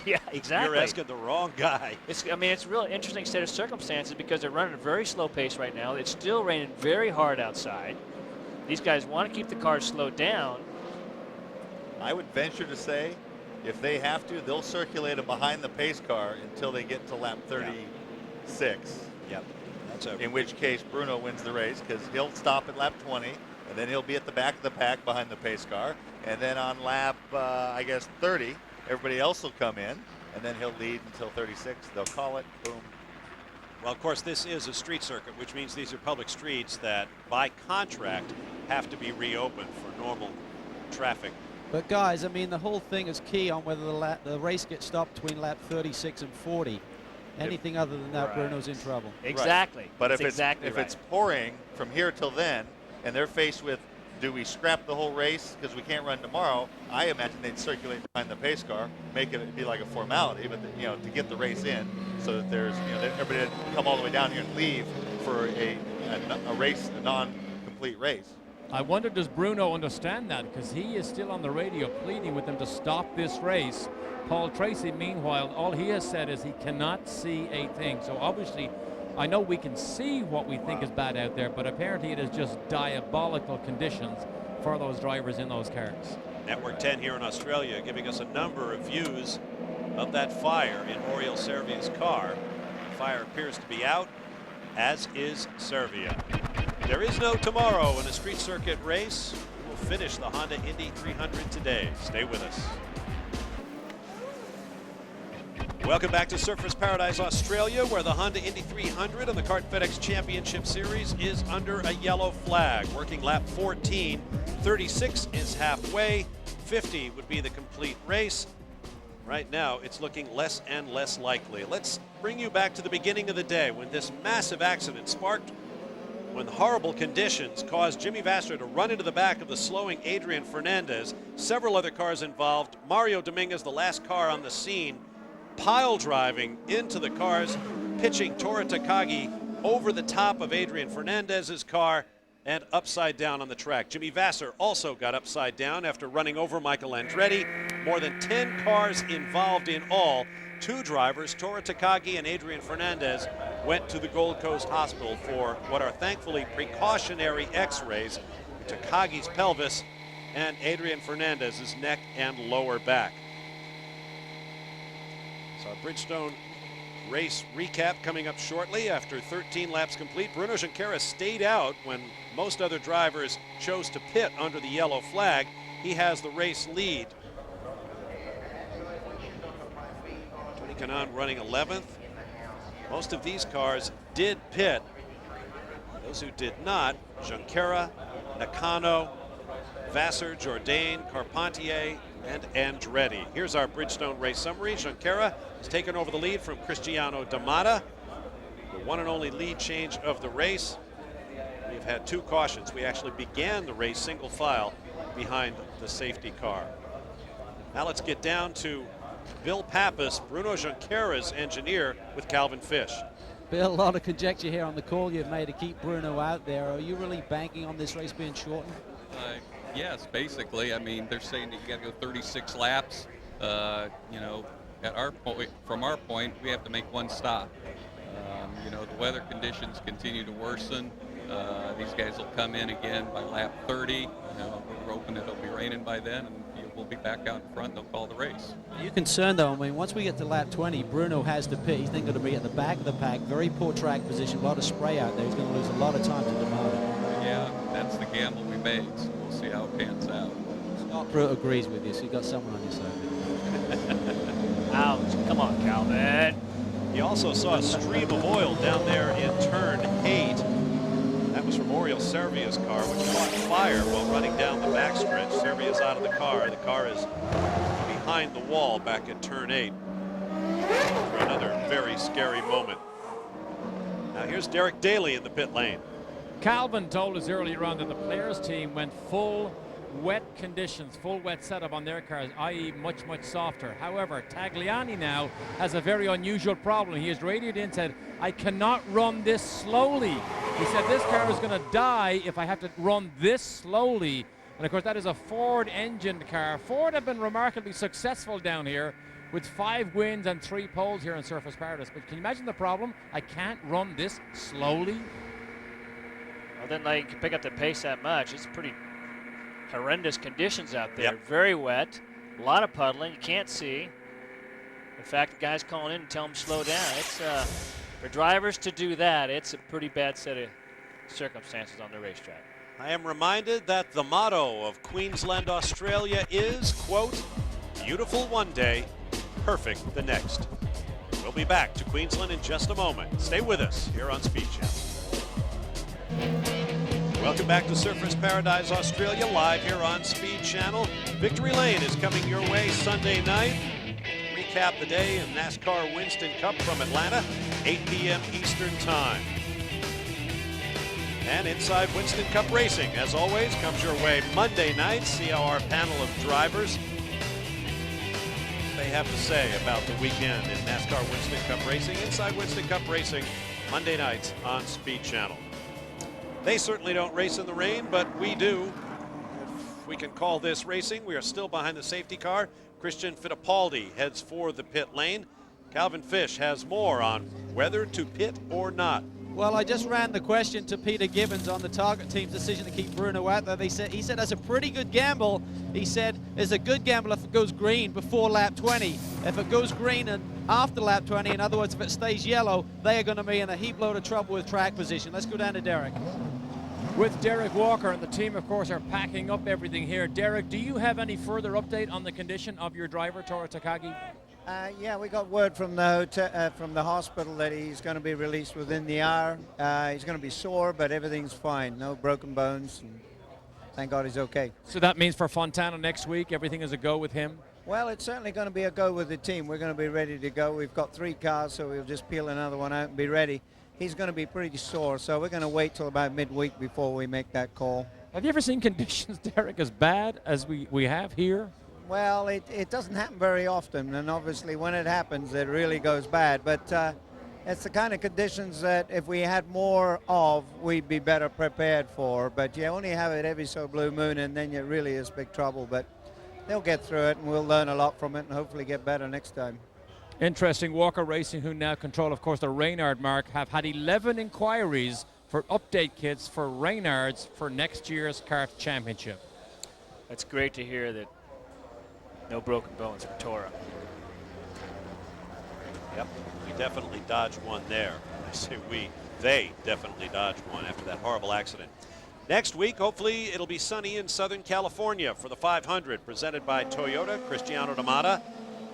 Yeah, exactly. You're asking the wrong guy. It's a real interesting set of circumstances because they're running at a very slow pace right now. It's still raining very hard outside. These guys want to keep the cars slowed down. I would venture to say, if they have to, they'll circulate them behind the pace car until they get to lap 36. Yep. That's in which case Bruno wins the race because he'll stop at lap 20, and then he'll be at the back of the pack behind the pace car. And then on lap, 30, everybody else will come in, and then he'll lead until 36. They'll call it, boom. Well, of course, this is a street circuit, which means these are public streets that, by contract, have to be reopened for normal traffic. But guys, I mean, the whole thing is key on whether the race gets stopped between lap 36 and 40. Anything other than that, Bruno's in trouble. Exactly. Right. But That's if it's pouring from here till then, and they're faced with, do we scrap the whole race because we can't run tomorrow? I imagine they'd circulate behind the pace car, make it be like a formality, but to get the race in, so that there's that everybody doesn't come all the way down here and leave for a race, a non-complete race. I wonder, does Bruno understand that? Because he is still on the radio pleading with them to stop this race. Paul Tracy, meanwhile, all he has said is he cannot see a thing. So obviously, I know we can see what we think is bad out there, but apparently it is just diabolical conditions for those drivers in those cars. Network 10 here in Australia giving us a number of views of that fire in Oriol Servia's car. The fire appears to be out, as is Servia. There is no tomorrow in a street circuit race. We will finish the Honda Indy 300 today. Stay with us. Welcome back to Surfers Paradise Australia, where the Honda Indy 300 on the Kart FedEx Championship Series is under a yellow flag. Working lap 14, 36 is halfway, 50 would be the complete race. Right now, it's looking less and less likely. Let's bring you back to the beginning of the day when this massive accident sparked when horrible conditions caused Jimmy Vasser to run into the back of the slowing Adrian Fernandez. Several other cars involved. Mario Dominguez, the last car on the scene, pile driving into the cars, pitching Tora Takagi over the top of Adrian Fernandez's car and upside down on the track. Jimmy Vasser also got upside down after running over Michael Andretti. More than 10 cars involved in all. 2 drivers, Tora Takagi and Adrian Fernandez, went to the Gold Coast Hospital for what are thankfully precautionary x-rays. Takagi's pelvis and Adrian Fernandez's neck and lower back. So our Bridgestone race recap coming up shortly after 13 laps complete. Bruno Junqueira stayed out when most other drivers chose to pit under the yellow flag. He has the race lead. Tony Kanaan running 11th. Most of these cars did pit. Those who did not, Junqueira, Nakano, Vasser, Jourdain, Carpentier, and Andretti. Here's our Bridgestone race summary. Junqueira has taken over the lead from Cristiano D'Amata. The one and only lead change of the race. We've had 2 cautions. We actually began the race single file behind the safety car. Now let's get down to Bill Pappas, Bruno Junqueira's engineer, with Calvin Fish. Bill, a lot of conjecture here on the call you've made to keep Bruno out there. Are you really banking on this race being shortened? Yes, basically. I mean, they're saying that you got to go 36 laps. At our point, from our point, we have to make 1 stop. you know, the weather conditions continue to worsen. These guys will come in again by lap 30. You know, we're hoping it'll be raining by then, and we'll be back out in front. They'll call the race. Are you concerned, though? I mean, once we get to lap 20, Bruno has to pit. He's then going to be at the back of the pack. Very poor track position. A lot of spray out there. He's going to lose a lot of time to D'Amato. Yeah, that's the gamble we made, so we'll see how it pans out. Scott Pruitt agrees with you, so you got someone on your side. Ouch. Come on, Calvin. You also saw a stream of oil down there in turn 8. That was from Oriol Servia's car, which caught fire while running down the backstretch. Servia's out of the car. The car is behind the wall back at turn 8 for another very scary moment. Now here's Derek Daly in the pit lane. Calvin told us earlier on that the players team went full wet conditions, full wet setup on their cars, i.e. much softer. However, Tagliani now has a very unusual problem. He has radioed in and said, I cannot run this slowly. He said this car is going to die if I have to run this slowly. And of course that is a Ford-engined car. Ford have been remarkably successful down here with 5 wins and 3 poles here in Surfers Paradise. But can you imagine the problem? I can't run this slowly. Well, then they can pick up the pace that much. It's pretty horrendous conditions out there. Yep. Very wet, a lot of puddling. You can't see. In fact, the guys calling in and tell them to slow down. It's for drivers to do that. It's a pretty bad set of circumstances on the racetrack. I am reminded that the motto of Queensland, Australia is, quote, beautiful one day, perfect the next. We'll be back to Queensland in just a moment. Stay with us here on Speed Channel. Welcome back to Surfers Paradise Australia, live here on Speed Channel. Victory Lane is coming your way Sunday night. Recap the day in NASCAR Winston Cup from Atlanta, 8 p.m. Eastern Time. And inside Winston Cup Racing, as always, comes your way Monday night. See how our panel of drivers they have to say about the weekend in NASCAR Winston Cup Racing. Inside Winston Cup Racing, Monday nights on Speed Channel. They certainly don't race in the rain, but we do. If we can call this racing, we are still behind the safety car. Christian Fittipaldi heads for the pit lane. Calvin Fish has more on whether to pit or not. Well, I just ran the question to Peter Gibbons on the Target team's decision to keep Bruno out there. He said that's a pretty good gamble. He said it's a good gamble if it goes green before lap 20. If it goes green and after lap 20, in other words, if it stays yellow, they are going to be in a heap load of trouble with track position. Let's go down to Derek. With Derek Walker and the team, of course, are packing up everything here. Derek, do you have any further update on the condition of your driver, Toru Takagi? Yeah, we got word from the hospital that he's going to be released within the hour. He's going to be sore, but everything's fine. No broken bones. And thank God he's okay. So that means for Fontana next week, everything is a go with him? Well, it's certainly going to be a go with the team. We're going to be ready to go. We've got 3 cars, so we'll just peel another one out and be ready. He's going to be pretty sore, so we're going to wait till about midweek before we make that call. Have you ever seen conditions, Derek, as bad as we have here? Well, it doesn't happen very often, and obviously when it happens, it really goes bad. But it's the kind of conditions that if we had more of, we'd be better prepared for. But you only have it every so blue moon, and then it really is big trouble. But they'll get through it, and we'll learn a lot from it and hopefully get better next time. Interesting. Walker Racing, who now control, of course, the Reynard mark, have had 11 inquiries for update kits for Reynards for next year's kart championship. That's great to hear that no broken bones for Tora. Yep, we definitely dodged one there. I say they definitely dodged one after that horrible accident. Next week, hopefully, it'll be sunny in Southern California for the 500, presented by Toyota. Cristiano D'Amata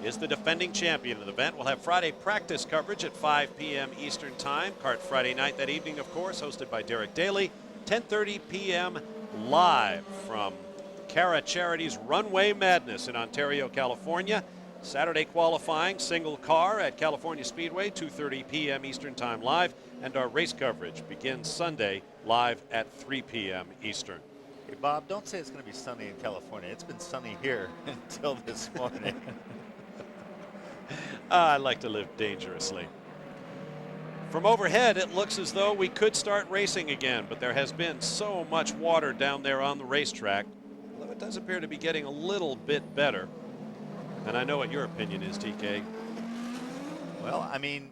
is the defending champion of the event. We'll have Friday practice coverage at 5 p.m. Eastern Time. Kart Friday night that evening, of course, hosted by Derek Daly. 10:30 p.m. live from Cara Charities Runway Madness in Ontario, California. Saturday qualifying, single car at California Speedway, 2:30 p.m. Eastern Time live. And our race coverage begins Sunday live at 3 p.m. Eastern. Hey, Bob, don't say it's going to be sunny in California. It's been sunny here until this morning. I like to live dangerously. From overhead, it looks as though we could start racing again, but there has been so much water down there on the racetrack. Although it does appear to be getting a little bit better. And I know what your opinion is, TK. Well, I mean,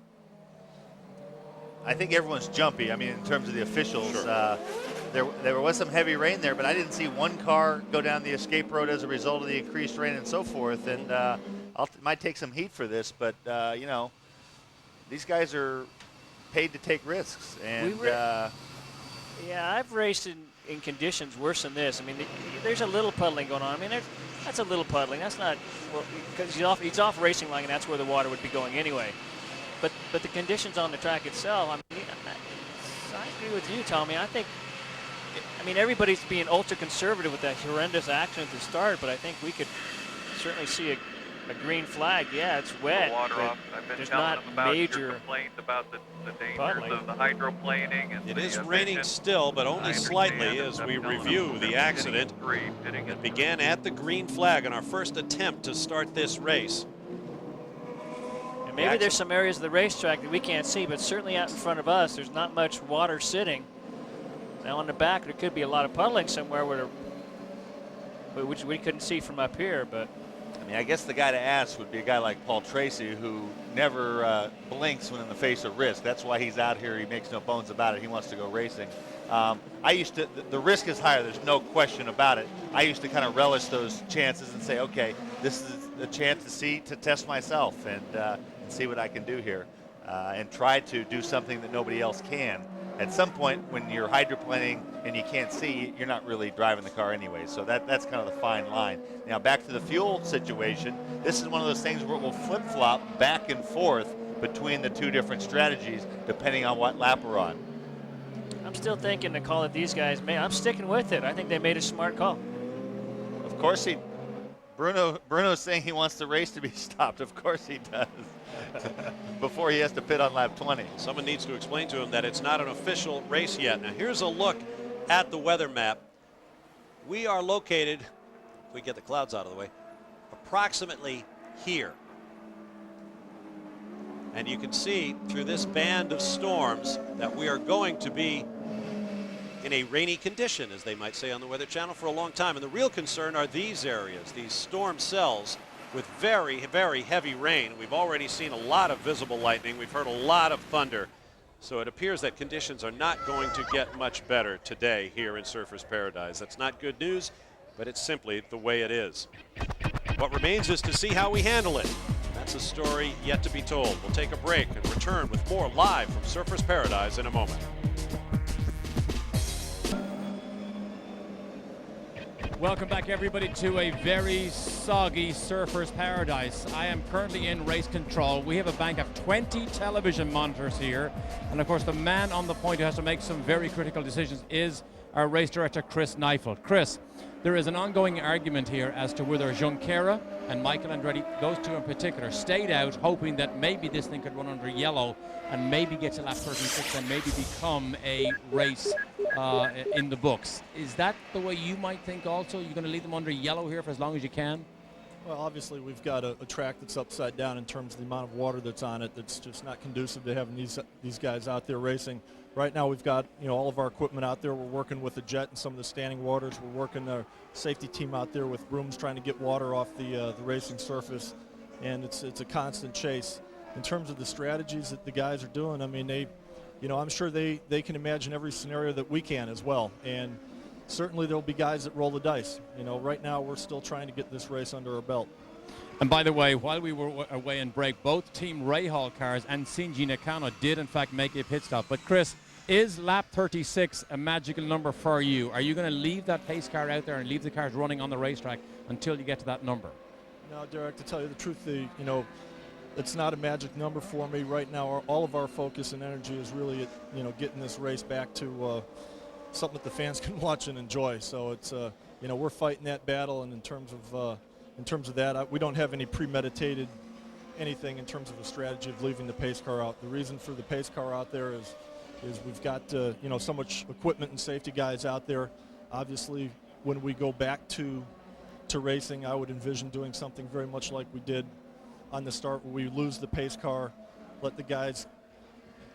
I think everyone's jumpy. I mean, in terms of the officials, there was some heavy rain there, but I didn't see one car go down the escape road as a result of the increased rain and so forth. And might take some heat for this, but you know, these guys are paid to take risks. And yeah, I've raced in conditions worse than this. I mean, there's a little puddling going on. I mean, that's a little puddling. That's not, well, because he's off racing line, and that's where the water would be going anyway. But the conditions on the track itself, I mean, I agree with you, Tommy. I mean, everybody's being ultra conservative with that horrendous accident to start, but I think we could certainly see a green flag. Yeah, it's wet. Water but off. I've been there's telling not them about major your complaints about the dangers puddling. of the hydroplaning. And It is raining still, but only slightly as we review the accident. It began at the green flag on our first attempt to start this race. And maybe there's some areas of the racetrack that we can't see, but certainly out in front of us, there's not much water sitting. Now on the back, there could be a lot of puddling somewhere which we couldn't see from up here, but. I mean, I guess the guy to ask would be a guy like Paul Tracy, who never blinks when in the face of risk. That's why he's out here. He makes no bones about it. He wants to go racing. The risk is higher. There's no question about it. I used to kind of relish those chances and say, okay, this is a chance to test myself and see what I can do here and try to do something that nobody else can. At some point, when you're hydroplaning and you can't see, you're not really driving the car anyway. So that's kind of the fine line. Now, back to the fuel situation. This is one of those things where it will flip-flop back and forth between the two different strategies, depending on what lap we're on. I'm still thinking the call that these guys made. I'm sticking with it. I think they made a smart call. Of course Bruno's saying he wants the race to be stopped. Of course he does. Before he has to pit on lap 20. Someone needs to explain to him that it's not an official race yet. Now here's a look at the weather map. We are located, if we get the clouds out of the way, approximately here. And you can see through this band of storms that we are going to be in a rainy condition, as they might say on the Weather Channel, for a long time. And the real concern are these areas, these storm cells with very, very heavy rain. We've already seen a lot of visible lightning. We've heard a lot of thunder. So it appears that conditions are not going to get much better today here in Surfers Paradise. That's not good news, but it's simply the way it is. What remains is to see how we handle it. That's a story yet to be told. We'll take a break and return with more live from Surfers Paradise in a moment. Welcome back, everybody, to a very soggy Surfers Paradise. I am currently in race control. We have a bank of 20 television monitors here. And, of course, the man on the point who has to make some very critical decisions is our race director, Chris Neifeld. Chris, there is an ongoing argument here as to whether Junqueira and Michael Andretti, those two in particular, stayed out hoping that maybe this thing could run under yellow and maybe get to lap 36 and maybe become a race in the books. Is that the way you might think also? You're going to leave them under yellow here for as long as you can? Well, obviously we've got a track that's upside down in terms of the amount of water that's on it. That's just not conducive to having these guys out there racing. Right now we've got all of our equipment out there. We're working with the jet and some of the standing waters. We're working our safety team out there with brooms trying to get water off the racing surface, and it's a constant chase. In terms of the strategies that the guys are doing, I mean, I'm sure they can imagine every scenario that we can as well, and certainly there'll be guys that roll the dice. Right now we're still trying to get this race under our belt. And by the way, while we were away in break, both Team Rahal cars and Shinji Nakano did in fact make a pit stop. But Chris, is lap 36 a magical number for you? Are you going to leave that pace car out there and leave the cars running on the racetrack until you get to that number? No, Derek, to tell you the truth, it's not a magic number for me right now. All of our focus and energy is really at, getting this race back to something that the fans can watch and enjoy. So it's, we're fighting that battle, and in terms of that, we don't have any premeditated anything in terms of a strategy of leaving the pace car out. The reason for the pace car out there is we've got so much equipment and safety guys out there. Obviously, when we go back to racing, I would envision doing something very much like we did on the start, where we lose the pace car, let the guys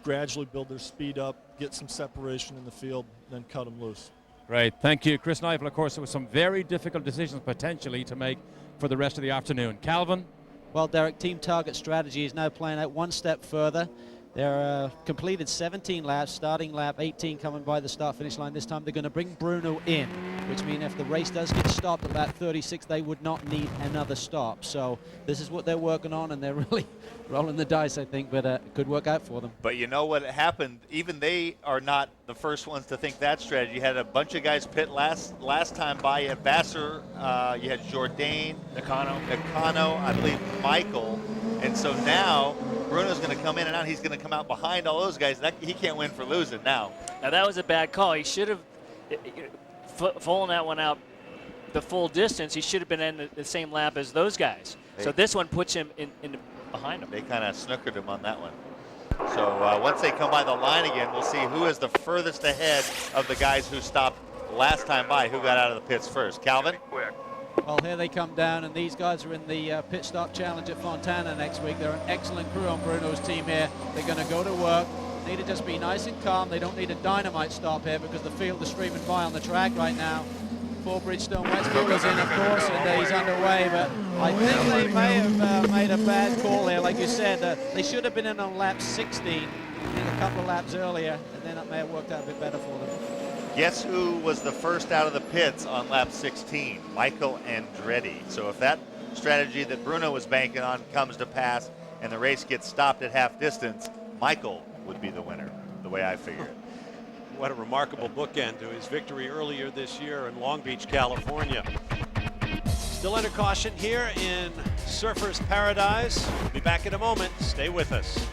gradually build their speed up, get some separation in the field, then cut them loose. Great, thank you. Chris Neifeld, of course, there was some very difficult decisions potentially to make for the rest of the afternoon. Calvin? Well, Derek, Team Target strategy is now playing out one step further. They're completed 17 laps, starting lap 18 coming by the start-finish line. This time they're going to bring Bruno in, which means if the race does get stopped at lap 36, they would not need another stop. So this is what they're working on, and they're really rolling the dice, I think, but it could work out for them. But you know what happened? Even they are not the first ones to think that strategy. You had a bunch of guys pit last time by. You had Vassar, you had Jourdain, Nakano, I believe Michael. And so now Bruno's going to come in and out. He's going to come out behind all those guys. He can't win for losing now. Now that was a bad call. He should have fallen that one out the full distance. He should have been in the same lap as those guys. So this one puts him in behind him. They kind of snookered him on that one. So once they come by the line again, we'll see who is the furthest ahead of the guys who stopped last time by, who got out of the pits first. Calvin? Well, here they come down, and these guys are in the pit stop challenge at Fontana next week. They're an excellent crew on Bruno's team here. They're going to go to work. Need to just be nice and calm. They don't need a dynamite stop here because the field is streaming by on the track right now. Before Bridgestone Westfield is in, of course, and he's underway, but I think they may have made a bad call here. Like you said, they should have been in on lap 16, a couple of laps earlier, and then it may have worked out a bit better for them. Guess who was the first out of the pits on lap 16? Michael Andretti. So if that strategy that Bruno was banking on comes to pass and the race gets stopped at half distance, Michael would be the winner, the way I figure it. What a remarkable bookend to his victory earlier this year in Long Beach, California. Still under caution here in Surfers Paradise. We'll be back in a moment. Stay with us.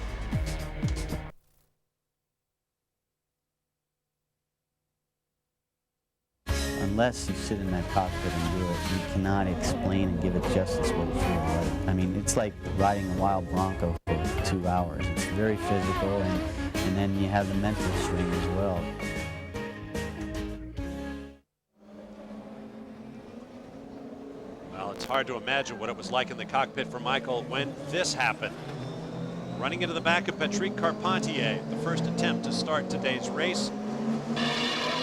Unless you sit in that cockpit and do it, you cannot explain and give it justice what it feels like. I mean, it's like riding a wild bronco for 2 hours. It's very physical, and then you have the mental strain as well. Well, it's hard to imagine what it was like in the cockpit for Michael when this happened. Running into the back of Patrick Carpentier, the first attempt to start today's race.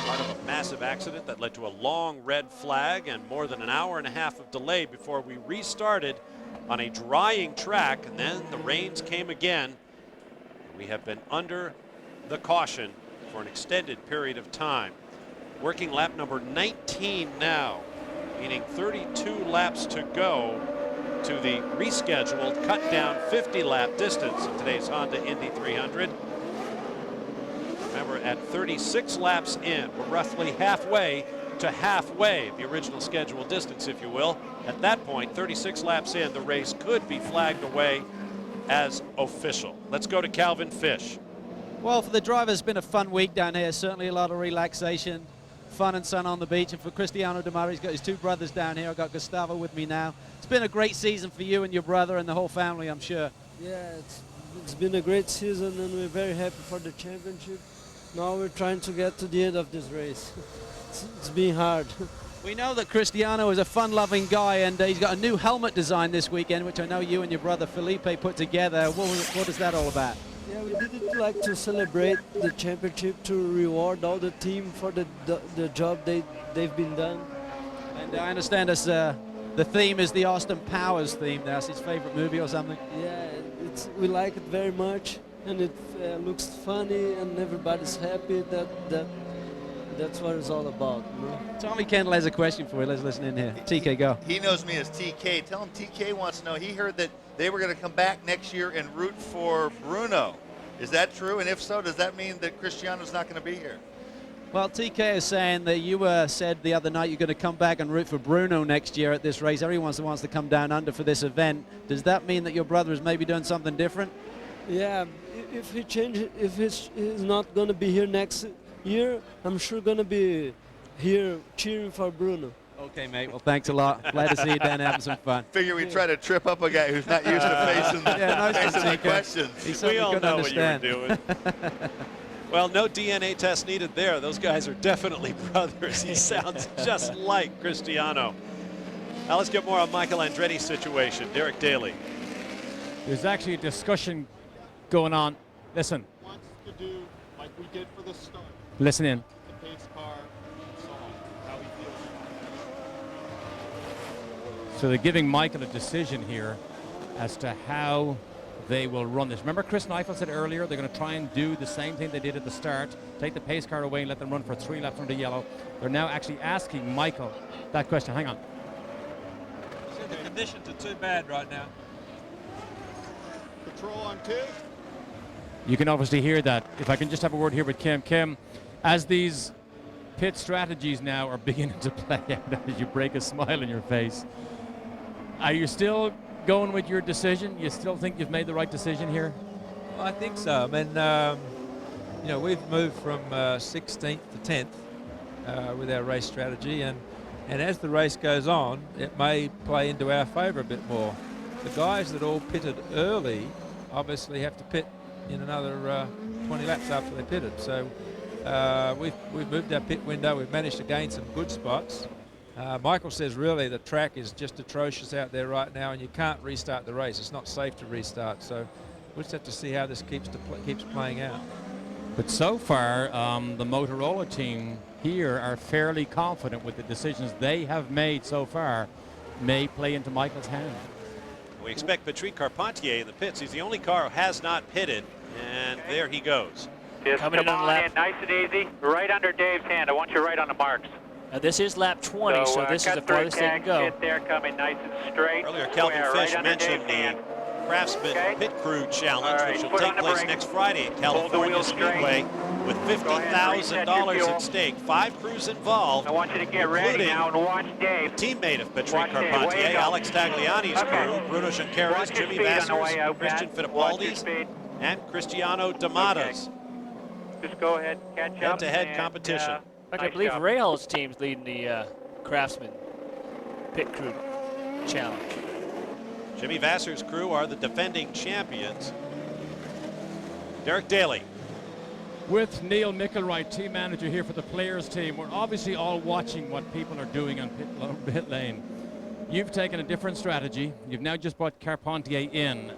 Part of a massive accident that led to a long red flag and more than an hour and a half of delay before we restarted on a drying track, and then the rains came again. We have been under the caution for an extended period of time. Working lap number 19 now, meaning 32 laps to go to the rescheduled cut down 50 lap distance of today's Honda Indy 300. Remember, at 36 laps in, we're roughly halfway to halfway, the original scheduled distance, if you will. At that point, 36 laps in, the race could be flagged away as official. Let's go to Calvin Fish. Well, for the driver, it's been a fun week down here. Certainly a lot of relaxation, fun and sun on the beach. And for Cristiano De Mari, he's got his two brothers down here. I've got Gustavo with me now. It's been a great season for you and your brother and the whole family, I'm sure. Yeah, it's been a great season, and we're very happy for the championship. Now we're trying to get to the end of this race. It's been hard. We know that Cristiano is a fun-loving guy, and he's got a new helmet design this weekend, which I know you and your brother Felipe put together. What is that all about? Yeah, we did it like to celebrate the championship, to reward all the team for the job they've been done. And I understand the theme is the Austin Powers theme. That's his favorite movie or something. Yeah, we like it very much, and it looks funny, and everybody's happy. That's what it's all about. You know? Tommy Kendall has a question for you. Let's listen in here. TK, go. He knows me as TK. Tell him TK wants to know. He heard that they were going to come back next year and root for Bruno. Is that true? And if so, does that mean that Cristiano's not going to be here? Well, TK is saying that you said the other night you're going to come back and root for Bruno next year at this race. Everyone wants to come down under for this event. Does that mean that your brother is maybe doing something different? Yeah, if he changes, if he's not going to be here next year, I'm sure going to be here cheering for Bruno. Okay, mate. Well, thanks a lot. Glad to see you down having some fun. Figure we try to trip up a guy who's not used to facing the questions. We all know what you were doing. Well, no DNA test needed there. Those guys are definitely brothers. He sounds just like Cristiano. Now let's get more on Michael Andretti's situation. Derek Daly. There's actually a discussion going on. Listen. Wants to do like we did for the start. Listen in. The pace car and so on. How he feels. So they're giving Michael a decision here as to how they will run this. Remember Chris Neifel said earlier they're going to try and do the same thing they did at the start, take the pace car away and let them run for 3 laps under yellow. They're now actually asking Michael that question. Hang on. The conditions are too bad right now. Control on 2. You can obviously hear that. If I can just have a word here with Kim. Kim, as these pit strategies now are beginning to play out as you break a smile on your face, are you still going with your decision? You still think you've made the right decision here? Well, I think so. I mean, you know, we've moved from 16th to 10th with our race strategy, and as the race goes on, it may play into our favour a bit more. The guys that all pitted early obviously have to pit in another 20 laps after they pitted. So we've moved our pit window. We've managed to gain some good spots. Michael says really the track is just atrocious out there right now, and you can't restart the race. It's not safe to restart. So we'll just have to see how this keeps playing out. But so far, the Motorola team here are fairly confident with the decisions they have made so far may play into Michael's hand. We expect Patrick Carpentier in the pits. He's the only car who has not pitted, and there he goes. Just Coming come in on on lap. in, nice and easy, right under Dave's hand. I want you right on the marks. This is lap 20, so this is the farthest they can go. Get there, coming nice and straight. Earlier, Calvin Fish mentioned the Craftsman Pit Crew Challenge, which will take place next Friday at California Speedway with $50,000 at stake. 5 crews involved. I want you to get ready now and watch Dave. Teammate of Patrick Carpentier, Alex Tagliani's crew, Bruno Junqueras, Jimmy Vassars, Christian Fittipaldi, and Cristiano D'Amatas. Just go ahead, catch up. Head-to-head competition. I believe Rahaal's team's leading the Craftsman Pit Crew Challenge. Jimmy Vassar's crew are the defending champions. Derek Daly. With Neil Mickelwright, team manager here for the players team, we're obviously all watching what people are doing on pit lane. You've taken a different strategy. You've now just brought Carpentier in.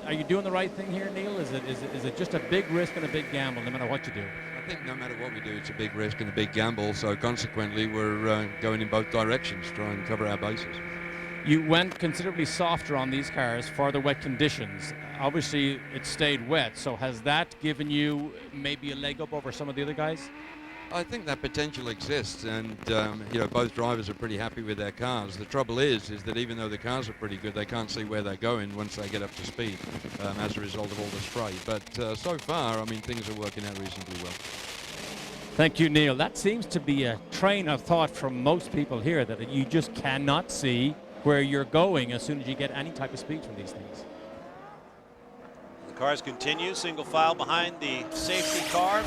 Are you doing the right thing here, Neil? Is it just a big risk and a big gamble no matter what you do? I think no matter what we do, it's a big risk and a big gamble. So consequently, we're going in both directions, trying to cover our bases. You went considerably softer on these cars for the wet conditions. Obviously, it stayed wet. So has that given you maybe a leg up over some of the other guys? I think that potential exists, and you know, both drivers are pretty happy with their cars. The trouble is that even though the cars are pretty good, they can't see where they're going once they get up to speed as a result of all the spray. But so far, I mean, things are working out reasonably well. Thank you, Neil. That seems to be a train of thought from most people here, that you just cannot see where you're going as soon as you get any type of speed from these things. The cars continue single file behind the safety car.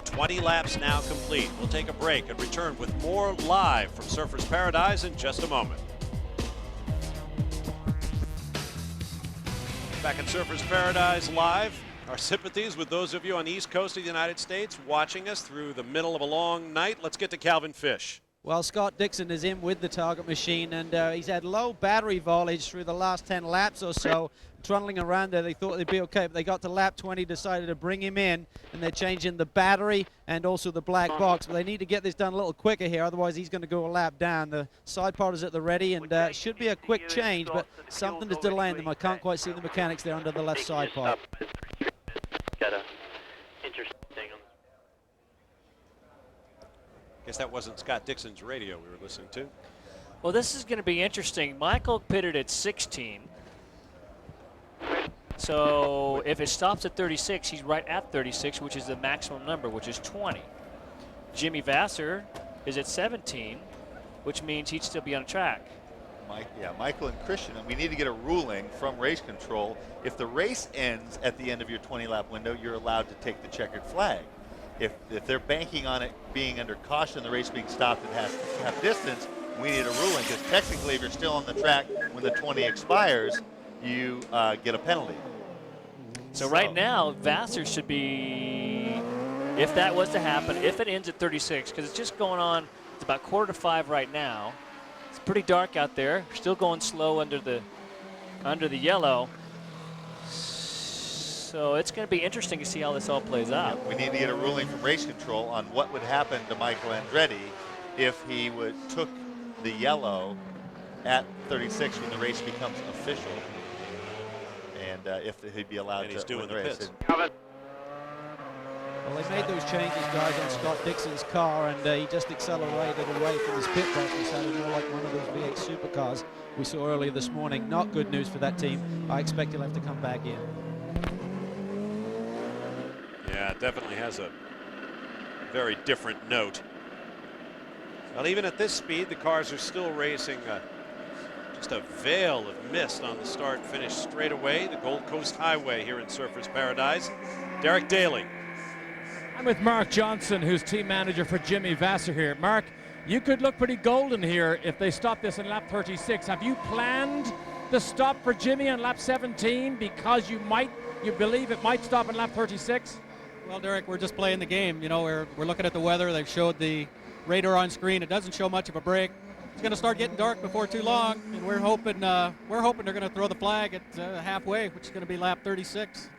20 laps now complete. We'll take a break and return with more live from Surfers Paradise in just a moment. Back at Surfers Paradise Live. Our sympathies with those of you on the East Coast of the United States watching us through the middle of a long night. Let's get to Calvin Fish. Well, Scott Dixon is in with the target machine, and he's had low battery voltage through the last 10 laps or so. Trundling around there, they thought they'd be okay, but they got to lap 20, decided to bring him in, and they're changing the battery and also the black box. But they need to get this done a little quicker here, otherwise he's going to go a lap down. The side pod is at the ready, and should be a quick change, but something is delaying them. I can't quite see the mechanics there under the left side pod. Got a interesting thing on. Guess that wasn't Scott Dixon's radio we were listening to. Well, this is going to be interesting. Michael pitted at 16. So if it stops at 36, he's right at 36, which is the maximum number, which is 20. Jimmy Vasser is at 17, which means he'd still be on track. Michael and Christian, and we need to get a ruling from race control. If the race ends at the end of your 20-lap window, you're allowed to take the checkered flag. If they're banking on it being under caution, the race being stopped at half distance, we need a ruling, because technically if you're still on the track when the 20 expires, you get a penalty. So right now, Vasser should be, if that was to happen, if it ends at 36, because it's just going on, it's about 4:45 right now. It's pretty dark out there, still going slow under the yellow. So it's going to be interesting to see how this all plays out. We need to get a ruling from race control on what would happen to Michael Andretti if he took the yellow at 36 when the race becomes official. and if he'd be allowed And he's to doing win the the race. pits. Well, they made those changes, guys, on Scott Dixon's car, and he just accelerated away from his pit box. He sounded more like one of those V8 supercars we saw earlier this morning. Not good news for that team. I expect he'll have to come back in. Yeah, it definitely has a very different note. Well, even at this speed, the cars are still racing just a veil of mist on the start-finish straightaway, the Gold Coast Highway here in Surfers Paradise. Derek Daly. I'm with Mark Johnson, who's team manager for Jimmy Vasser here. Mark, you could look pretty golden here if they stop this in lap 36. Have you planned the stop for Jimmy on lap 17 because you believe it might stop in lap 36? Well, Derek, we're just playing the game. You know, we're looking at the weather. They've showed the radar on screen. It doesn't show much of a break. It's going to start getting dark before too long, and we're hoping they're going to throw the flag at halfway, which is going to be lap 36.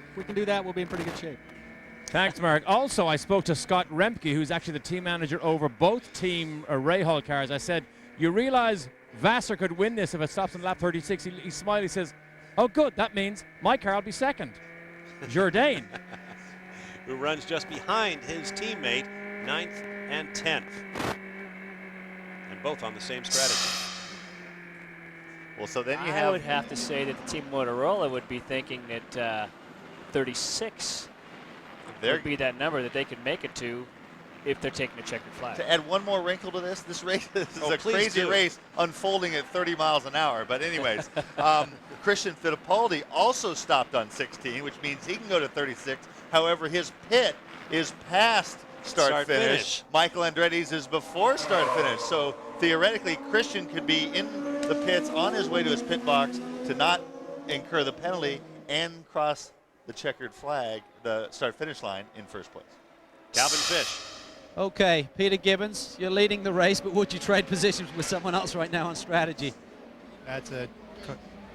If we can do that, we'll be in pretty good shape. Thanks, Mark. Also, I spoke to Scott Remke, who's actually the team manager over both team Rahal cars. I said, you realize Vasser could win this if it stops in lap 36. He smiled. He says, oh, good. That means my car will be second. Jourdain. Who runs just behind his teammate, 9th and 10th. And both on the same strategy. Well, so then you I would have to say that the team Motorola would be thinking that 36 would be that number that they could make it to if they're taking a checkered flag. To add one more wrinkle to this race is a please crazy do. race unfolding at 30 miles an hour. But anyways, Christian Fittipaldi also stopped on 16, which means he can go to 36. However, his pit is past start-finish. Michael Andretti's is before start-finish. So theoretically, Christian could be in the pits on his way to his pit box to not incur the penalty and cross the checkered flag, the start-finish line, in first place. Calvin Fish. Okay, Peter Gibbons, you're leading the race, but would you trade positions with someone else right now on strategy? That's a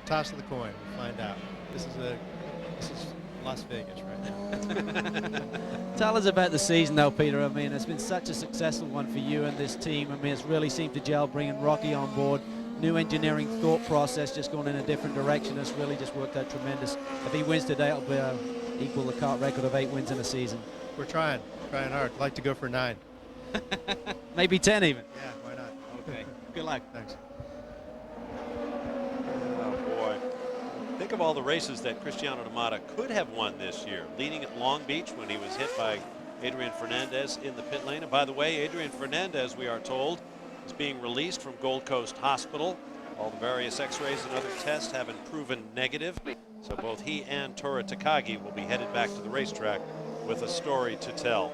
toss of the coin. We'll find out. This is Las Vegas right now. Tell us about the season, though, Peter. I mean, it's been such a successful one for you and this team. I mean, it's really seemed to gel, bringing Rocky on board. New engineering thought process, just going in a different direction. It's really just worked out tremendous. If he wins today, it'll be equal the kart record of 8 wins in a season. We're trying hard. I'd like to go for 9. Maybe 10 even. Yeah, why not? Okay. Good luck. Thanks. Oh, boy. Think of all the races that Cristiano Damata could have won this year, leading at Long Beach when he was hit by Adrian Fernandez in the pit lane. And by the way, Adrian Fernandez, we are told, is being released from Gold Coast Hospital. All the various x-rays and other tests haven't proven negative. So both he and Tora Takagi will be headed back to the racetrack with a story to tell.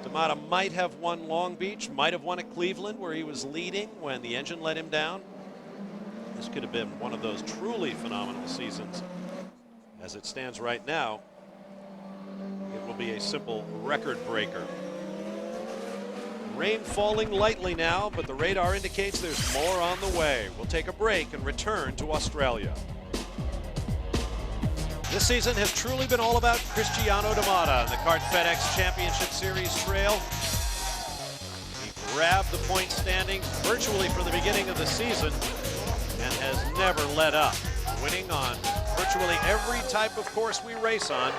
Damata might have won Long Beach, might have won at Cleveland where he was leading when the engine let him down. This could have been one of those truly phenomenal seasons. As it stands right now, it will be a simple record breaker. Rain falling lightly now, but the radar indicates there's more on the way. We'll take a break and return to Australia. This season has truly been all about Cristiano Damata and the Kart FedEx Championship Series trail. He grabbed the point standings virtually from the beginning of the season and has never let up, winning on virtually every type of course we race on.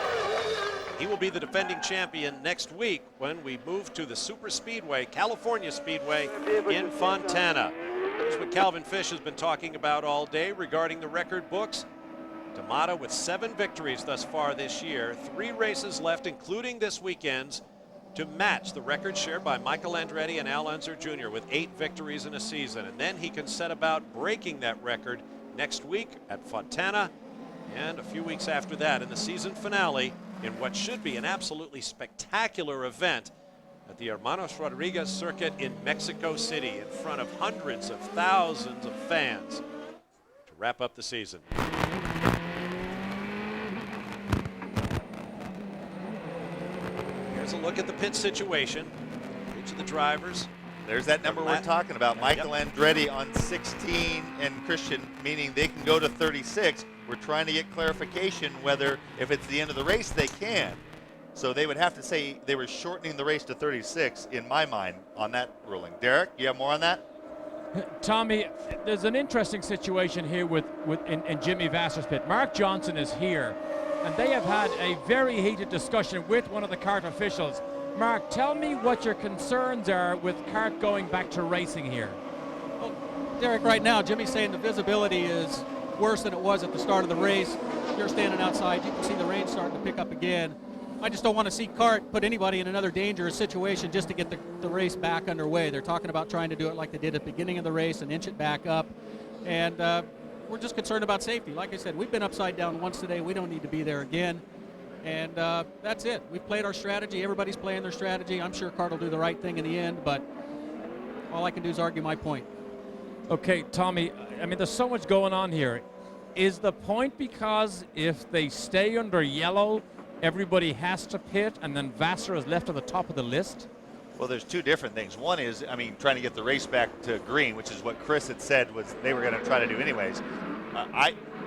He will be the defending champion next week when we move to the Super Speedway, California Speedway in Fontana. Here's what Calvin Fish has been talking about all day regarding the record books. Damata with 7 victories thus far this year, 3 races left, including this weekend's, to match the record shared by Michael Andretti and Al Unser Jr. with 8 victories in a season. And then he can set about breaking that record next week at Fontana, and a few weeks after that in the season finale in what should be an absolutely spectacular event at the Hermanos Rodriguez circuit in Mexico City in front of hundreds of thousands of fans to wrap up the season. Here's a look at the pit situation. Each of the drivers. There's that number we're talking about. Michael Andretti on 16 and Christian, meaning they can go to 36. We're trying to get clarification whether if it's the end of the race they can. So they would have to say they were shortening the race to 36 in my mind on that ruling. Derek, you have more on that? Tommy, there's an interesting situation here in Jimmy Vasser's pit. Mark Johnson is here, and they have had a very heated discussion with one of the kart officials. Mark, tell me what your concerns are with kart going back to racing here. Well, Derek, right now, Jimmy's saying the visibility is worse than it was at the start of the race. You're standing outside, you can see the rain starting to pick up again. I just don't want to see kart put anybody in another dangerous situation just to get the race back underway. They're talking about trying to do it like they did at the beginning of the race and inch it back up. And we're just concerned about safety. Like I said, we've been upside down once today. We don't need to be there again. And that's it. We've played our strategy. Everybody's playing their strategy. I'm sure kart will do the right thing in the end, but all I can do is argue my point. Okay, Tommy, I mean, there's so much going on here. Is the point because if they stay under yellow, everybody has to pit, and then Vasser is left at the top of the list? Well, there's two different things. One is, I mean, trying to get the race back to green, which is what Chris had said was they were going to try to do anyways.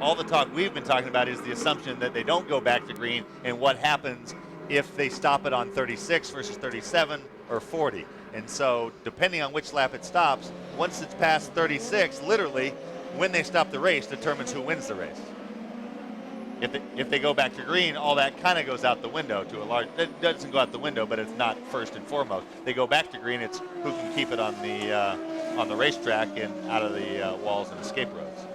All the talk we've been talking about is the assumption that they don't go back to green, and what happens if they stop it on 36 versus 37 or 40. And so, depending on which lap it stops, once it's past 36, literally, when they stop the race determines who wins the race. If they go back to green, all that kind of goes out the window to a large. It doesn't go out the window, but it's not first and foremost. They go back to green. It's who can keep it on the racetrack and out of the walls and escape roads.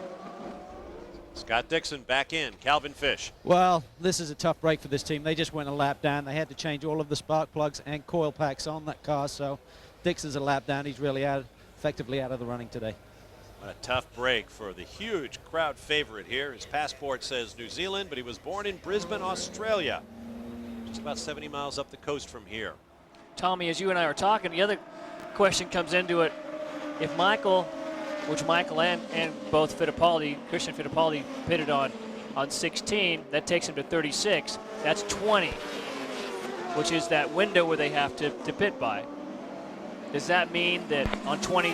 Scott Dixon back in. Calvin Fish. Well, this is a tough break for this team. They just went a lap down. They had to change all of the spark plugs and coil packs on that car. So Dixon's a lap down. He's really effectively out of the running today. A tough break for the huge crowd favorite here. His passport says New Zealand, but he was born in Brisbane, Australia. Just about 70 miles up the coast from here. Tommy, as you and I were talking, the other question comes into it. If Michael, which Michael and both Fittipaldi, Christian Fittipaldi pitted on 16, that takes him to 36. That's 20, which is that window where they have to pit by. Does that mean that on 20,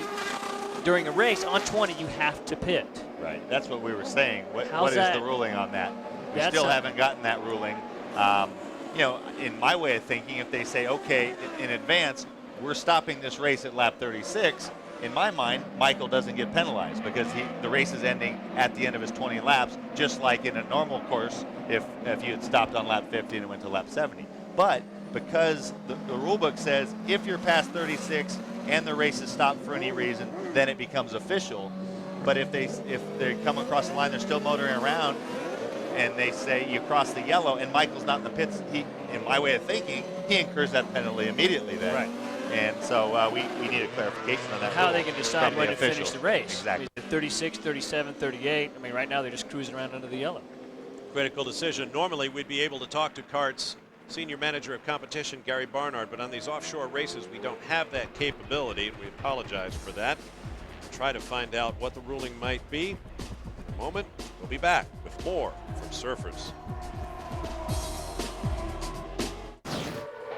during a race, on 20, you have to pit? Right, that's what we were saying. What is the ruling on that? We That's still haven't gotten that ruling. You know, in my way of thinking, if they say, okay, in advance, we're stopping this race at lap 36, in my mind, Michael doesn't get penalized because the race is ending at the end of his 20 laps, just like in a normal course if you had stopped on lap 50 and went to lap 70. But because the rule book says if you're past 36 and the race is stopped for any reason, then it becomes official. But if they come across the line, they're still motoring around, and they say you cross the yellow, and Michael's not in the pits, in my way of thinking, he incurs that penalty immediately then. Right. And so we need a clarification on that. How they can decide when to finish the race. Exactly. 36, 37, 38. I mean, right now they're just cruising around under the yellow. Critical decision. Normally we'd be able to talk to kart's senior manager of competition, Gary Barnard, but on these offshore races we don't have that capability. We apologize for that. We'll try to find out what the ruling might be. In a moment, we'll be back with more from Surfers.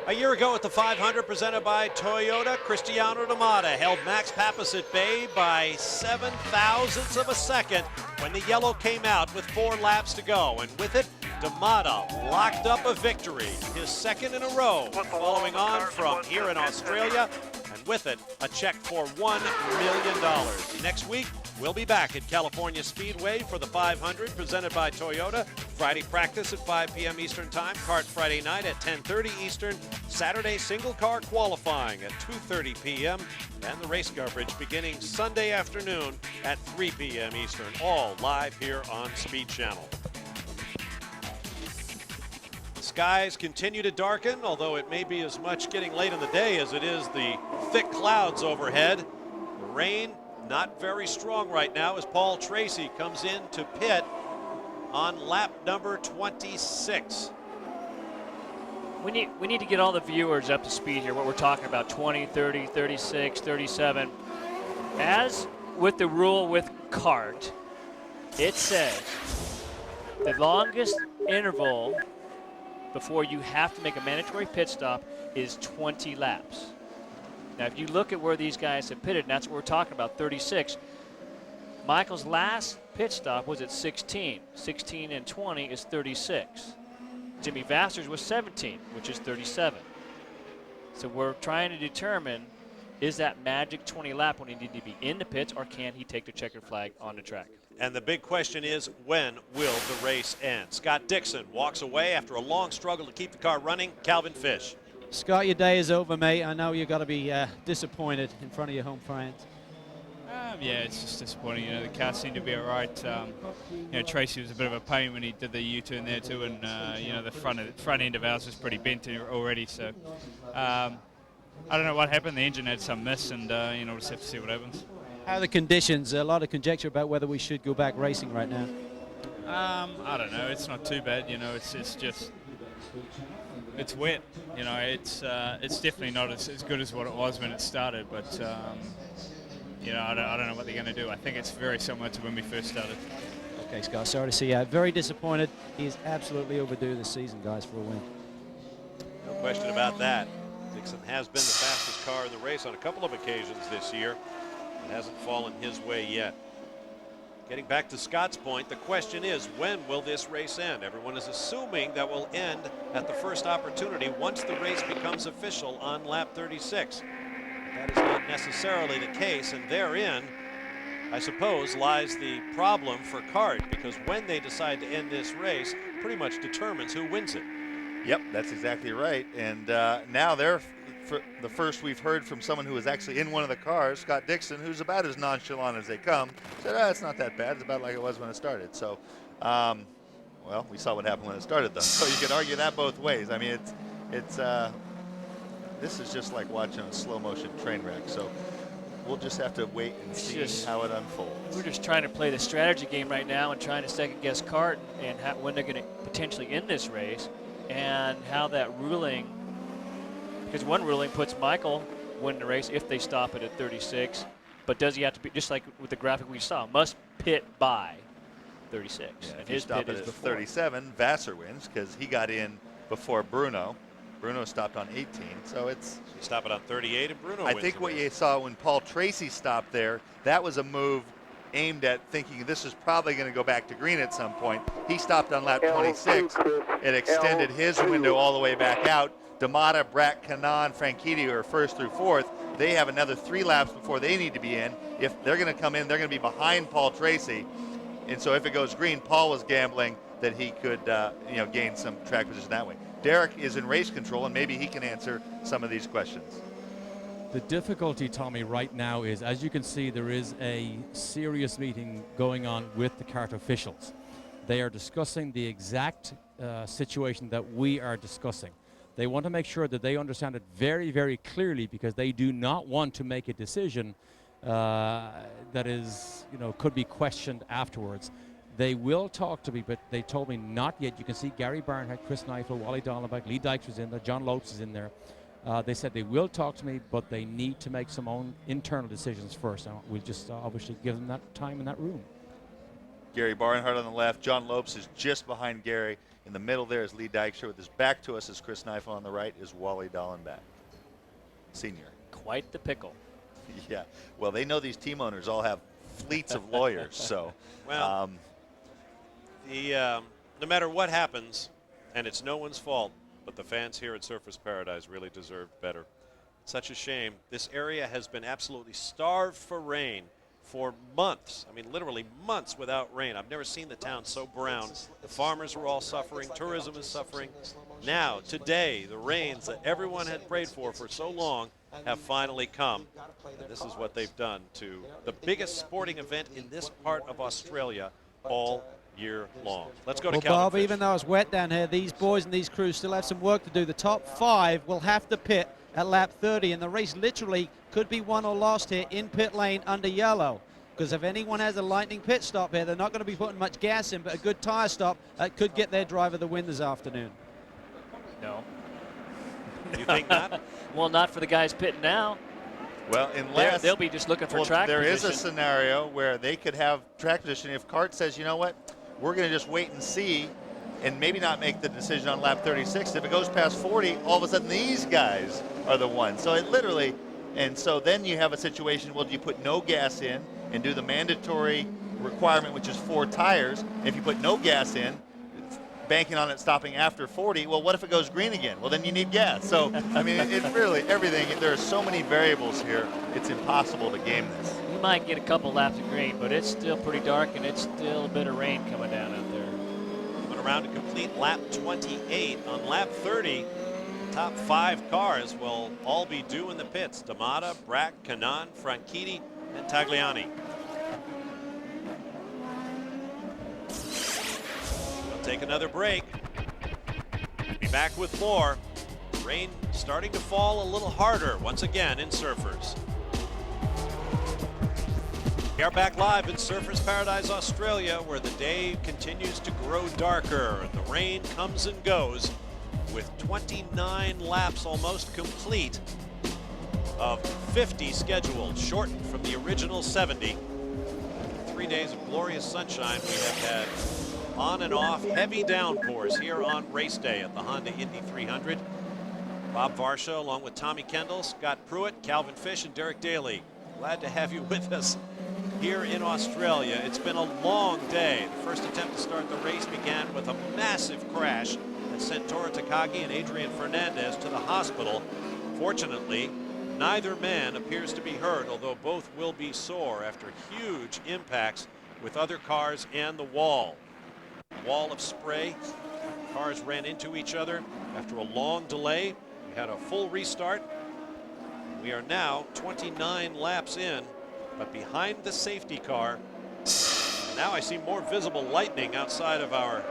A year ago at the 500 presented by Toyota, Cristiano Damata held Max Pappas at bay by 7 thousandths of a second when the yellow came out with 4 laps to go. And with it, Damata locked up a victory, his second in a row, following on from here in Australia, and with it, a check for $1 million. Next week, we'll be back at California Speedway for the 500 presented by Toyota. Friday practice at 5 p.m. Eastern Time. Kart Friday night at 10:30 Eastern. Saturday single car qualifying at 2:30 p.m. And the race coverage beginning Sunday afternoon at 3 p.m. Eastern. All live here on Speed Channel. The skies continue to darken, although it may be as much getting late in the day as it is the thick clouds overhead. The rain not very strong right now as Paul Tracy comes in to pit on lap number 26. We need to get all the viewers up to speed here, what we're talking about, 20, 30, 36, 37. As with the rule with kart, it says the longest interval before you have to make a mandatory pit stop is 20 laps. Now, if you look at where these guys have pitted, and that's what we're talking about, 36, Michael's last pit stop was at 16. 16 and 20 is 36. Jimmy Vasser's was 17, which is 37. So we're trying to determine is that magic 20 lap when he need to be in the pits, or can he take the checkered flag on the track? And the big question is, when will the race end? Scott Dixon walks away after a long struggle to keep the car running. Calvin Fish. Scott, your day is over, mate. I know you've got to be disappointed in front of your home fans. Yeah, it's just disappointing. You know, the car seemed to be all right. You know, Tracy was a bit of a pain when he did the U-turn there too, and you know, the front end of ours was pretty bent already. So I don't know what happened. The engine had some miss, and you know, we'll just have to see what happens. How are the conditions? A lot of conjecture about whether we should go back racing right now. I don't know. It's not too bad. You know, it's just it's wet. You know, it's definitely not as good as what it was when it started, but. You know, I don't know what they're going to do. I think it's very similar to when we first started. Okay, Scott, sorry to see you. Very disappointed. He is absolutely overdue this season, guys, for a win. No question about that. Dixon has been the fastest car in the race on a couple of occasions this year. It hasn't fallen his way yet. Getting back to Scott's point, the question is, when will this race end? Everyone is assuming that will end at the first opportunity once the race becomes official on lap 36. That is not necessarily the case, and therein, I suppose, lies the problem for CART, because when they decide to end this race, pretty much determines who wins it. Yep, that's exactly right. And now they're the first we've heard from someone who was actually in one of the cars, Scott Dixon, who's about as nonchalant as they come, said, it's not that bad. It's about like it was when it started. So, well, we saw what happened when it started, though. So you could argue that both ways. I mean, this is just like watching a slow motion train wreck. So we'll just have to wait and see how it unfolds. We're just trying to play the strategy game right now and trying to second guess CART and when they're going to potentially end this race, and how that ruling, because one ruling puts Michael winning the race if they stop it at 36, but does he have to be, just like with the graphic we saw, must pit by 36. Yeah, and if you his stop pit it is at before. 37, Vassar wins because he got in before Bruno. Bruno stopped on 18, so it's... You stop it on 38 and Bruno I wins think the what race. you saw when Paul Tracy stopped there, that was a move aimed at thinking this is probably going to go back to green at some point. He stopped on lap 26. It extended his window all the way back out. D'Amata, Brack, Kanan, Franchitti are first through fourth. They have another 3 laps before they need to be in. If they're going to come in, they're going to be behind Paul Tracy. And so if it goes green, Paul was gambling that he could gain some track position that way. Derek is in race control, and maybe he can answer some of these questions. The difficulty, Tommy, right now is, as you can see, there is a serious meeting going on with the CART officials. They are discussing the exact situation that we are discussing. They want to make sure that they understand it very, very clearly, because they do not want to make a decision that is, could be questioned afterwards. They will talk to me, but they told me not yet. You can see Gary Barnhart, Chris Neifel, Wally Dallenbach, Lee Dykes was in there, John Lopes is in there. They said they will talk to me, but they need to make some own internal decisions first. And we'll just obviously give them that time in that room. Gary Barnhart on the left. John Lopes is just behind Gary. In the middle there is Lee Dykstra. With his back to us is Chris Neifel. On the right is Wally Dallenbach, Senior. Quite the pickle. Yeah. Well, they know these team owners all have fleets of lawyers, so. Well, no matter what happens, and it's no one's fault, but the fans here at Surfers Paradise really deserved better. Such a shame. This area has been absolutely starved for rain for months. I mean, literally months without rain. I've never seen the town so brown. The farmers were all suffering. Tourism is suffering. Now, today, the rains that everyone had prayed for so long have finally come. And this is what they've done to the biggest sporting event in this part of Australia all year long. Let's go to Calvin Bob, Fish. even though it's wet down here, these boys and these crews still have some work to do. The top 5 will have to pit at lap 30, and the race literally could be won or lost here in pit lane under yellow. Because if anyone has a lightning pit stop here, they're not going to be putting much gas in, but a good tire stop could get their driver the win this afternoon. No. You think not? Well, not for the guys pitting now. Well, unless they'll be just looking for track there position. is a scenario where they could have track position if CART says, you know what, we're going to just wait and see and maybe not make the decision on lap 36. If it goes past 40, all of a sudden these guys are the ones. So it literally, and so then you have a situation, well, do you put no gas in and do the mandatory requirement, which is 4 tires? If you put no gas in, banking on it stopping after 40. Well, what if it goes green again? Well, then you need gas. So, I mean, it's really everything. There are so many variables here. It's impossible to game this. You might get a couple laps of green, but it's still pretty dark, and it's still a bit of rain coming down out there. Coming around to complete lap 28. On lap 30, the top 5 cars will all be due in the pits. D'Amata, Brack, Kanaan, Franchitti, and Tagliani. We'll take another break. Be back with more. Rain starting to fall a little harder once again in Surfers. We are back live in Surfers Paradise, Australia, where the day continues to grow darker. The rain comes and goes with 29 laps almost complete of 50 scheduled, shortened from the original 70. 3 days of glorious sunshine. We have had on and off heavy downpours here on race day at the Honda Indy 300. Bob Varsha along with Tommy Kendall, Scott Pruitt, Calvin Fish, and Derek Daly. Glad to have you with us here in Australia. It's been a long day. The first attempt to start the race began with a massive crash that sent Tora Takagi and Adrian Fernandez to the hospital. Fortunately, neither man appears to be hurt, although both will be sore after huge impacts with other cars and the wall. Wall of spray. Cars ran into each other. After a long delay, we had a full restart. We are now 29 laps in, but behind the safety car. And now I see more visible lightning outside of our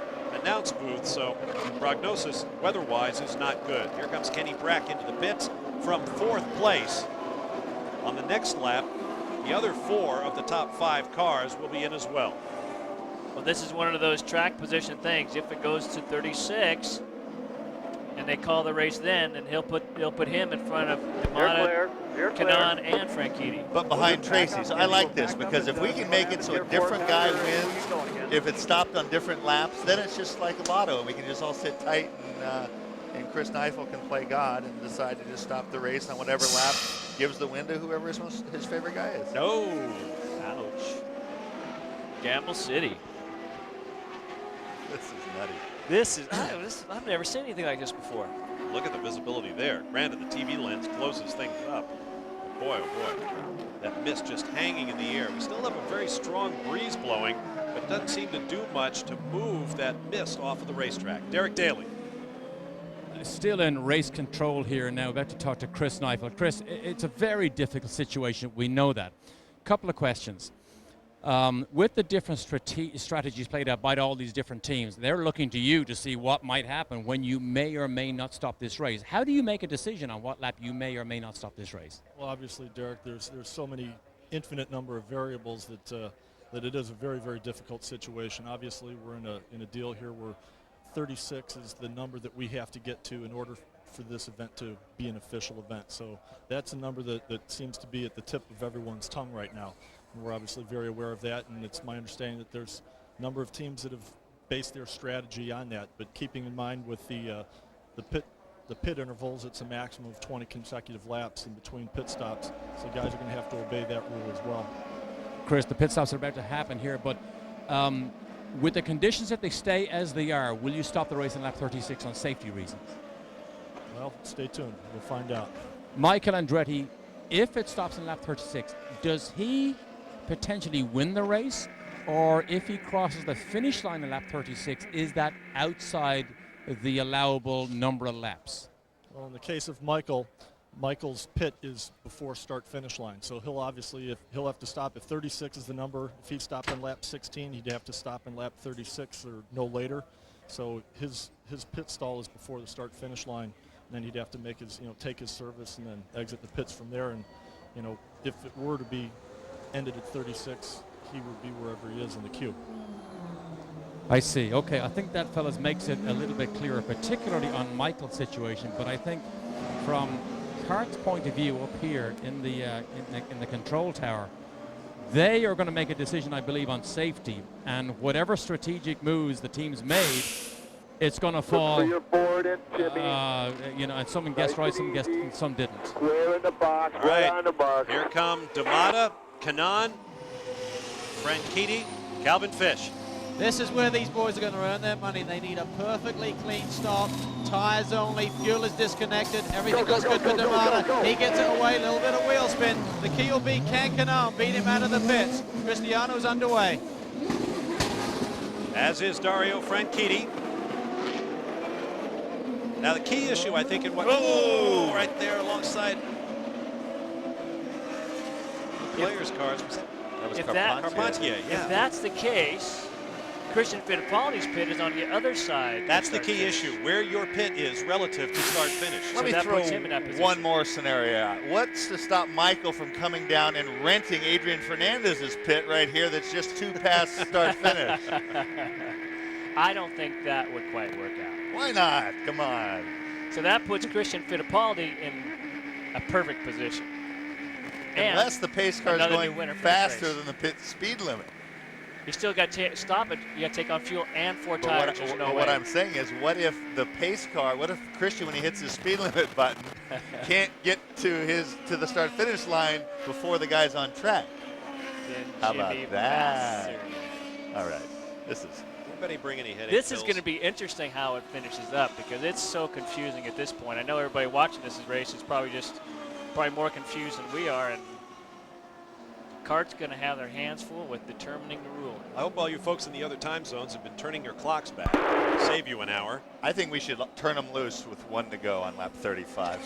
announce booth, so the prognosis weather-wise is not good. Here comes Kenny Brack into the pits from 4th place. On the next lap, the other 4 of the top 5 cars will be in as well. Well, this is one of those track position things. If it goes to 36 and they call the race then he'll put him in front of D'Amata, Kanaan, and Franchitti. But behind Tracy. So I like this because if we can make it so a different guy wins, if it's stopped on different laps, then it's just like a lotto, and we can just all sit tight, and Chris Neifel can play God and decide to just stop the race on whatever lap gives the win to whoever his favorite guy is. No. Ouch. Gamble City. This is nutty. I've never seen anything like this before. Look at the visibility there. Granted, the TV lens closes things up. But boy, oh boy, that mist just hanging in the air. We still have a very strong breeze blowing, but it doesn't seem to do much to move that mist off of the racetrack. Derek Daly. Still in race control here now. About to talk to Chris Neifel. Chris, it's a very difficult situation. We know that. Couple of questions. With the different strategies played out by all these different teams, they're looking to you to see what might happen when you may or may not stop this race. How do you make a decision on what lap you may or may not stop this race? Well, obviously, Derek, there's so many infinite number of variables that it is a very, very difficult situation. Obviously, we're in a deal here where 36 is the number that we have to get to in order for this event to be an official event. So that's a number that seems to be at the tip of everyone's tongue right now. And we're obviously very aware of that, and it's my understanding that there's a number of teams that have based their strategy on that. But keeping in mind with the pit intervals, it's a maximum of 20 consecutive laps in between pit stops. So guys are going to have to obey that rule as well. Chris, the pit stops are about to happen here, but with the conditions that they stay as they are, will you stop the race in lap 36 on safety reasons? Well, stay tuned. We'll find out. Michael Andretti, if it stops in lap 36, does he potentially win the race? Or if he crosses the finish line in lap 36, is that outside the allowable number of laps? Well, in the case of Michael's pit is before start-finish line, so he'll obviously, he'll have to stop if 36 is the number. If he stopped in lap 16, he'd have to stop in lap 36 or no later. So his pit stall is before the start-finish line, and then he'd have to make his, take his service and then exit the pits from there. And if it were to be ended at 36, he would be wherever he is in the queue. I see. Okay, I think that, fellas, makes it a little bit clearer, particularly on Michael's situation. But I think from CART's point of view up here in the control tower, they are going to make a decision, I believe, on safety. And whatever strategic moves the team's made, it's going to fall. And someone guessed right, some guessed, and some didn't. Square in the box, All right, on the box. Here come D'Amata, Kanaan, Franchitti, Calvin Fish. This is where these boys are going to earn their money. They need a perfectly clean stop. Tires only, fuel is disconnected, everything looks good for D'Amata. He gets it away, a little bit of wheel spin. The key will be, can Kanaan beat him out of the pits? Cristiano's underway. As is Dario Franchitti. Now the key issue, I think, in what... Oh, right there alongside players' cars. That was If Carpentier. If that's the case, Christian Fittipaldi's pit is on the other side. That's the key issue, where your pit is relative to start-finish. Let me throw one more scenario out. What's to stop Michael from coming down and renting Adrian Fernandez's pit right here that's just 2 past start-finish? I don't think that would quite work out. Why not? Come on. So that puts Christian Fittipaldi in a perfect position. Unless the pace car is going faster race. than the pit speed limit. You still got to stop it. You got to take on fuel and 4 But tires. There's no way. what I'm saying is, what if the pace car, what if Christian, when he hits his speed limit button, can't get to the start-finish line before the guy's on track? How about that? All right. This is... Anybody bring any headache This is pills? going to be interesting how it finishes up because it's so confusing at this point. I know everybody watching this race is probably more confused than we are, and CART's going to have their hands full with determining the rule. I hope all you folks in the other time zones have been turning your clocks back. Save you an hour. I think we should turn them loose with 1 to go on lap 35.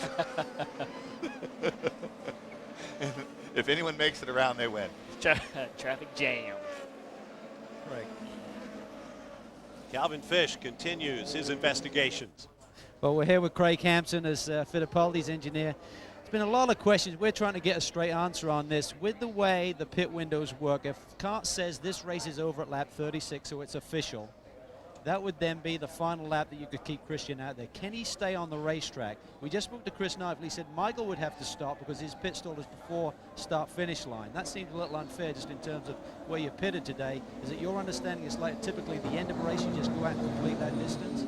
If anyone makes it around, they win. Traffic jam. Right. Calvin Fish continues his investigations. Well, we're here with Craig Hampson as Fittipaldi's engineer. There's been a lot of questions. We're trying to get a straight answer on this. With the way the pit windows work, if CART says this race is over at lap 36, so it's official, that would then be the final lap that you could keep Christian out there. Can he stay on the racetrack? We just spoke to Chris Knight. He said Michael would have to stop because his pit stall is before start-finish line. That seems a little unfair just in terms of where you're pitted today. Is it your understanding it's like typically the end of a race, you just go out and complete that distance?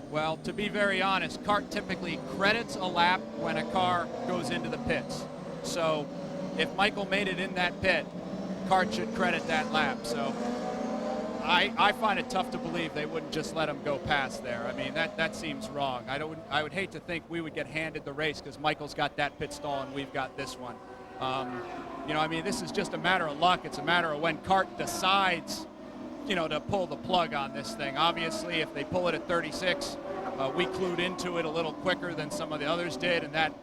Well, to be very honest, CART typically credits a lap when a car goes into the pits. So if Michael made it in that pit, CART should credit that lap. So I find it tough to believe they wouldn't just let him go past there. I mean, that seems wrong. I would hate to think we would get handed the race because Michael's got that pit stall and we've got this one. You know, I mean, this is just a matter of luck. It's a matter of when CART decides, you know, to pull the plug on this thing. Obviously, if they pull it at 36, we clued into it a little quicker than some of the others did, and that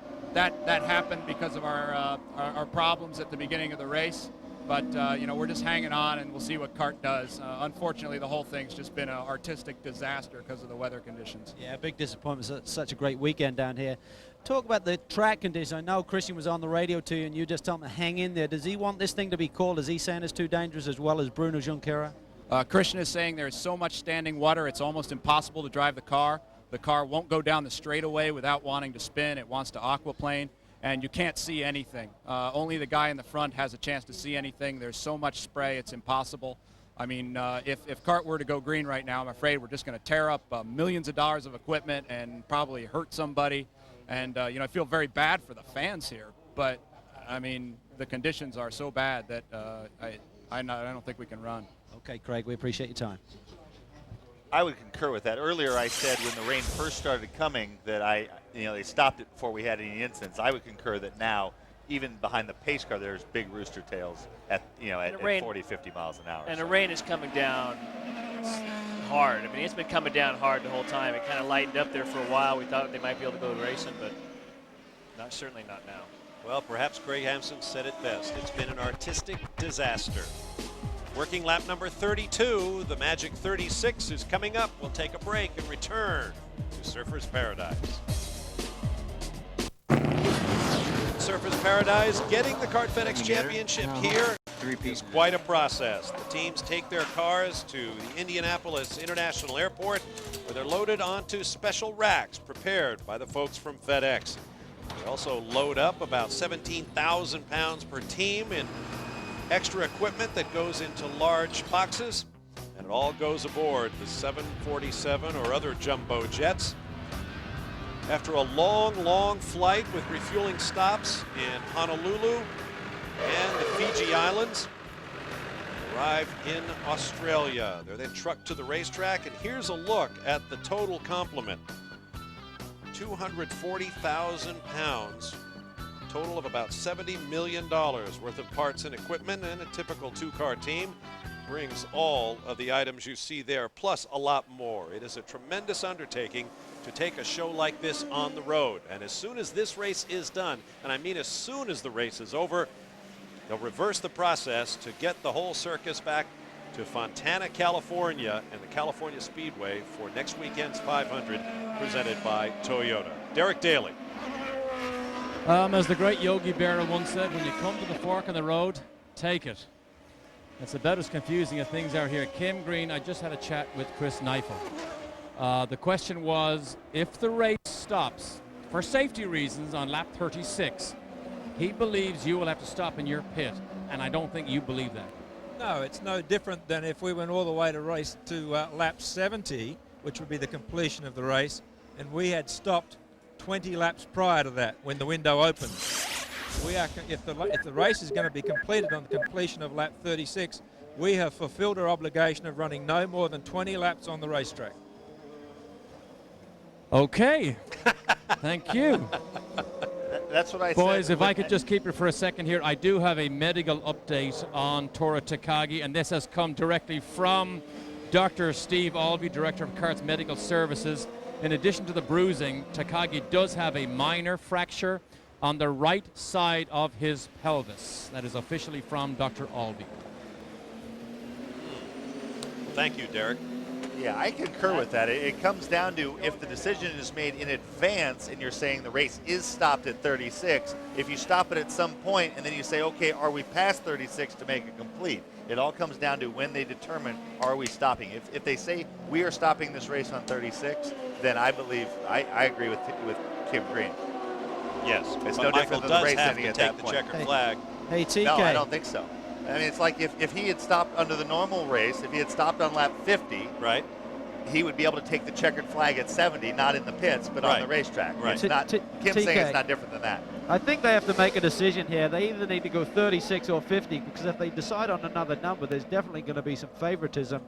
happened because of our problems at the beginning of the race. But, you know, we're just hanging on, and we'll see what CART does. Unfortunately, the whole thing's just been an artistic disaster because of the weather conditions. Yeah, big disappointment. It's such a great weekend down here. Talk about the track conditions. I know Christian was on the radio to you, and you just told him to hang in there. Does he want this thing to be called? Is he saying it's too dangerous as well as Bruno Junqueira? Christian is saying there's so much standing water, it's almost impossible to drive the car. The car won't go down the straightaway without wanting to spin. It wants to aquaplane. And you can't see anything. Only the guy in the front has a chance to see anything. There's so much spray, it's impossible. I mean, if CART were to go green right now, I'm afraid we're just going to tear up millions of dollars of equipment and probably hurt somebody. And, you know, I feel very bad for the fans here. But, I mean, the conditions are so bad that I don't think we can run. Okay, Craig, we appreciate your time. I would concur with that. Earlier I said when the rain first started coming that they stopped it before we had any incidents. I would concur that now, even behind the pace car, there's big rooster tails at 40, 50 miles an hour. And the rain is coming down hard. I mean, it's been coming down hard the whole time. It kind of lightened up there for a while. We thought they might be able to go racing, but certainly not now. Well, perhaps Craig Hampson said it best. It's been an artistic disaster. Working lap number 32, the Magic 36 is coming up. We'll take a break and return to Surfers Paradise. Surfers Paradise getting the Kart FedEx Championship here is quite a process. The teams take their cars to the Indianapolis International Airport where they're loaded onto special racks prepared by the folks from FedEx. They also load up about 17,000 pounds per team in extra equipment that goes into large boxes, and it all goes aboard the 747 or other jumbo jets. After a long flight with refueling stops in Honolulu and the Fiji Islands, arrive in Australia. They're then trucked to the racetrack, and here's a look at the total complement. 240,000 pounds, total of about $70 million worth of parts and equipment, and a typical two-car team brings all of the items you see there, plus a lot more. It is a tremendous undertaking to take a show like this on the road. And as soon as this race is done, and I mean as soon as the race is over, they'll reverse the process to get the whole circus back to Fontana, California, and the California Speedway for next weekend's 500 presented by Toyota. Derek Daly. As the great Yogi Berra once said, when you come to the fork in the road, take it. It's about as confusing as things are here. Kim Green, I just had a chat with Chris Neifel. The question was, if the race stops for safety reasons on lap 36, he believes you will have to stop in your pit, and I don't think you believe that. No, it's no different than if we went all the way to lap 70, which would be the completion of the race, and we had stopped 20 laps prior to that when the window opened. If the race is going to be completed on the completion of lap 36, we have fulfilled our obligation of running no more than 20 laps on the racetrack. Okay. Thank you. That's what I said. Boys, if I could just keep it for a second here, I do have a medical update on Tora Takagi, and this has come directly from Dr. Steve Albee, Director of CART's Medical Services. In addition to the bruising, Takagi does have a minor fracture on the right side of his pelvis. That is officially from Dr. Albee. Thank you, Derek. Yeah, I concur with that. It comes down to if the decision is made in advance and you're saying the race is stopped at 36, if you stop it at some point and then you say, okay, are we past 36 to make it complete? It all comes down to when they determine, are we stopping? If they say we are stopping this race on 36, then I believe, I agree with Kim Green. Yes, it's but no Michael different than does the race have ending to at take that the point. checkered flag. Hey, TK. No, I don't think so. I mean, it's like if he had stopped under the normal race, if he had stopped on lap 50, right, he would be able to take the checkered flag at 70, not in the pits, but on the racetrack. Right. It's not, Kim's saying it's not different than that. I think they have to make a decision here. They either need to go 36 or 50, because if they decide on another number, there's definitely going to be some favoritism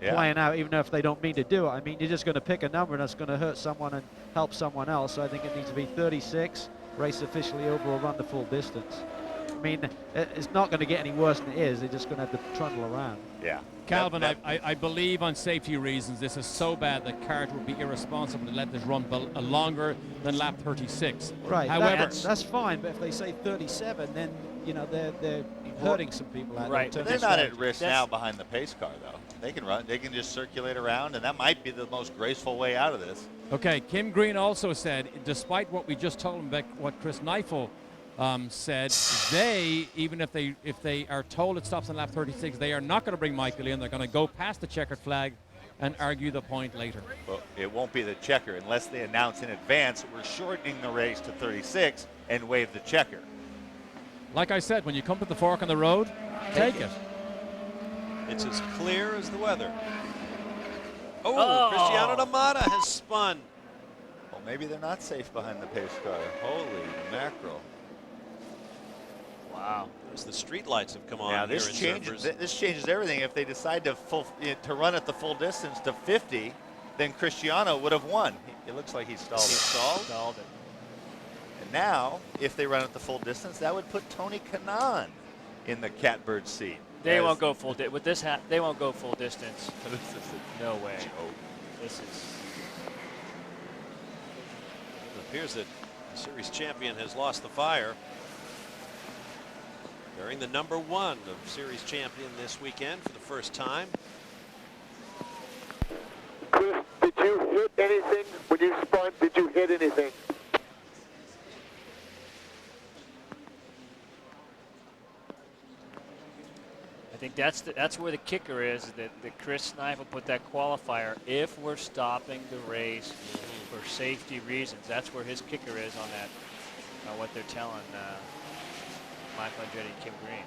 playing out, even if they don't mean to do it. I mean, you're just going to pick a number and it's going to hurt someone and help someone else. So I think it needs to be 36, race officially over or run the full distance. I mean, it's not going to get any worse than it is. They're just going to have to trundle around. Yeah. Calvin, I believe on safety reasons, this is so bad that CART would be irresponsible to let this run longer than lap 36. Right. However, that's fine, but if they say 37, then you know they're hurting some people out Right, there. but they're not at risk now behind the pace car, though. They can run. They can just circulate around, and that might be the most graceful way out of this. okay, Kim Green also said, despite what we just told him about what Chris Neifel said, they, even if they are told it stops on lap 36, they are not going to bring Michael in. They're going to go past the checkered flag and argue the point later. Well, it won't be the checker unless they announce in advance we're shortening the race to 36 and wave the checker. Like I said, when you come to the fork in the road, take it. It's as clear as the weather. Oh, Cristiano Damata has spun. Well, maybe they're not safe behind the pace car. Holy mackerel. Wow. As the street lights have come on Now here this in changes. Surfers. This changes everything. If they decide to run at the full distance to 50, then Cristiano would have won. It looks like he stalled it. He stalled? Stalled it. And now, if they run at the full distance, that would put Tony Kanaan in the catbird seat. They won't go full with this hat. They won't go full distance. No way. This is. It appears that the series champion has lost the fire. Bearing the number 1 of series champion this weekend for the first time. Chris, did you hit anything when you spun? Did you hit anything? I think that's where the kicker is, that Chris Neifel put that qualifier. If we're stopping the race for safety reasons, that's where his kicker is on that. What they're telling Michael Andretti and Kim Green.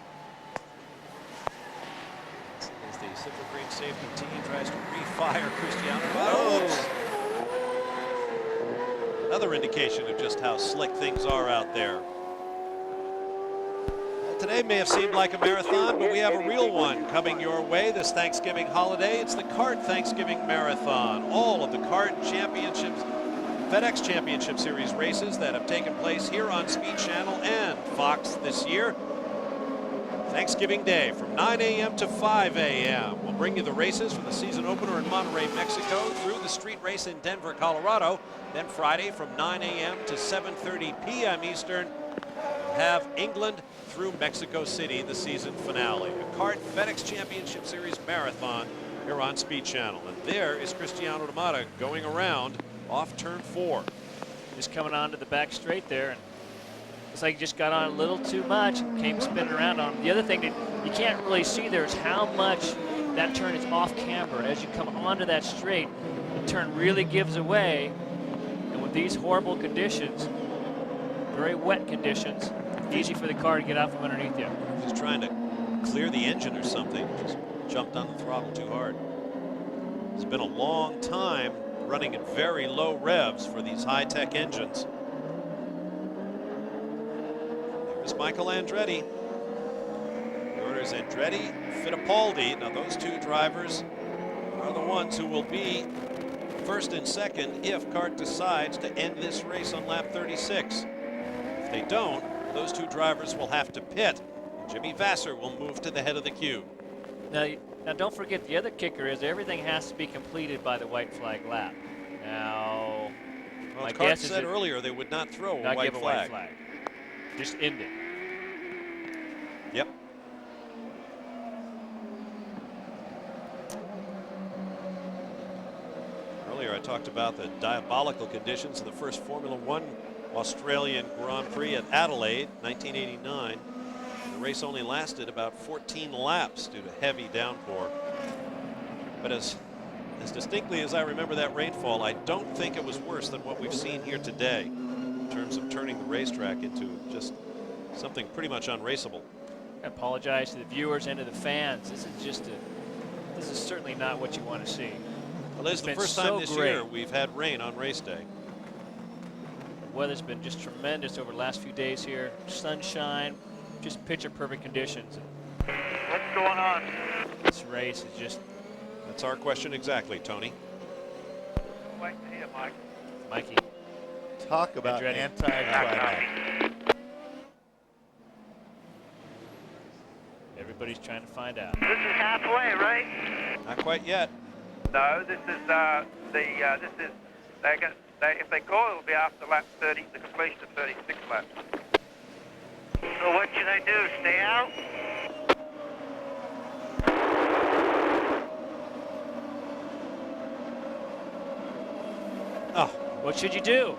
As the Silver Green safety team tries to refire Cristiano Ronaldo. Another indication of just how slick things are out there. today may have seemed like a marathon, but we have a real one coming your way this Thanksgiving holiday. It's the CART Thanksgiving Marathon. All of the CART Championships, FedEx Championship Series races that have taken place here on Speed Channel and Fox this year. Thanksgiving Day from 9 a.m. to 5 a.m. We'll bring you the races from the season opener in Monterrey, Mexico, through the street race in Denver, Colorado. Then Friday from 9 a.m. to 7:30 p.m. Eastern, we'll have England through Mexico City, the season finale. A CART FedEx Championship Series Marathon here on Speed Channel. And there is Cristiano Damata going around off turn 4. Just coming onto the back straight there. And it's like he just got on a little too much and came spinning around on him. The other thing that you can't really see there is how much that turn is off camber. As you come onto that straight, the turn really gives away. And with these horrible conditions, very wet conditions, easy for the car to get out from underneath you. Just trying to clear the engine or something. Just jumped on the throttle too hard. It's been a long time running at very low revs for these high-tech engines. There's Michael Andretti. The order is Andretti, Fittipaldi. Now those two drivers are the ones who will be first and second if CART decides to end this race on lap 36. If they don't, those two drivers will have to pit. Jimmy Vasser will move to the head of the queue. Now don't forget, the other kicker is everything has to be completed by the white flag lap. Now, well, my CART guess said is earlier they would not throw not a white give flag. a white flag. Just end it. Yep. Earlier I talked about the diabolical conditions of the first Formula One Australian Grand Prix at Adelaide, 1989. The race only lasted about 14 laps due to heavy downpour. But as distinctly as I remember that rainfall, I don't think it was worse than what we've seen here today in terms of turning the racetrack into just something pretty much unraceable. I apologize to the viewers and to the fans. This is certainly not what you want to see. Well, this is the first time this year we've had rain on race day. The weather's been just tremendous over the last few days here. Sunshine, just picture perfect conditions. What's going on? This race is just... That's our question exactly, Tony. Wait to hear, Mike. Mikey. Talk about anti-climax. Everybody's trying to find out. This is halfway, right? Not quite yet. No, this is if they call, it'll be after lap 30, the completion of 36 laps. So what should I do? Stay out? Oh, what should you do?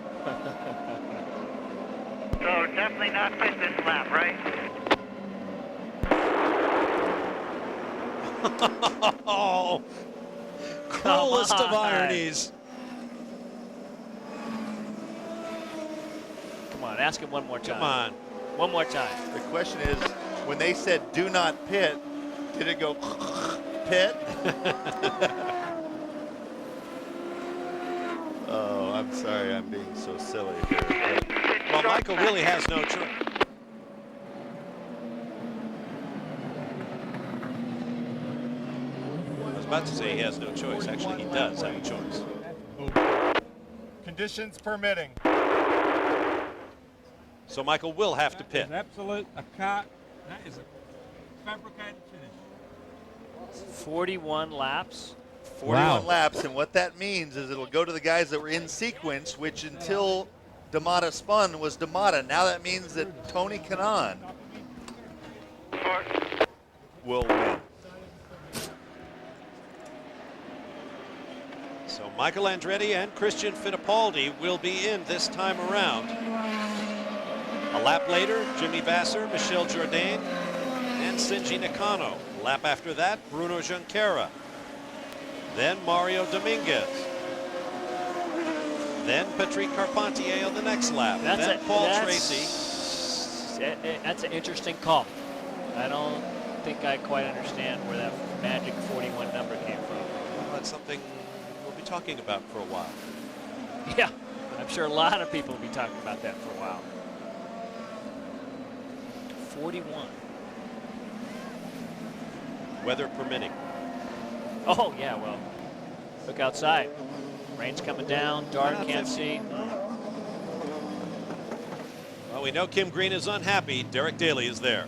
So definitely not pit this lap, right? Oh, cruelest of ironies. Come on, ask him one more time. Come on. One more time. The question is, when they said do not pit, did it go pit? Oh, I'm sorry, I'm being so silly here. Well, Michael really has no choice. I was about to say he has no choice. Actually, he does have a choice. Conditions permitting. So Michael will have to pit. That is absolute a car. That is a fabricated finish. 41 laps. 41 laps, and what that means is it'll go to the guys that were in sequence, which until Damata spun was Damata. Now that means that Tony Kanaan will win. So Michael Andretti and Christian Fittipaldi will be in this time around. A lap later, Jimmy Vasser, Michel Jourdain, and Shinji Nakano. A lap after that, Bruno Junqueira. Then Mario Dominguez. Then Patrick Carpentier on the next lap. Then Paul Tracy. That's an interesting call. I don't think I quite understand where that magic 41 number came from. Well, that's something we'll be talking about for a while. Yeah, I'm sure a lot of people will be talking about that for a while. 41. weather permitting. Oh, yeah, well, look outside. Rain's coming down, dark, can't see. Well, we know Kim Green is unhappy. Derek Daly is there.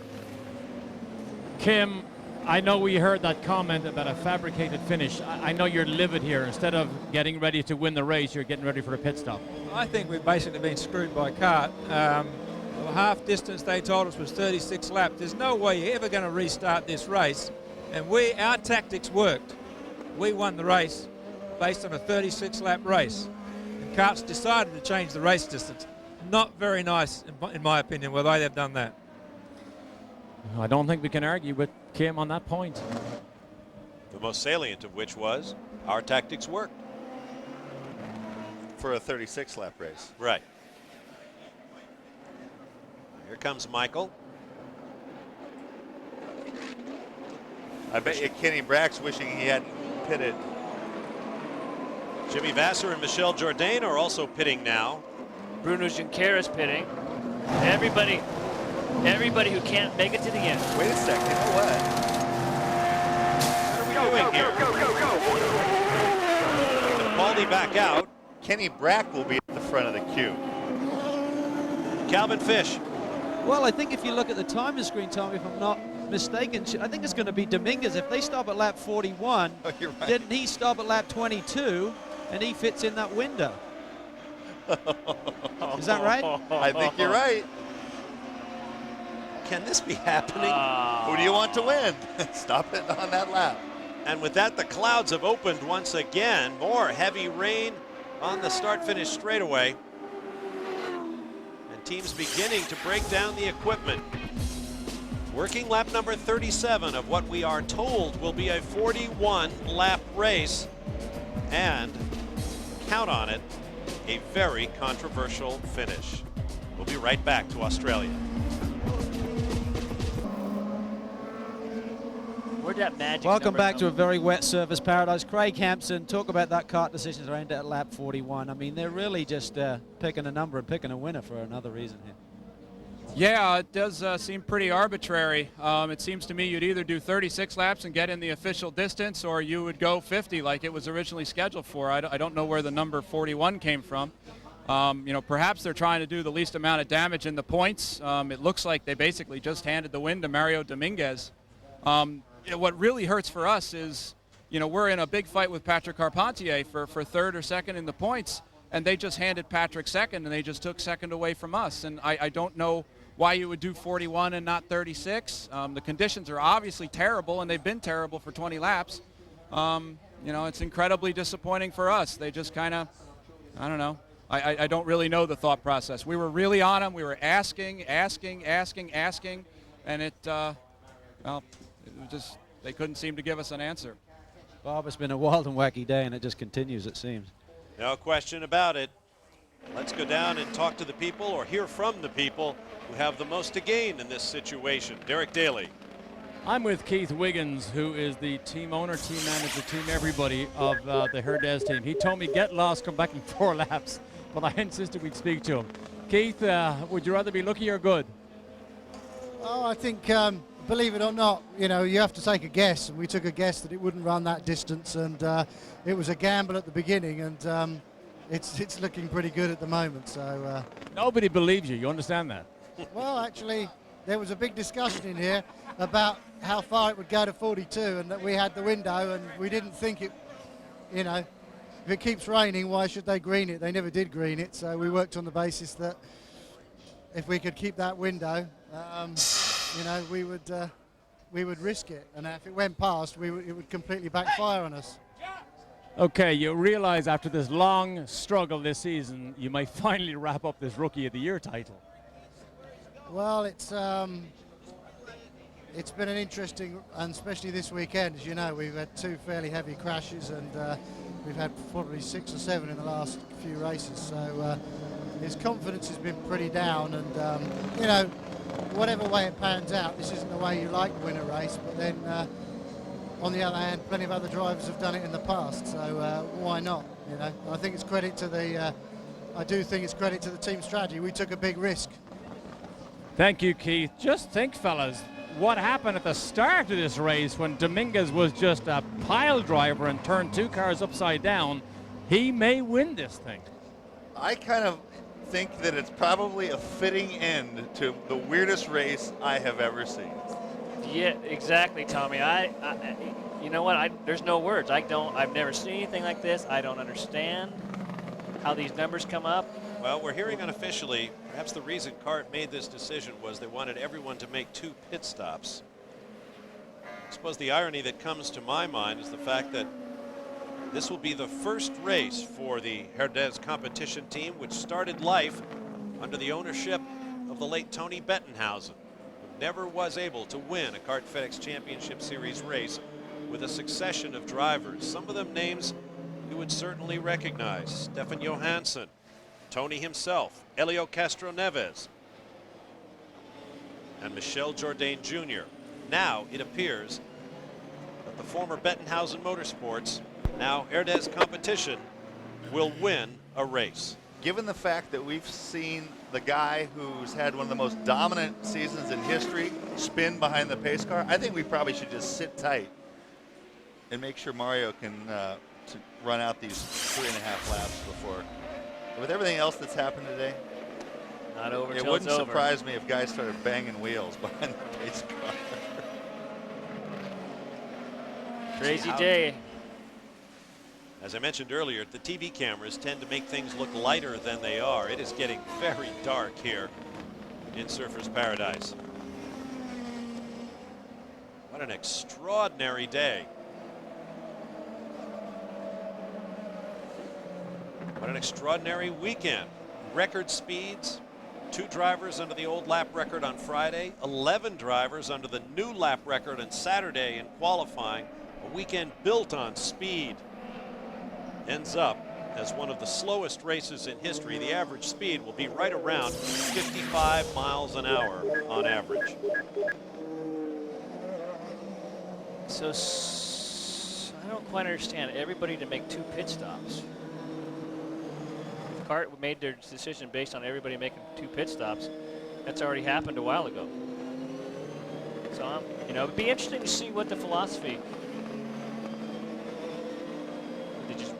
Kim, I know we heard that comment about a fabricated finish. I know you're livid here. Instead of getting ready to win the race, you're getting ready for a pit stop. I think we've basically been screwed by CART. The half distance they told us was 36 laps. There's no way you're ever going to restart this race. And our tactics worked. We won the race based on a 36 lap race. And CART's decided to change the race distance. Not very nice, in my opinion, whether they have done that. I don't think we can argue with Kim on that point. The most salient of which was our tactics worked. For a 36 lap race. Right. Here comes Michael. I bet you Kenny Brack's wishing he hadn't pitted. Jimmy Vasser and Michel Jourdain are also pitting now. Bruno Junqueira pitting. Everybody who can't make it to the end. Wait a second, you know what? What are we doing here? Capaldi back out. Kenny Brack will be at the front of the queue. Calvin Fish. Well, I think if you look at the timing screen, Tommy, if I'm not mistaken, I think it's going to be Dominguez. If they stop at lap 41, you're right. Didn't he stop at lap 22, and he fits in that window? Is that right? I think you're right. Can this be happening? Who do you want to win? Stop it on that lap. And with that, the clouds have opened once again. More heavy rain on the start-finish straightaway. And teams beginning to break down the equipment. Working lap number 37 of what we are told will be a 41-lap race. And count on it, a very controversial finish. We'll be right back to Australia. Where'd that magic Welcome number back come to a very wet surface paradise. Craig Hampson, talk about that CART decisions around at lap 41. I mean, they're really just picking a number and picking a winner for another reason here. Yeah, it does seem pretty arbitrary. It seems to me you'd either do 36 laps and get in the official distance, or you would go 50 like it was originally scheduled for. I don't know where the number 41 came from. You know, perhaps they're trying to do the least amount of damage in the points. It looks like they basically just handed the win to Mario Dominguez. What really hurts for us is, you know, we're in a big fight with Patrick Carpentier for third or second in the points, and they just handed Patrick second, and they just took second away from us. And I don't know why you would do 41 and not 36. The conditions are obviously terrible, and they've been terrible for 20 laps. You know, it's incredibly disappointing for us. They just kind of, I don't know. I don't really know the thought process. We were really on them. We were asking, and it, well, it was just, they couldn't seem to give us an answer. Bob, it's been a wild and wacky day, and it just continues, it seems. No question about it. Let's go down and talk to the people, or hear from the people who have the most to gain in this situation. Derek Daly. I'm with Keith Wiggins, who is the team owner, team manager, team everybody of the Herdez team. He told me, get lost, come back in 4 laps, but I insisted we'd speak to him. Keith, would you rather be lucky or good? Oh, I think, believe it or not, you know, you have to take a guess, and we took a guess that it wouldn't run that distance, and it was a gamble at the beginning, and it's looking pretty good at the moment. So nobody believes you. You understand that? Well, actually, there was a big discussion in here about how far it would go to 42, and that we had the window, and we didn't think it, you know, if it keeps raining, why should they green it? They never did green it, so we worked on the basis that if we could keep that window, you know, we would risk it, and if it went past, it would completely backfire on us. Okay, you realize after this long struggle this season, you might finally wrap up this Rookie of the Year title. Well, it's been an interesting, and especially this weekend, as you know, we've had 2 fairly heavy crashes, and we've had probably 6 or 7 in the last few races. So his confidence has been pretty down, and you know, whatever way it pans out, this isn't the way you like to win a race. But then, on the other hand, plenty of other drivers have done it in the past, so why not? You know, I think it's credit to the. I do think it's credit to the team strategy. We took a big risk. Thank you, Keith. Just think, fellas, what happened at the start of this race when Dominguez was just a pile driver and turned 2 cars upside down. He may win this thing. I kind of think that it's probably a fitting end to the weirdest race I have ever seen. Yeah, exactly, Tommy. You know what? There's no words. I've never seen anything like this. I don't understand how these numbers come up. Well, we're hearing unofficially, perhaps the reason CART made this decision was they wanted everyone to make 2 pit stops. I suppose the irony that comes to my mind is the fact that this will be the first race for the Herdez competition team, which started life under the ownership of the late Tony Bettenhausen, who never was able to win a CART FedEx Championship Series race with a succession of drivers. Some of them names you would certainly recognize: Stefan Johansson, Tony himself, Helio Castroneves, and Michel Jourdain Jr. Now it appears that the former Bettenhausen Motorsports, now Herdez competition, will win a race. Given the fact that we've seen the guy who's had one of the most dominant seasons in history spin behind the pace car, I think we probably should just sit tight and make sure Mario can to run out these 3.5 laps before. With everything else that's happened today, not over. It wouldn't surprise me if guys started banging wheels behind the pace car. Crazy day. As I mentioned earlier, the TV cameras tend to make things look lighter than they are. It is getting very dark here in Surfers Paradise. What an extraordinary day. What an extraordinary weekend. Record speeds, 2 drivers under the old lap record on Friday, 11 drivers under the new lap record on Saturday in qualifying. A weekend built on speed. Ends up as one of the slowest races in history. The average speed will be right around 55 miles an hour on average. So I don't quite understand everybody to make 2 pit stops. If CART made their decision based on everybody making 2 pit stops, that's already happened a while ago. So it'd be interesting to see what the philosophy. They just,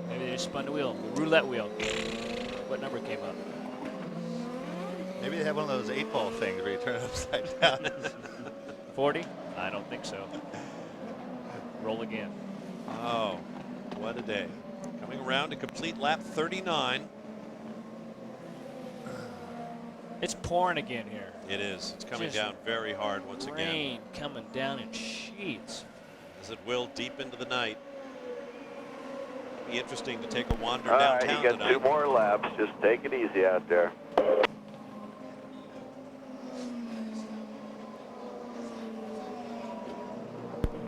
maybe they just spun the wheel, the roulette wheel. What number came up? Maybe they have one of those 8-ball things where you turn it upside down. 40? I don't think so. Roll again. Oh, what a day. Coming around to complete lap 39. It's pouring again here. It is. It's coming Just down very hard once again. Rain coming down in sheets. As it will deep into the night. Be interesting to take a wander All right, downtown you got tonight. 2 more laps. Just take it easy out there.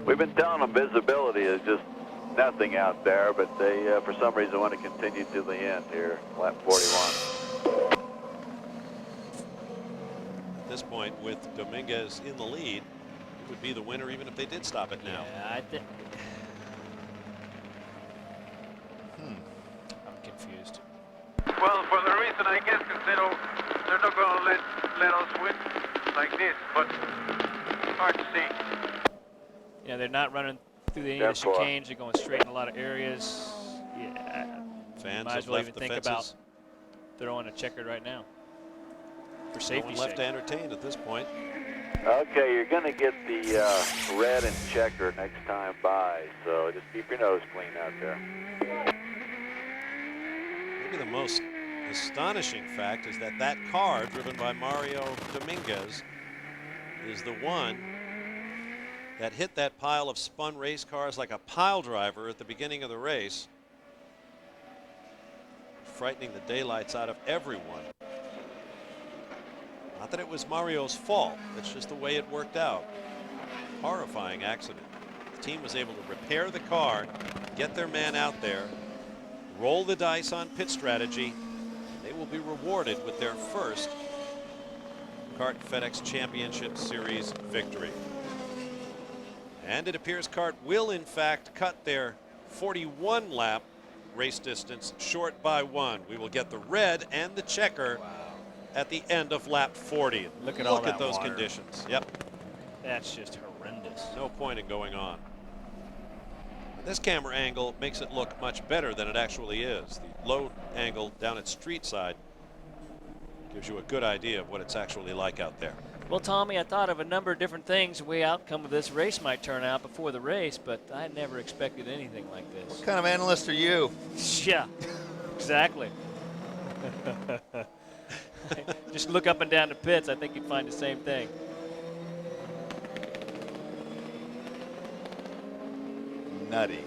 We've been telling them visibility is just nothing out there, but they, for some reason, want to continue to the end here, lap 41. At this point, with Dominguez in the lead, it would be the winner even if they did stop it now. Yeah, I think. I'm confused. Well, for the reason I guess is they're not going to let us win like this, but hard to see. Yeah, they're not running through the end of the chicanes. They're going straight in a lot of areas. Yeah. Fans might have as well left even the think fences. about throwing a checkered right now. For No safety's one left sake. to entertain at this point. Okay, you're going to get the red and checker next time by, so just keep your nose clean out there. Maybe the most astonishing fact is that that car driven by Mario Dominguez is the one that hit that pile of spun race cars like a pile driver at the beginning of the race, frightening the daylights out of everyone. Not that it was Mario's fault, it's just the way it worked out. Horrifying accident. The team was able to repair the car, get their man out there, roll the dice on pit strategy. They will be rewarded with their first CART FedEx Championship Series victory. And it appears CART will in fact cut their 41 lap race distance short by 1. We will get the red and the checker at the end of lap 40. Look at all at that those water. conditions. Yep. That's just horrendous. No point in going on. This camera angle makes it look much better than it actually is. The low angle down at street side gives you a good idea of what it's actually like out there. Well, Tommy, I thought of a number of different things the way outcome of this race might turn out before the race, but I never expected anything like this. What kind of analyst are you? Yeah, exactly. Just look up and down the pits. I think you'd find the same thing. Nutty.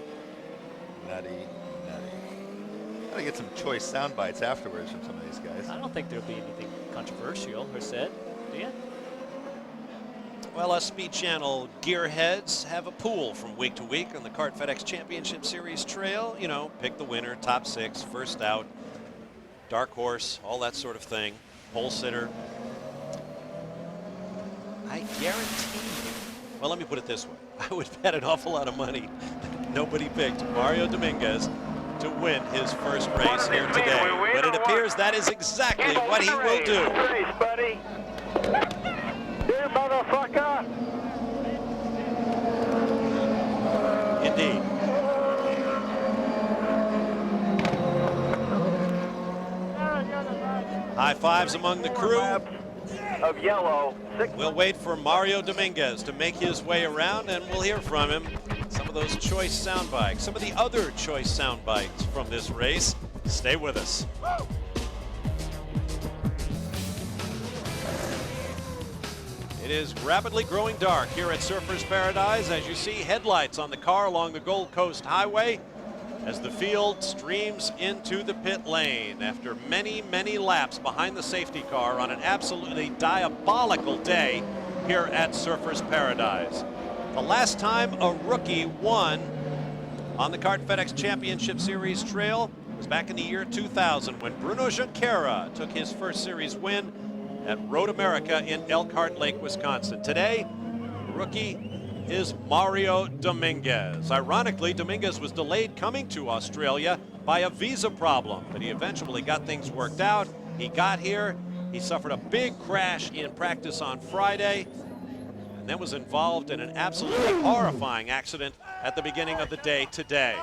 Gotta get some choice sound bites afterwards from some of these guys. I don't think there'll be anything controversial or said, do you? Well, us Speed Channel gearheads have a pool from week to week on the Kart FedEx Championship Series trail. You know, pick the winner, top 6, first out, dark horse, all that sort of thing, pole sitter. I guarantee you, well, let me put it this way. I would bet an awful lot of money that nobody picked Mario Dominguez to win his first race here today. But it appears that is exactly what he will do. Race, buddy. Here, motherfucker. Indeed. High fives among the crew. Of yellow. We'll wait for Mario Dominguez to make his way around, and we'll hear from him. Some of those choice sound bites, some of the other choice sound bites from this race. Stay with us. It is rapidly growing dark here at Surfers Paradise as you see headlights on the car along the Gold Coast Highway as the field streams into the pit lane after many, many laps behind the safety car on an absolutely diabolical day here at Surfers Paradise. The last time a rookie won on the Kart FedEx Championship Series trail was back in the year 2000 when Bruno Junqueira took his first series win at Road America in Elkhart Lake, Wisconsin. Today, rookie is Mario Dominguez. Ironically, Dominguez was delayed coming to Australia by a visa problem, but he eventually got things worked out. He got here, he suffered a big crash in practice on Friday, and then was involved in an absolutely horrifying accident at the beginning of the day today.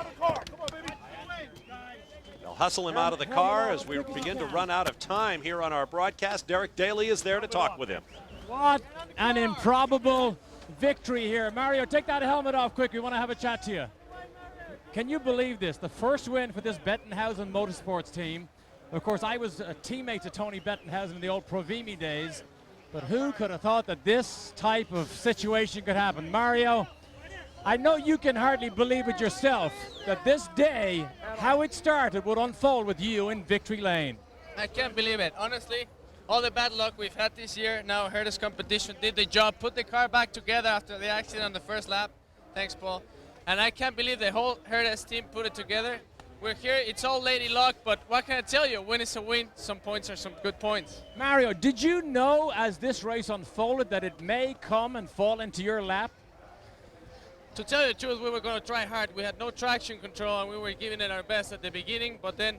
They'll hustle him out of the car as we begin to run out of time here on our broadcast. Derek Daly is there to talk with him. What an improbable victory here. Mario, take that helmet off quick. We want to have a chat to you. Can you believe this? The first win for this Bettenhausen Motorsports team. Of course, I was a teammate to Tony Bettenhausen in the old Provimi days, but who could have thought that this type of situation could happen? Mario, I know you can hardly believe it yourself that this day, how it started, would unfold with you in victory lane. I can't believe it. Honestly, all the bad luck we've had this year, now Herdes Competition did the job, put the car back together after the accident on the first lap. Thanks, Paul. And I can't believe the whole Herdes team put it together. We're here, it's all lady luck, but what can I tell you? Win is a win, some points are some good points. Mario, did you know as this race unfolded that it may come and fall into your lap? To tell you the truth, we were going to try hard. We had no traction control and we were giving it our best at the beginning, but then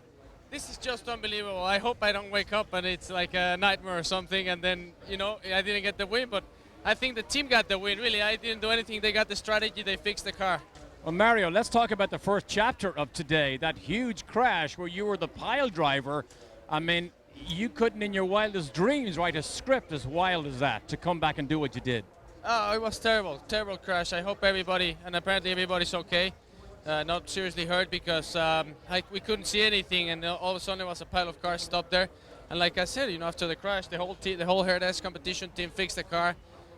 this is just unbelievable. I hope I don't wake up and it's like a nightmare or something, and then, you know, I didn't get the win, but I think the team got the win, really. I didn't do anything. They got the strategy, they fixed the car. Well, Mario, let's talk about the first chapter of today, that huge crash where you were the pile driver. I mean, you couldn't in your wildest dreams write a script as wild as that to come back and do what you did. Oh, it was terrible, terrible crash. I hope everybody, and apparently everybody's okay. Not seriously hurt because we couldn't see anything, and all of a sudden there was a pile of cars stopped there. And like I said, you know, after the crash, the whole Herdes Competition team fixed the car.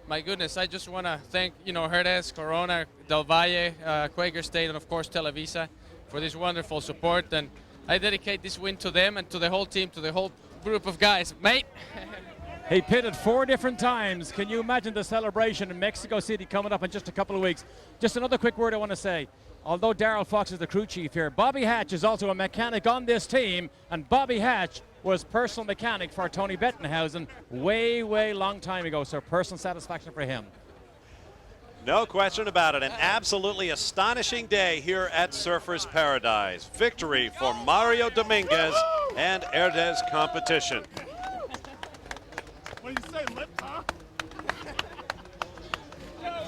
My goodness, I just want to thank, you know, Herdes, Corona, Del Valle, Quaker State, and of course Televisa for this wonderful support. And I dedicate this win to them and to the whole team, to the whole group of guys. Mate! He pitted 4 different times. Can you imagine the celebration in Mexico City coming up in just a couple of weeks? Just another quick word I want to say. Although Darrell Fox is the crew chief here, Bobby Hatch is also a mechanic on this team, and Bobby Hatch was personal mechanic for Tony Bettenhausen way, way long time ago, so personal satisfaction for him. No question about it. An absolutely astonishing day here at Surfers Paradise. Victory for Mario Dominguez and Herdes Competition. What do you say, lips, huh?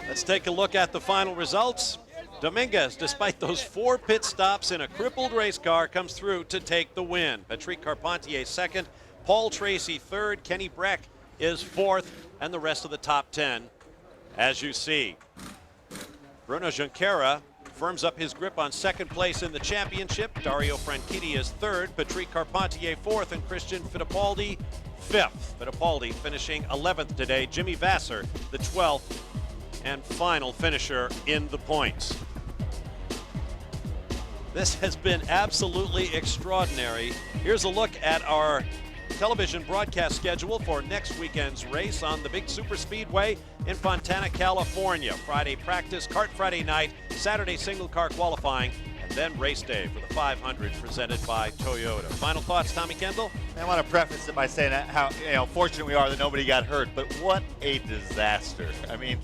Let's take a look at the final results. Dominguez, despite those 4 pit stops in a crippled race car, comes through to take the win. Patrick Carpentier second, Paul Tracy third, Kenny Breck is fourth, and the rest of the top 10, as you see. Bruno Junqueira firms up his grip on second place in the championship. Dario Franchitti is third, Patrick Carpentier fourth, and Christian Fittipaldi fifth. Fittipaldi finishing 11th today. Jimmy Vasser, the 12th and final finisher in the points. This has been absolutely extraordinary. Here's a look at our television broadcast schedule for next weekend's race on the big super speedway in Fontana, California. Friday practice, kart Friday night, Saturday single car qualifying, and then race day for the 500 presented by Toyota. Final thoughts, Tommy Kendall? I want to preface it by saying how fortunate we are that nobody got hurt, but what a disaster. I mean,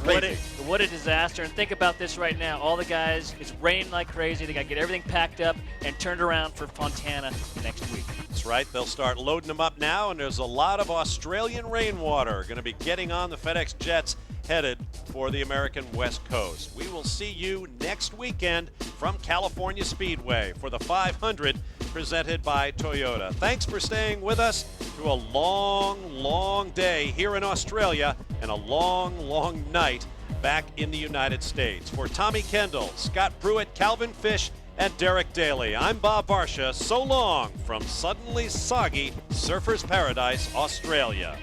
what a disaster. And think about this right now. All the guys, it's raining like crazy. They got to get everything packed up and turned around for Fontana next week. That's right. They'll start loading them up now, and there's a lot of Australian rainwater going to be getting on the FedEx jets headed for the American West Coast. We will see you next weekend from California Speedway for the 500 presented by Toyota. Thanks for staying with us through a long, long day here in Australia and a long, long night back in the United States. For Tommy Kendall, Scott Pruitt, Calvin Fish, and Derek Daly, I'm Bob Barsha. So long from suddenly soggy Surfers Paradise, Australia.